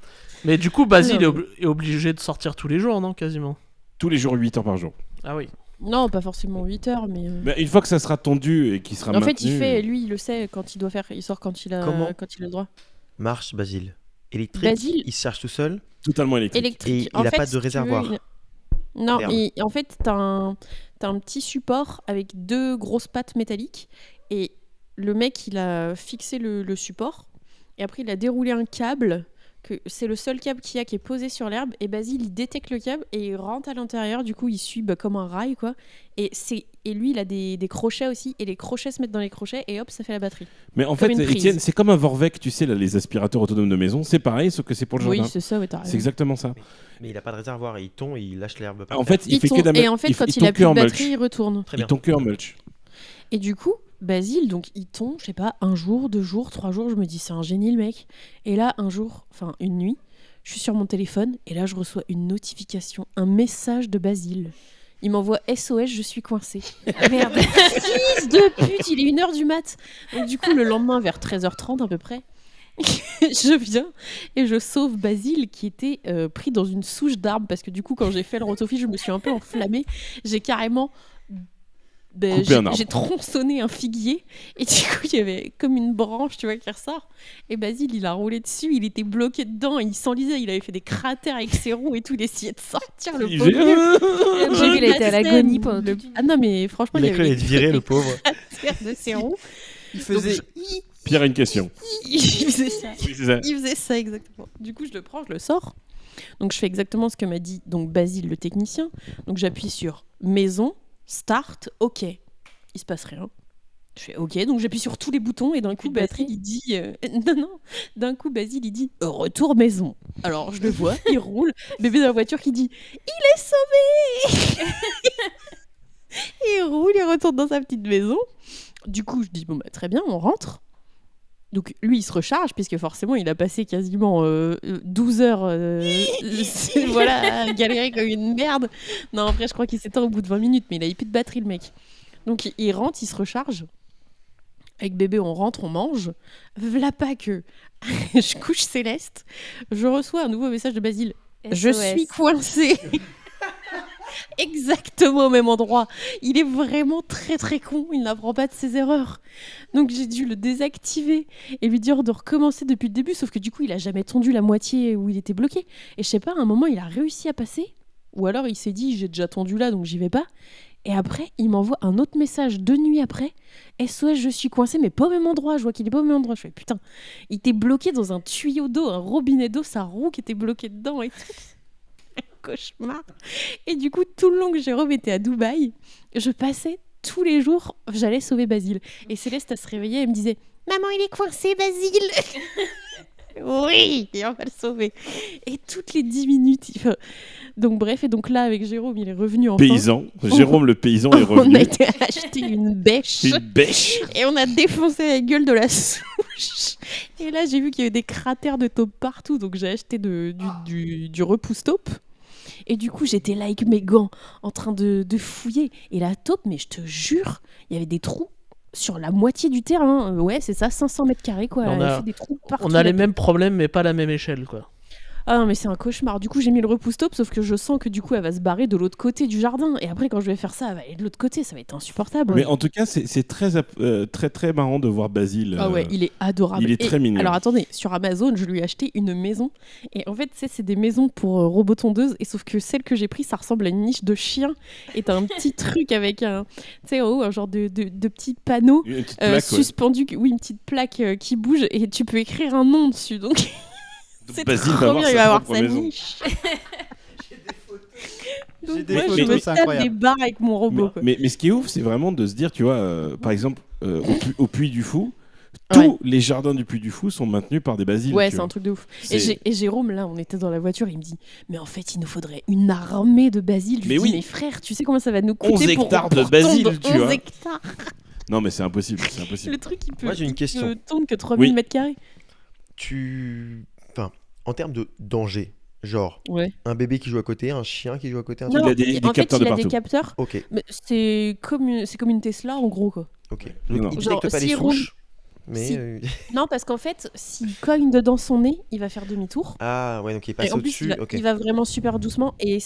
Mais du coup, Basile Alors, est obligé de sortir tous les jours, non, quasiment. Tous les jours, 8 heures par jour. Ah oui. Non, pas forcément 8 heures, mais. Mais une fois que ça sera tondu et qu'il sera En maintenu... fait, il le sait quand il doit faire. Il sort quand il a Comment le droit. Marche, Basile. Électrique, Basile- il se charge tout seul. Totalement électrique. Électrique. Et il a pas de si tu veux, réservoir. Non, Merde. en fait, t'as un petit support avec 2 grosses pattes métalliques. Et le mec, il a fixé le support. Et après, il a déroulé un câble. C'est le seul câble qu'il y a qui est posé sur l'herbe. Et Basile, il détecte le câble et il rentre à l'intérieur. Du coup, il suit comme un rail, quoi. Et lui, il a des crochets aussi. Et les crochets se mettent dans les crochets. Et hop, ça fait la batterie. Mais en fait, Comme une prise. Étienne, c'est comme un Vorvec, tu sais, là, les aspirateurs autonomes de maison. C'est pareil, sauf que c'est pour le Oui, jardin. c'est ça, ouais, t'as raison. C'est exactement ça. Mais il a pas de réservoir. Il tombe et il lâche l'herbe par En terre. fait, il fait que tourne. de la Et en fait, quand il tombe a que plus de en batterie, mulch. il retourne. Très Il bien. tombe que en mulch. Et du coup, Basile, donc il tombe, je sais pas, 1 jour, 2 jours, 3 jours, je me dis c'est un génie le mec. Et là, un jour, enfin une nuit, je suis sur mon téléphone et là je reçois une notification, un message de Basile. Il m'envoie SOS, je suis coincé. Merde, fils de pute, il est 1h du mat. Donc du coup, le lendemain, vers 13h30 à peu près, je viens et je sauve Basile qui était pris dans une souche d'arbre parce que du coup, quand j'ai fait le rotofi, je me suis un peu enflammée. J'ai carrément... Couper un arbre. j'ai tronçonné un figuier et du coup il y avait comme une branche tu vois qui ressort et Basile il a roulé dessus, il était bloqué dedans et il s'enlisait, il avait fait des cratères avec ses roues et tout, il essayait de sortir le pauvre. J'ai vu, il a été à l'agonie pendant toute une- Ah non mais franchement Il il a y cru avait être viré, le pauvre. des cratères de ses roues. Il faisait. Pierre a une question. Il faisait ça. Oui, c'est ça. Il faisait ça exactement. Du coup, je le prends, je le sors. Donc, je fais exactement ce que m'a dit donc Basile, le technicien. Donc, j'appuie sur maison, start, OK. Il se passe rien. Je fais OK. Donc, j'appuie sur tous les boutons et d'un coup, de batterie. Basile, il dit non. D'un coup, Basile, il dit retour maison. Alors, je le vois, il roule. Bébé dans la voiture qui dit il est sauvé. Il roule, il retourne dans sa petite maison. Du coup, je dis bon, bah, très bien, on rentre. Donc lui, il se recharge, puisque forcément, il a passé quasiment 12 heures voilà, à galérer comme une merde. Non, après, je crois qu'il s'éteint au bout de 20 minutes, mais il avait plus de batterie, le mec. Donc il rentre, il se recharge. Avec bébé, on rentre, on mange. V'là pas que je couche Céleste. Je reçois un nouveau message de Basile. Je SOS. suis coincée. Exactement au même endroit. Il est vraiment très très con. Il n'apprend pas de ses erreurs. Donc j'ai dû le désactiver et lui dire de recommencer depuis le début. Sauf que du coup, il a jamais tondu la moitié où il était bloqué. Et je sais pas, à un moment, il a réussi à passer. Ou alors il s'est dit, j'ai déjà tondu là, donc j'y vais pas. Et après, il m'envoie un autre message 2 nuits après. SOS, je suis coincé, mais pas au même endroit. Je vois qu'il est pas au même endroit. Je fais putain, il était bloqué dans un tuyau d'eau, un robinet d'eau, sa roue qui était bloquée dedans et tout. Cauchemar. Et du coup, tout le long que Jérôme était à Dubaï, je passais tous les jours, j'allais sauver Basile. Et Céleste, elle se réveillait et me disait « Maman, il est coincé, Basile !» Oui, et on va le sauver. Et toutes les 10 minutes. Donc bref, et donc là, avec Jérôme, il est revenu enfin. Paysan. Jérôme le paysan est On revenu. a été acheter une bêche. Une bêche. Et on a défoncé la gueule de la souche. Et là, j'ai vu qu'il y avait des cratères de taupe partout. Donc j'ai acheté du repousse-taupe. Et du coup, j'étais là avec mes gants en train de fouiller. Et la taupe, mais je te jure, il y avait des trous sur la moitié du terrain. Ouais, c'est ça, 500 mètres carrés, quoi. On Elle a- fait des trous partout. On a les mêmes problèmes, mais pas la même échelle, quoi. Ah non, mais c'est un cauchemar. Du coup, j'ai mis le repousse-taupe, sauf que je sens que du coup, elle va se barrer de l'autre côté du jardin. Et après, quand je vais faire ça, elle va aller de l'autre côté. Ça va être insupportable. Mais en tout cas, c'est très très marrant de voir Basile. Ah ouais, il est adorable. il est très mignon. Alors attendez, sur Amazon, je lui ai acheté une maison. Et en fait, tu sais, c'est des maisons pour robots tondeuses. Et sauf que celle que j'ai prise, ça ressemble à une niche de chien. Et t'as un petit truc avec un, tu sais, en haut, un genre de petit panneau Une petite plaque, ouais. suspendu. Oui, une petite plaque qui bouge. Et tu peux écrire un nom dessus. Donc, Donc, c'est Basile trop va bien, avoir il sa va avoir propre sa maison. niche. J'ai Donc, des moi, photos, je me c'est tape incroyable. des barres avec mon robot. quoi. Mais ce qui est ouf, c'est vraiment de se dire, tu vois, par exemple, au Puy du Fou, tous Ouais. les jardins du Puy du Fou sont maintenus par des basiles. Ouais, tu c'est vois. un truc de ouf. C'est- Et Jérôme, là, on était dans la voiture, il me dit mais en fait, il nous faudrait une armée de basile. Je lui Mais dis oui. mais frère, tu sais combien ça va nous coûter 11 pour hectares de pour basil, tondre tu 11 vois. hectares. Non, mais c'est impossible, c'est impossible. Le truc, il peut, Moi, j'ai une question. peut tondre que 3000 Oui. mètres carrés. Enfin, en termes de danger, genre Ouais. un bébé qui joue à côté, un chien qui joue à côté, un Il truc. a des en fait, capteurs de il a des partout. capteurs. Ok, Mais c'est comme une Tesla, en gros, quoi. ok. Non. Donc, il Genre, détecte pas les s'il roule- souches, mais... Si. Non, parce qu'en fait, s'il cogne dedans son nez, il va faire demi-tour. Ah, ouais, donc il est Et passé en plus, au-dessus. Ok. il va vraiment super doucement. Et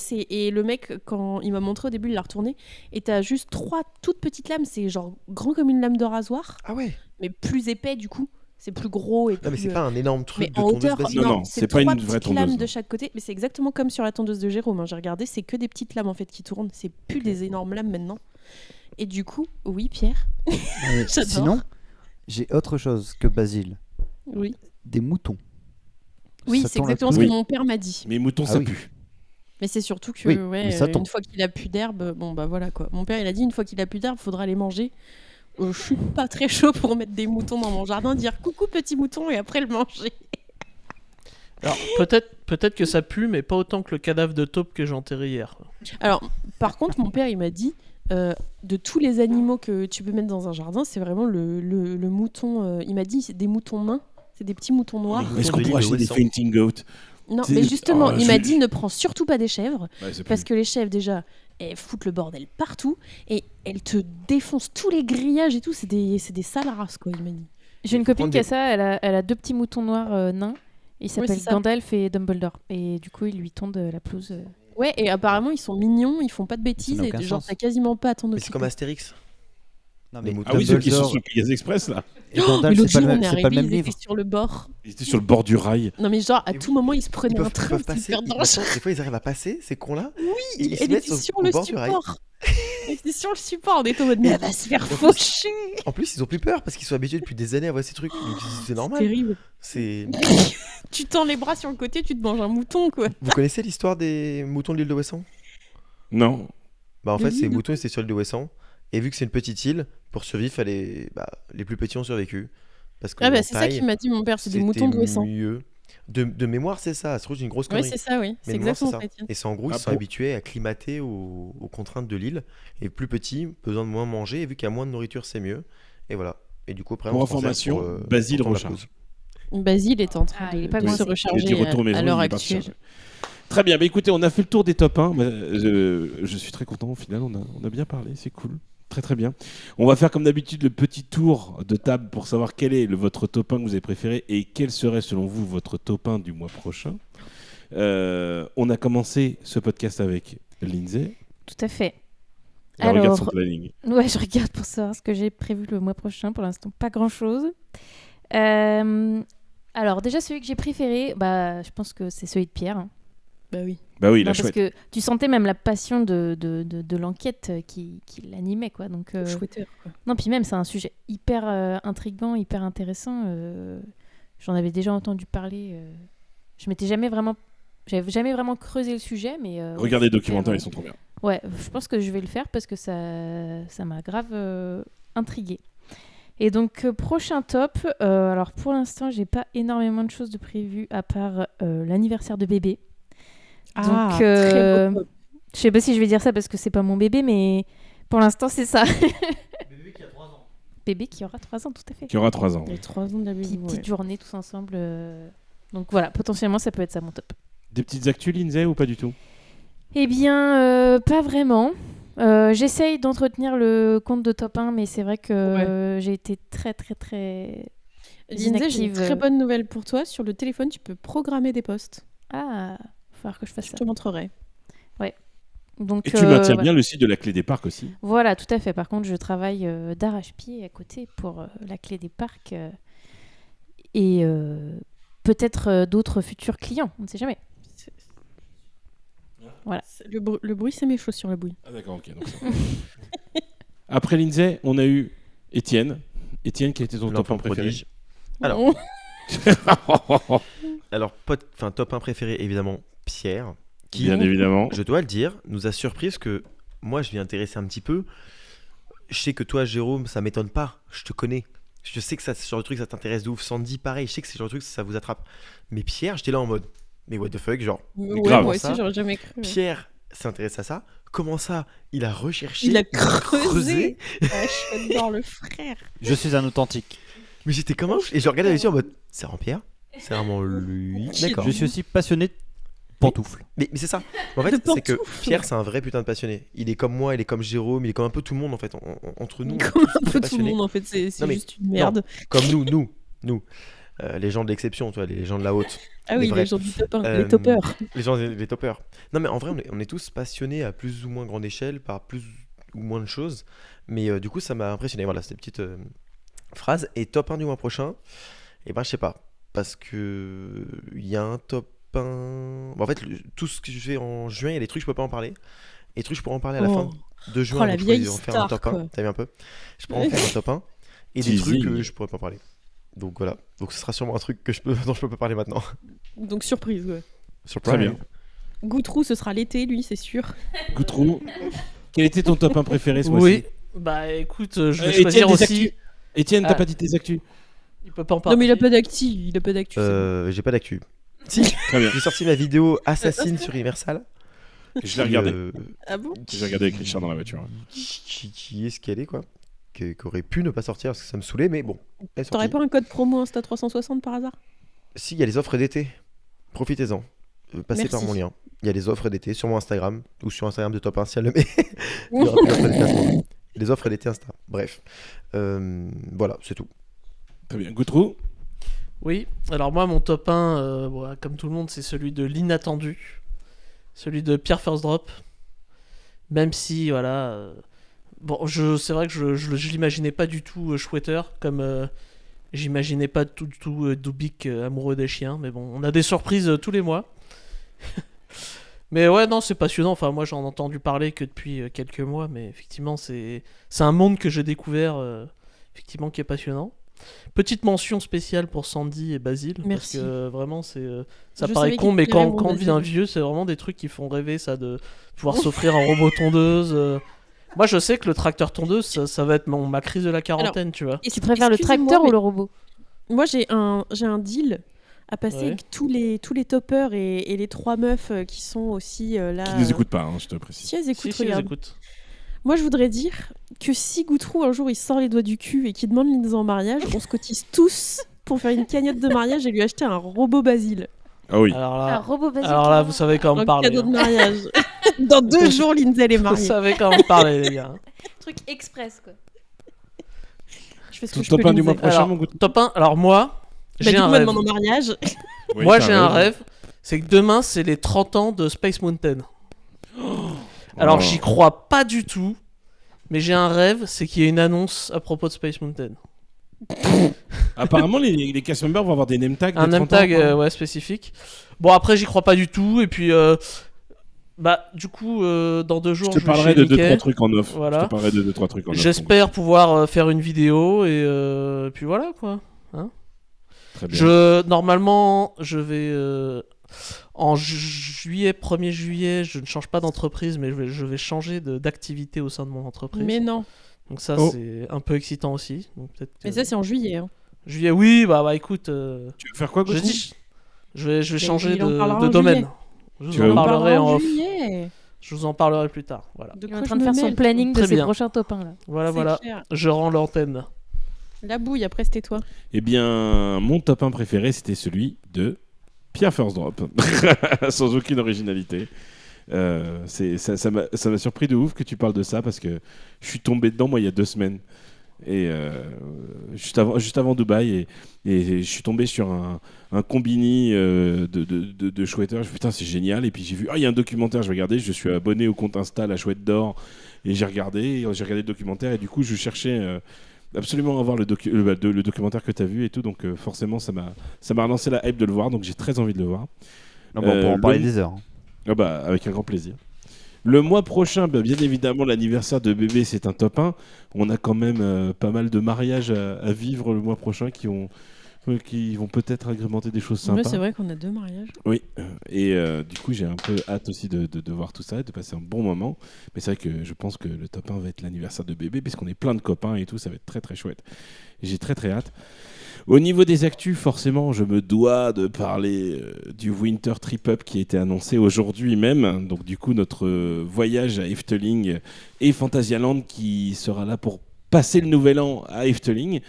le mec, quand il m'a montré au début, il l'a retourné. Et t'as juste 3 toutes petites lames. C'est genre grand comme une lame de rasoir, Ah ouais. mais plus épais du coup. C'est plus gros et Non, mais plus. c'est pas un énorme truc Mais de en tondeuse hauteur, basique. Non, c'est pas 3 une vraie petites lames tondeuse, de non. chaque côté. Mais c'est exactement comme sur la tondeuse de Jérôme. Hein. J'ai regardé, c'est que des petites lames en fait qui tournent. C'est plus des énormes lames maintenant. Et du coup, oui, Pierre. J'adore. Sinon, j'ai autre chose que Basile. Oui. Des moutons. Oui, Ça c'est tend la exactement ce pluie. que mon père m'a dit. Mais moutons, Ah ça oui. pue. Mais c'est surtout que, Oui, ouais, mais ça tombe. une fois qu'il a plus d'herbe, bon bah voilà quoi. Mon père il a dit une fois qu'il a plus d'herbe, faudra les manger. Je suis pas très chaud pour mettre des moutons dans mon jardin, dire coucou petit mouton et après le manger. Alors, peut-être que ça pue, mais pas autant que le cadavre de taupe que j'ai enterré hier. quoi. Alors, par contre, mon père il m'a dit de tous les animaux que tu peux mettre dans un jardin, c'est vraiment le mouton. Il m'a dit c'est des moutons nains, c'est des petits moutons noirs. Les Est-ce moutons qu'on de pourrait l'île de acheter des Wesson. fainting goats? Non, C'est- mais justement, Oh, il m'a je- dit ne prends surtout pas des chèvres. Ouais, ça Parce pue. que les chèvres, déjà, elles foutent le bordel partout et elles te défoncent tous les grillages et tout. C'est des sales races, quoi, il m'a dit. J'ai une faut copine prendre qui a des- ça, elle a 2 petits moutons noirs nains. Ils s'appellent c'est ça. Gandalf et Dumbledore. Et du coup, ils lui tondent la pelouse. Ouais, et apparemment, ils sont mignons, ils font pas de bêtises n'a et aucun genre, sens. t'as quasiment pas à t'en Mais occuper. c'est comme Astérix. Non, Les mais moutons. Ah oui, ceux qui sont Dumbledore sur Pegasus Express, là. et Mais Gandalf, l'autre c'est pas jour, le on même, est c'est pas le arrivé, même ils livre. étaient sur le bord. Ils étaient sur le bord du rail. Non, mais genre, à Et tout moment, ils se prenaient Ils un peuvent, train, ils peuvent c'était passer. hyper dangereux. Des fois, ils arrivent à passer, ces cons-là. et Oui, ils se elle mettent était sur au le bord du rail. support. Elle était sur le support, on était en mode, mais elle va se faire en plus- faucher. En plus, ils ont plus peur parce qu'ils sont habitués depuis des années à voir ces trucs. Donc, c'est C'est normal. terrible. C'est. Tu tends les bras sur le côté, tu te manges un mouton, quoi. Vous connaissez l'histoire des moutons de l'île de Wesson? Non. Bah, en De fait, l'île ces de- moutons, ils étaient sur l'île de Wesson. Et vu que c'est une petite île, pour survivre, les plus petits ont survécu. Parce que Ah, bah, en c'est ça taille, qu'il m'a dit, mon père, c'est des c'était moutons de Wesson. mieux. De mémoire, c'est ça. Ça se trouve, j'ai une grosse Ouais, connerie. c'est ça, oui. C'est Mais de mémoire, exactement ça. ça, Étienne. Et c'est en gros, Ah ils sont bon habitués à acclimater aux contraintes de l'île. Et plus petits, besoin de moins manger. Et vu qu'il y a moins de nourriture, c'est mieux. Et voilà. Et du coup, après, Pour on s'en sert information, pour, Basile pour la recharge. pause. Basile est en train Ah, il est pas de se coincé. Il est recharger du retour maison, à l'heure il est parti actuelle. chercher. Très bien, bah écoutez, on a fait le tour des top 1. Je suis très content, au final, on a bien parlé, c'est cool. Très très bien. On va faire comme d'habitude le petit tour de table pour savoir quel est votre top 1 que vous avez préféré et quel serait selon vous votre top 1 du mois prochain. On a commencé ce podcast avec Lindsay. Tout à fait. Elle regarde son Alors, planning. ouais, je regarde pour savoir ce que j'ai prévu le mois prochain. Pour l'instant, pas grand-chose. Alors, déjà, celui que j'ai préféré, bah, je pense que c'est celui de Pierre. Hein. Bah oui. Bah oui, la Non, parce chouette. que tu sentais même la passion de l'enquête qui l'animait, quoi. Donc, Chouetteur, quoi. non, puis même, c'est un sujet hyper intriguant, hyper intéressant. J'en avais déjà entendu parler. J'avais jamais vraiment creusé le sujet, mais. Regardez les hyper, documentaires, ils sont trop bien. Ouais, je pense que je vais le faire parce que ça m'a grave intriguée. Et donc, prochain top. Alors, pour l'instant, j'ai pas énormément de choses de prévues à part l'anniversaire de bébé. Donc, très beau top. je sais pas si je vais dire ça parce que c'est pas mon bébé, mais pour l'instant, c'est ça. Bébé qui a 3 ans. Bébé qui aura 3 ans, tout à fait. Qui aura 3 ans. Les 3 ans de la vie. Petite journée tous ensemble. Donc voilà, potentiellement, ça peut être ça mon top. Des petites actus, Lindsay, ou pas du tout? Eh bien, pas vraiment. J'essaye d'entretenir le compte de top 1, mais c'est vrai que j'ai été très, très, très Lindsay, j'ai une inactive. très bonne nouvelle pour toi. Sur le téléphone, tu peux programmer des posts. Ah, il va falloir que je fasse Je ça. te montrerai. Donc, Et tu maintiens voilà. bien le site de la Clé des Parcs aussi. Voilà, tout à fait. Par contre, je travaille d'arrache-pied à côté pour la clé des parcs et peut-être d'autres futurs clients. On ne sait jamais. Voilà. Le bruit, c'est mes chaussures, la bouille. Ah d'accord, ok. Donc ça va. Après Lindsay, on a eu Étienne. Étienne, qui était ton top L'enfant 1 préféré? prodige. Alors, Oh. Alors, top 1 préféré, évidemment, Pierre, qui, Bien évidemment. je dois le dire, nous a surpris parce que moi, je m'y intéressais un petit peu. Je sais que toi, Jérôme, ça m'étonne pas. Je te connais. Je sais que ça, ce genre de truc, ça t'intéresse de ouf. Sandy, pareil. Je sais que c'est ce genre de truc, ça vous attrape. Mais Pierre, j'étais là en mode, mais what the fuck, genre, Ouais, grave. moi aussi, Ça. j'aurais jamais cru. Pierre s'intéresse à ça. Comment ça? Il a recherché, Il a creusé. J'adore le frère. Je suis un authentique. Mais j'étais comme un ouf. Et je regardais les yeux en mode, c'est vraiment Pierre? C'est vraiment lui? D'accord. Je suis aussi passionné de pantoufles. Mais c'est ça. En fait, De c'est que pantoufles. Pierre, c'est un vrai putain de passionné. Il est comme moi, il est comme Jérôme, il est comme un peu tout le monde en fait. Entre nous, on est Comme tous un peu tout le passionnés. monde, en fait. C'est Non, mais- juste une merde. Comme nous. Les gens de l'exception, tu vois, les gens de la haute. Ah oui, vrais. les gens du top 1, Euh, les toppers. Les toppers. Non, mais en vrai, on est tous passionnés à plus ou moins grande échelle par plus ou moins de choses. Mais du coup, ça m'a impressionné. Voilà, cette petite phrase. Et top 1 du mois prochain, et ben, je sais pas. Parce que il y a un top 1. Bon, en fait, tout ce que je fais en juin, il y a des trucs, je peux pas en parler. Et des trucs, je pourrais en parler à la fin de juin. Oh, la donc je pourrais vieille en faire un star, top 1. quoi. T'as vu un peu? Je pourrais en faire un top 1. Et des Teasing. trucs, je pourrais pas en parler. Donc voilà. Donc ce sera sûrement un truc dont je peux pas parler maintenant. Donc, surprise, ouais. Surprise. Très bien. Goutrou, ce sera l'été, lui, c'est sûr. Goutrou, quel était ton top 1 préféré ce mois-ci? Oui. Bah écoute, je vais Étienne, choisir des aussi. actus. Étienne, t'as Ah. pas dit tes actus? Il peut pas en parler. Non, mais il a pas d'actu. Il a pas d'actu. c'est bon. J'ai pas d'actu. Si, Très bien. j'ai sorti ma vidéo Assassin sur Universal. Je l'ai regardé. Ah bon? J'ai regardé avec Richard dans la voiture. Qui est ce qu'elle est, quoi. Qui aurait pu ne pas sortir parce que ça me saoulait, mais bon. Elle est T'aurais sortie. pas un code promo Insta 360 par hasard? Si, il y a les offres d'été. Profitez-en. Passez Merci. par mon lien. Il y a les offres d'été sur mon Instagram ou sur Instagram de Top 1 si elle le met. Il y aura plus d'offres d'été à ce moment. Les offres d'été Insta. Bref. Voilà, c'est tout. Très bien. Goutrou, Oui, alors moi mon top 1, bon, comme tout le monde, c'est celui de l'inattendu. Celui de Pierre First Drop. Même si, voilà. Bon, c'est vrai que je l'imaginais pas du tout chouetteur, comme j'imaginais pas du tout Dubik amoureux des chiens. Mais bon, on a des surprises tous les mois. Mais ouais, non, c'est passionnant. Enfin, moi j'en ai entendu parler que depuis quelques mois, mais effectivement, c'est un monde que j'ai découvert, effectivement, qui est passionnant. Petite mention spéciale pour Sandy et Basile, Merci. parce que vraiment, ça Je paraît savais con, qu'il mais plairait, quand mon on devient Basile. vieux, c'est vraiment des trucs qui font rêver, ça, de pouvoir s'offrir un robot tondeuse. Moi, je sais que le tracteur tondeuse, ça va être ma crise de la quarantaine, tu vois. Tu préfères le tracteur ou le robot? Moi, j'ai un deal à passer Ouais. avec tous les toppers et les 3 meufs qui sont aussi là. qui ne les écoute pas, hein, je te précise. Si elles écoutent, Si, regarde. écoute. Moi, je voudrais dire que si Goutrou, un jour, il sort les doigts du cul et qu'il demande Lindsay en mariage, on se cotise tous pour faire une cagnotte de mariage et lui acheter un robot Basile. Ah oui. Alors Un là, robot basique. vous savez comment Un me parler. cadeau de hein. mariage. Dans 2 jours, Lindsay, elle est Vous mariée. savez comment me parler, les gars. Truc express, quoi. Je fais ce Ton que je top peux, 1 du mois Lindsay. prochain, Alors, mon Goutrou. top 1, alors moi, Bah, j'ai du coup, un elle rêve. demande en mariage. Oui, Moi, t'as j'ai un rêve, c'est que demain, c'est les 30 ans de Space Mountain. Alors, Oh. j'y crois pas du tout, mais j'ai un rêve, c'est qu'il y ait une annonce à propos de Space Mountain. Apparemment, les cast members vont avoir des name tags. Un de name 30 ans, tag quoi. ouais, spécifique. Bon, après, j'y crois pas du tout, et puis, bah, du coup, dans 2 Je jours, te je vais parlerai chez de 2-3 Mickey. trucs en off. Voilà. Je te parlerai de 2-3 trucs en off. J'espère pouvoir faire une vidéo, et puis voilà, quoi. Très bien. Normalement, je vais En juillet, 1er juillet, je ne change pas d'entreprise, mais je vais changer d'activité au sein de mon entreprise. Mais non. Donc ça, Oh. c'est un peu excitant aussi. Donc peut-être Mais que- ça, c'est en juillet. Hein. Juillet, oui, bah écoute, Tu veux faire quoi, je Goku dis, je vais changer il en parlera de en domaine. juillet. Je Tu vous vas en où parlerai en off. juillet. Je vous en parlerai plus tard. Voilà, De Il est quoi en train je de me faire son mêle planning de Très ses bien. prochains top 1 là. voilà, C'est voilà. clair. Je rends l'antenne. La bouille, après, c'était toi. Eh bien, mon top 1 préféré, c'était celui de Pierre First Drop. Sans aucune originalité. Ça m'a surpris de ouf que tu parles de ça parce que je suis tombé dedans, moi, il y a 2 semaines. Et juste avant Dubaï. Et je suis tombé sur un combini de chouetteurs. Je me suis dit, putain, c'est génial. Et puis j'ai vu, il y a un documentaire, je vais regarder. Je suis abonné au compte Insta, la chouette d'or. Et j'ai regardé le documentaire. Et du coup, je cherchais absolument à voir le documentaire que tu as vu et tout. Donc forcément, ça m'a relancé la hype de le voir. Donc j'ai très envie de le voir. Ah bon, on peut en parler le- des heures. Ah bah, avec un grand plaisir. Le mois prochain, bah, bien évidemment, l'anniversaire de bébé, c'est un top 1. On a quand même pas mal de mariages à vivre le mois prochain qui vont peut-être agrémenter des choses Ouais, sympas. c'est vrai qu'on a 2 mariages. Oui, et du coup, j'ai un peu hâte aussi de voir tout ça et de passer un bon moment. Mais c'est vrai que je pense que le top 1 va être l'anniversaire de bébé, puisqu'on est plein de copains et tout, ça va être très très chouette. Et j'ai très très hâte. Au niveau des actus, forcément, je me dois de parler du Winter Trip Up qui a été annoncé aujourd'hui même. Donc du coup, notre voyage à Efteling et Phantasialand qui sera là pour passer le nouvel an à Efteling.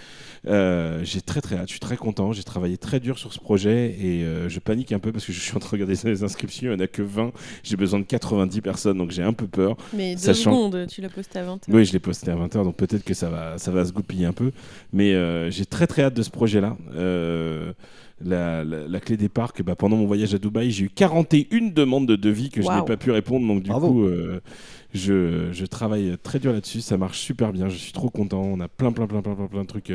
J'ai très très hâte, je suis très content, j'ai travaillé très dur sur ce projet et je panique un peu parce que je suis en train de regarder les inscriptions, il n'y en a que 20, j'ai besoin de 90 personnes donc j'ai un peu peur. Mais 2 Sachant- secondes, tu l'as posté à 20h. Oui, je l'ai posté à 20h, donc peut-être que ça va se goupiller un peu. Mais j'ai très très hâte de ce projet-là. La clé des parcs, bah, pendant mon voyage à Dubaï, j'ai eu 41 demandes de devis que je n'ai Waouh. pas pu répondre. Donc du Bravo. coup, je travaille très dur là-dessus. Ça marche super bien. Je suis trop content. On a plein de trucs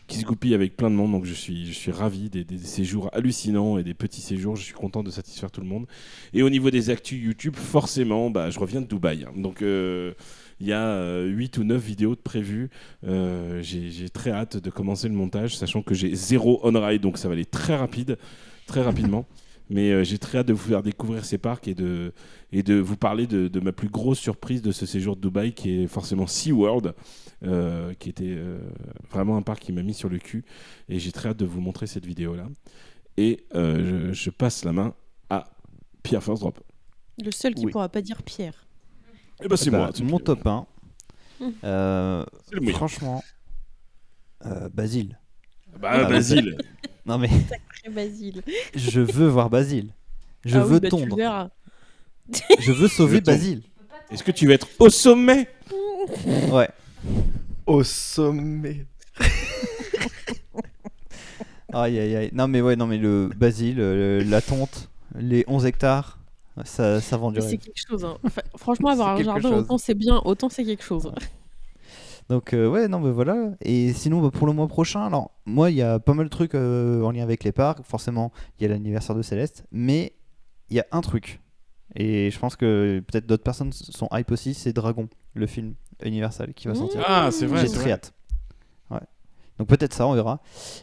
qui se goupillent avec plein de monde. Donc je suis ravi des séjours hallucinants et des petits séjours. Je suis content de satisfaire tout le monde. Et au niveau des actus YouTube, forcément, bah, je reviens de Dubaï. Hein. Donc il y a 8 ou 9 vidéos de prévues. J'ai très hâte de commencer le montage, sachant que j'ai 0 on-ride, donc ça va aller très rapidement. Mais j'ai très hâte de vous faire découvrir ces parcs et de vous parler de ma plus grosse surprise de ce séjour de Dubaï, qui est forcément SeaWorld, qui était vraiment un parc qui m'a mis sur le cul. Et j'ai très hâte de vous montrer cette vidéo-là. Et je passe la main à Pierre First Drop. Le seul qui Oui. pourra pas dire Pierre. Et bah c'est Bah, moi. c'est mon Pierre. top 1. C'est le mien. Franchement, Basile. Bah, Ah, Basile. Non mais Très Basile. je veux voir Basile. Je Ah oui, veux bah, tu tondre. verras. Je veux sauver tondre. Basile. Est-ce que tu vas être au sommet? Ouais. Au sommet. Aïe aïe aïe. Non mais le Basile, la tonte, les 11 hectares, ça vend du Mais c'est rêve. quelque chose. Hein. Enfin, franchement, avoir C'est un quelque jardin, chose. autant c'est bien, autant c'est quelque chose. Donc ouais, non mais voilà. Et sinon bah, pour le mois prochain, alors moi il y a pas mal de trucs en lien avec les parcs. Forcément, il y a l'anniversaire de Céleste, mais il y a un truc. Et je pense que peut-être d'autres personnes sont hype aussi, c'est Dragon, le film Universal qui va sortir. Ah, c'est vrai. J'ai c'est très vrai. hâte. Ouais. Donc peut-être ça, on verra.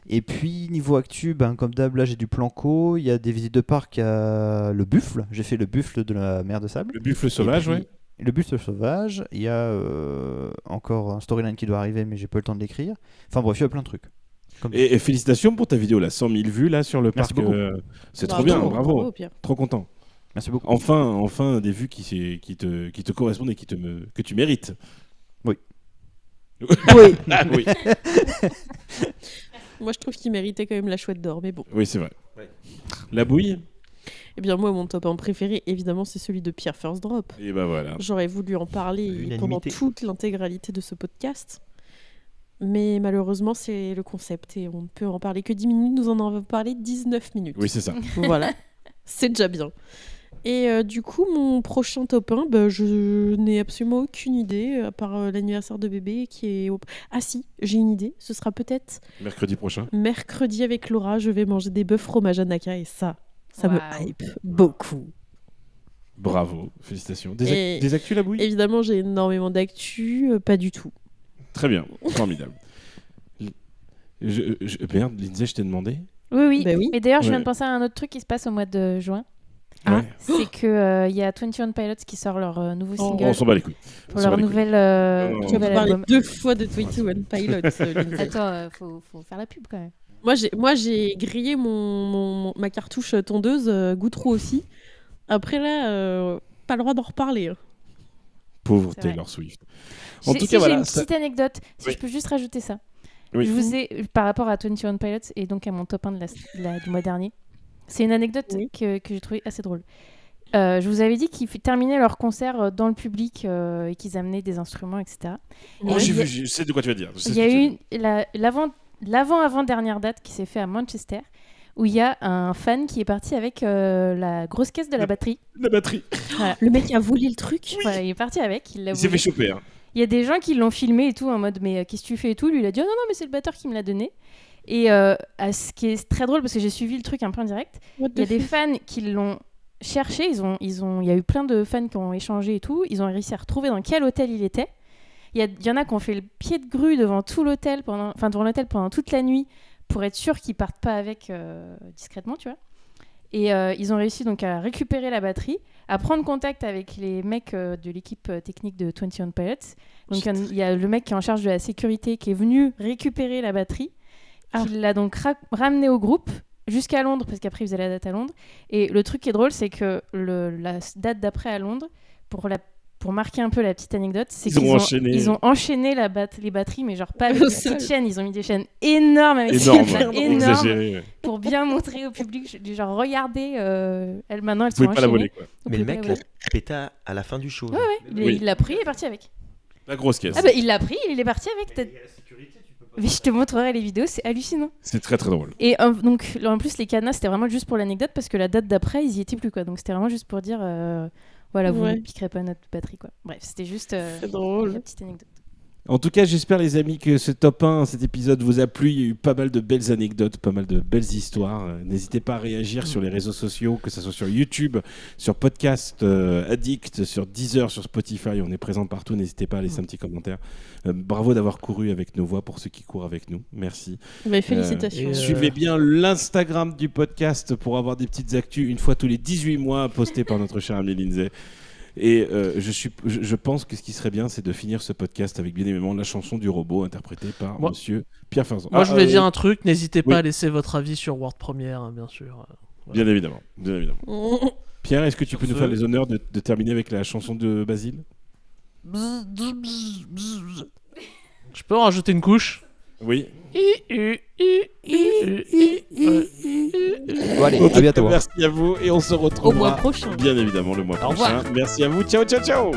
Et puis niveau actu, ben, comme d'hab, là j'ai du Planco, il y a des visites de parc, il y a le buffle. J'ai fait le buffle de la mer de sable. Le buffle sauvage, Et puis, ouais. Le buffle sauvage, il y a encore un storyline qui doit arriver, mais j'ai pas eu le temps de l'écrire. Enfin bref, il y a plein de trucs. Comme Et félicitations pour ta vidéo, là, 100 000 vues là sur le Merci parc. beaucoup. C'est trop bien, bravo. Pierre. Trop content. Merci beaucoup. Enfin des vues qui te correspondent et que tu mérites. Oui. Oui. Ah, oui. Moi, je trouve qu'il méritait quand même la chouette d'or, mais bon. Oui, c'est vrai. La bouille. Eh bien, moi, mon top 1 préféré, évidemment, c'est celui de Pierre First Drop. Et bah voilà. J'aurais voulu en parler Unanimité. pendant toute l'intégralité de ce podcast. Mais malheureusement, c'est le concept et on ne peut en parler que 10 minutes. Nous en avons parlé 19 minutes. Oui, c'est ça. Voilà, c'est déjà bien. Et du coup, mon prochain top 1, bah, je n'ai absolument aucune idée, à part l'anniversaire de bébé qui est... Ah si, j'ai une idée. Ce sera peut-être Mercredi prochain. mercredi avec Laura. Je vais manger des bœufs fromage à Naka et ça Waouh. me hype beaucoup. Bravo. Félicitations. Et- Des actus, la bouille. Évidemment, j'ai énormément d'actu, pas du tout. Très bien. Formidable. Merde, Lindsay, je t'ai demandé. Oui. Bah oui. Et d'ailleurs, je viens Ouais. de penser à un autre truc qui se passe au mois de juin. Ouais. C'est que y a 21 Pilots qui sort leur nouveau Oh, single On s'en bat les couilles. pour on s'en leur bat les couilles. nouvelle, Non, non, Tu vas nouvel parler album. 2 fois de 21 Pilots. Lindsay. Attends, faut faire la pub quand même. Moi, j'ai grillé ma cartouche tondeuse, Goutreau aussi. Après là, pas le droit d'en reparler. Hein. Pauvre C'est vrai. Taylor Swift. En tout Si cas, j'ai voilà. une ça- petite anecdote, si Oui. je peux juste rajouter ça. Oui. Je vous ai, par rapport à 21 Pilots et donc à mon top 1 du mois dernier, c'est une anecdote Oui. que j'ai trouvée assez drôle. Je vous avais dit qu'ils terminaient leur concert dans le public et qu'ils amenaient des instruments, etc. Oh, Et j'ai il y a- vu, je sais de quoi tu vas dire. je sais Il ce y que a tu vas eu dire. l'avant-dernière date qui s'est fait à Manchester où il y a un fan qui est parti avec la grosse caisse de la batterie. La batterie. Voilà. Le mec a volé le truc. Voilà, il est parti avec, il l'a Il s'est volé. fait choper. Hein. Il y a des gens qui l'ont filmé et tout en mode mais qu'est-ce que tu fais et tout. Lui il a dit oh non mais c'est le batteur qui me l'a donné. Et ce qui est très drôle parce que j'ai suivi le truc un peu en direct. What Il y a the des fuck. fans qui l'ont cherché. Il y a eu plein de fans qui ont échangé et tout. Ils ont réussi à retrouver dans quel hôtel il était. Il y en a qui ont fait le pied de grue devant tout l'hôtel devant l'hôtel pendant toute la nuit pour être sûr qu'ils partent pas avec discrètement, tu vois. Et ils ont réussi donc à récupérer la batterie, à prendre contact avec les mecs de l'équipe technique de 21 Pilots. Donc il y a le mec qui est en charge de la sécurité qui est venu récupérer la batterie, qui l'a donc ramené au groupe jusqu'à Londres, parce qu'après ils faisaient la date à Londres. Et le truc qui est drôle, c'est que la date d'après à Londres, pour marquer un peu la petite anecdote, c'est Ils ont enchaîné. ils ont enchaîné les batteries, mais genre pas avec Au des sol. petites chaînes, ils ont mis des chaînes énormes avec des Énorme. fers énormes Exagéré. ouais. pour bien montrer au public, du genre regardez, maintenant elles Vous sont pouvez pas la enchaînées. voler, quoi. Vous Mais le pouvez mec pas l'a la voler. pété à la fin du show. là. Oui. Il l'a pris, il est parti avec. La grosse caisse. Ah bah il l'a pris, il est parti avec. Mais je te montrerai les vidéos, c'est hallucinant. C'est très très drôle. Et donc en plus les cadenas c'était vraiment juste pour l'anecdote parce que la date d'après ils y étaient plus quoi. Donc c'était vraiment juste pour dire voilà vous Ouais. ne piquerez pas notre batterie quoi. Bref c'était juste C'est drôle. la petite anecdote. En tout cas, j'espère les amis que ce top 1, cet épisode vous a plu. Il y a eu pas mal de belles anecdotes, pas mal de belles histoires. N'hésitez pas à réagir sur les réseaux sociaux, que ce soit sur YouTube, sur Podcast Addict, sur Deezer, sur Spotify. On est présent partout. N'hésitez pas à laisser un petit commentaire. Bravo d'avoir couru avec nos voix pour ceux qui courent avec nous. Merci. Mais félicitations. Suivez bien l'Instagram du podcast pour avoir des petites actus une fois tous les 18 mois postées par notre cher ami Lindsay. Et je pense que ce qui serait bien, c'est de finir ce podcast avec bien évidemment la chanson du robot interprétée par Moi- monsieur Pierre Ferzan. Moi, je voulais dire un truc. N'hésitez pas oui. à laisser votre avis sur World Premiere, hein, bien sûr. Bien évidemment. Bien évidemment. Pierre, est-ce que tu Sur peux nous ce- faire les honneurs de terminer avec la chanson de Basile? Je peux en rajouter une couche. Oui. Bon, allez, à bientôt. hein. Merci à vous et on se Au mois retrouvera prochain. bien évidemment le mois Au revoir. prochain. Merci à vous. Ciao, ciao, ciao.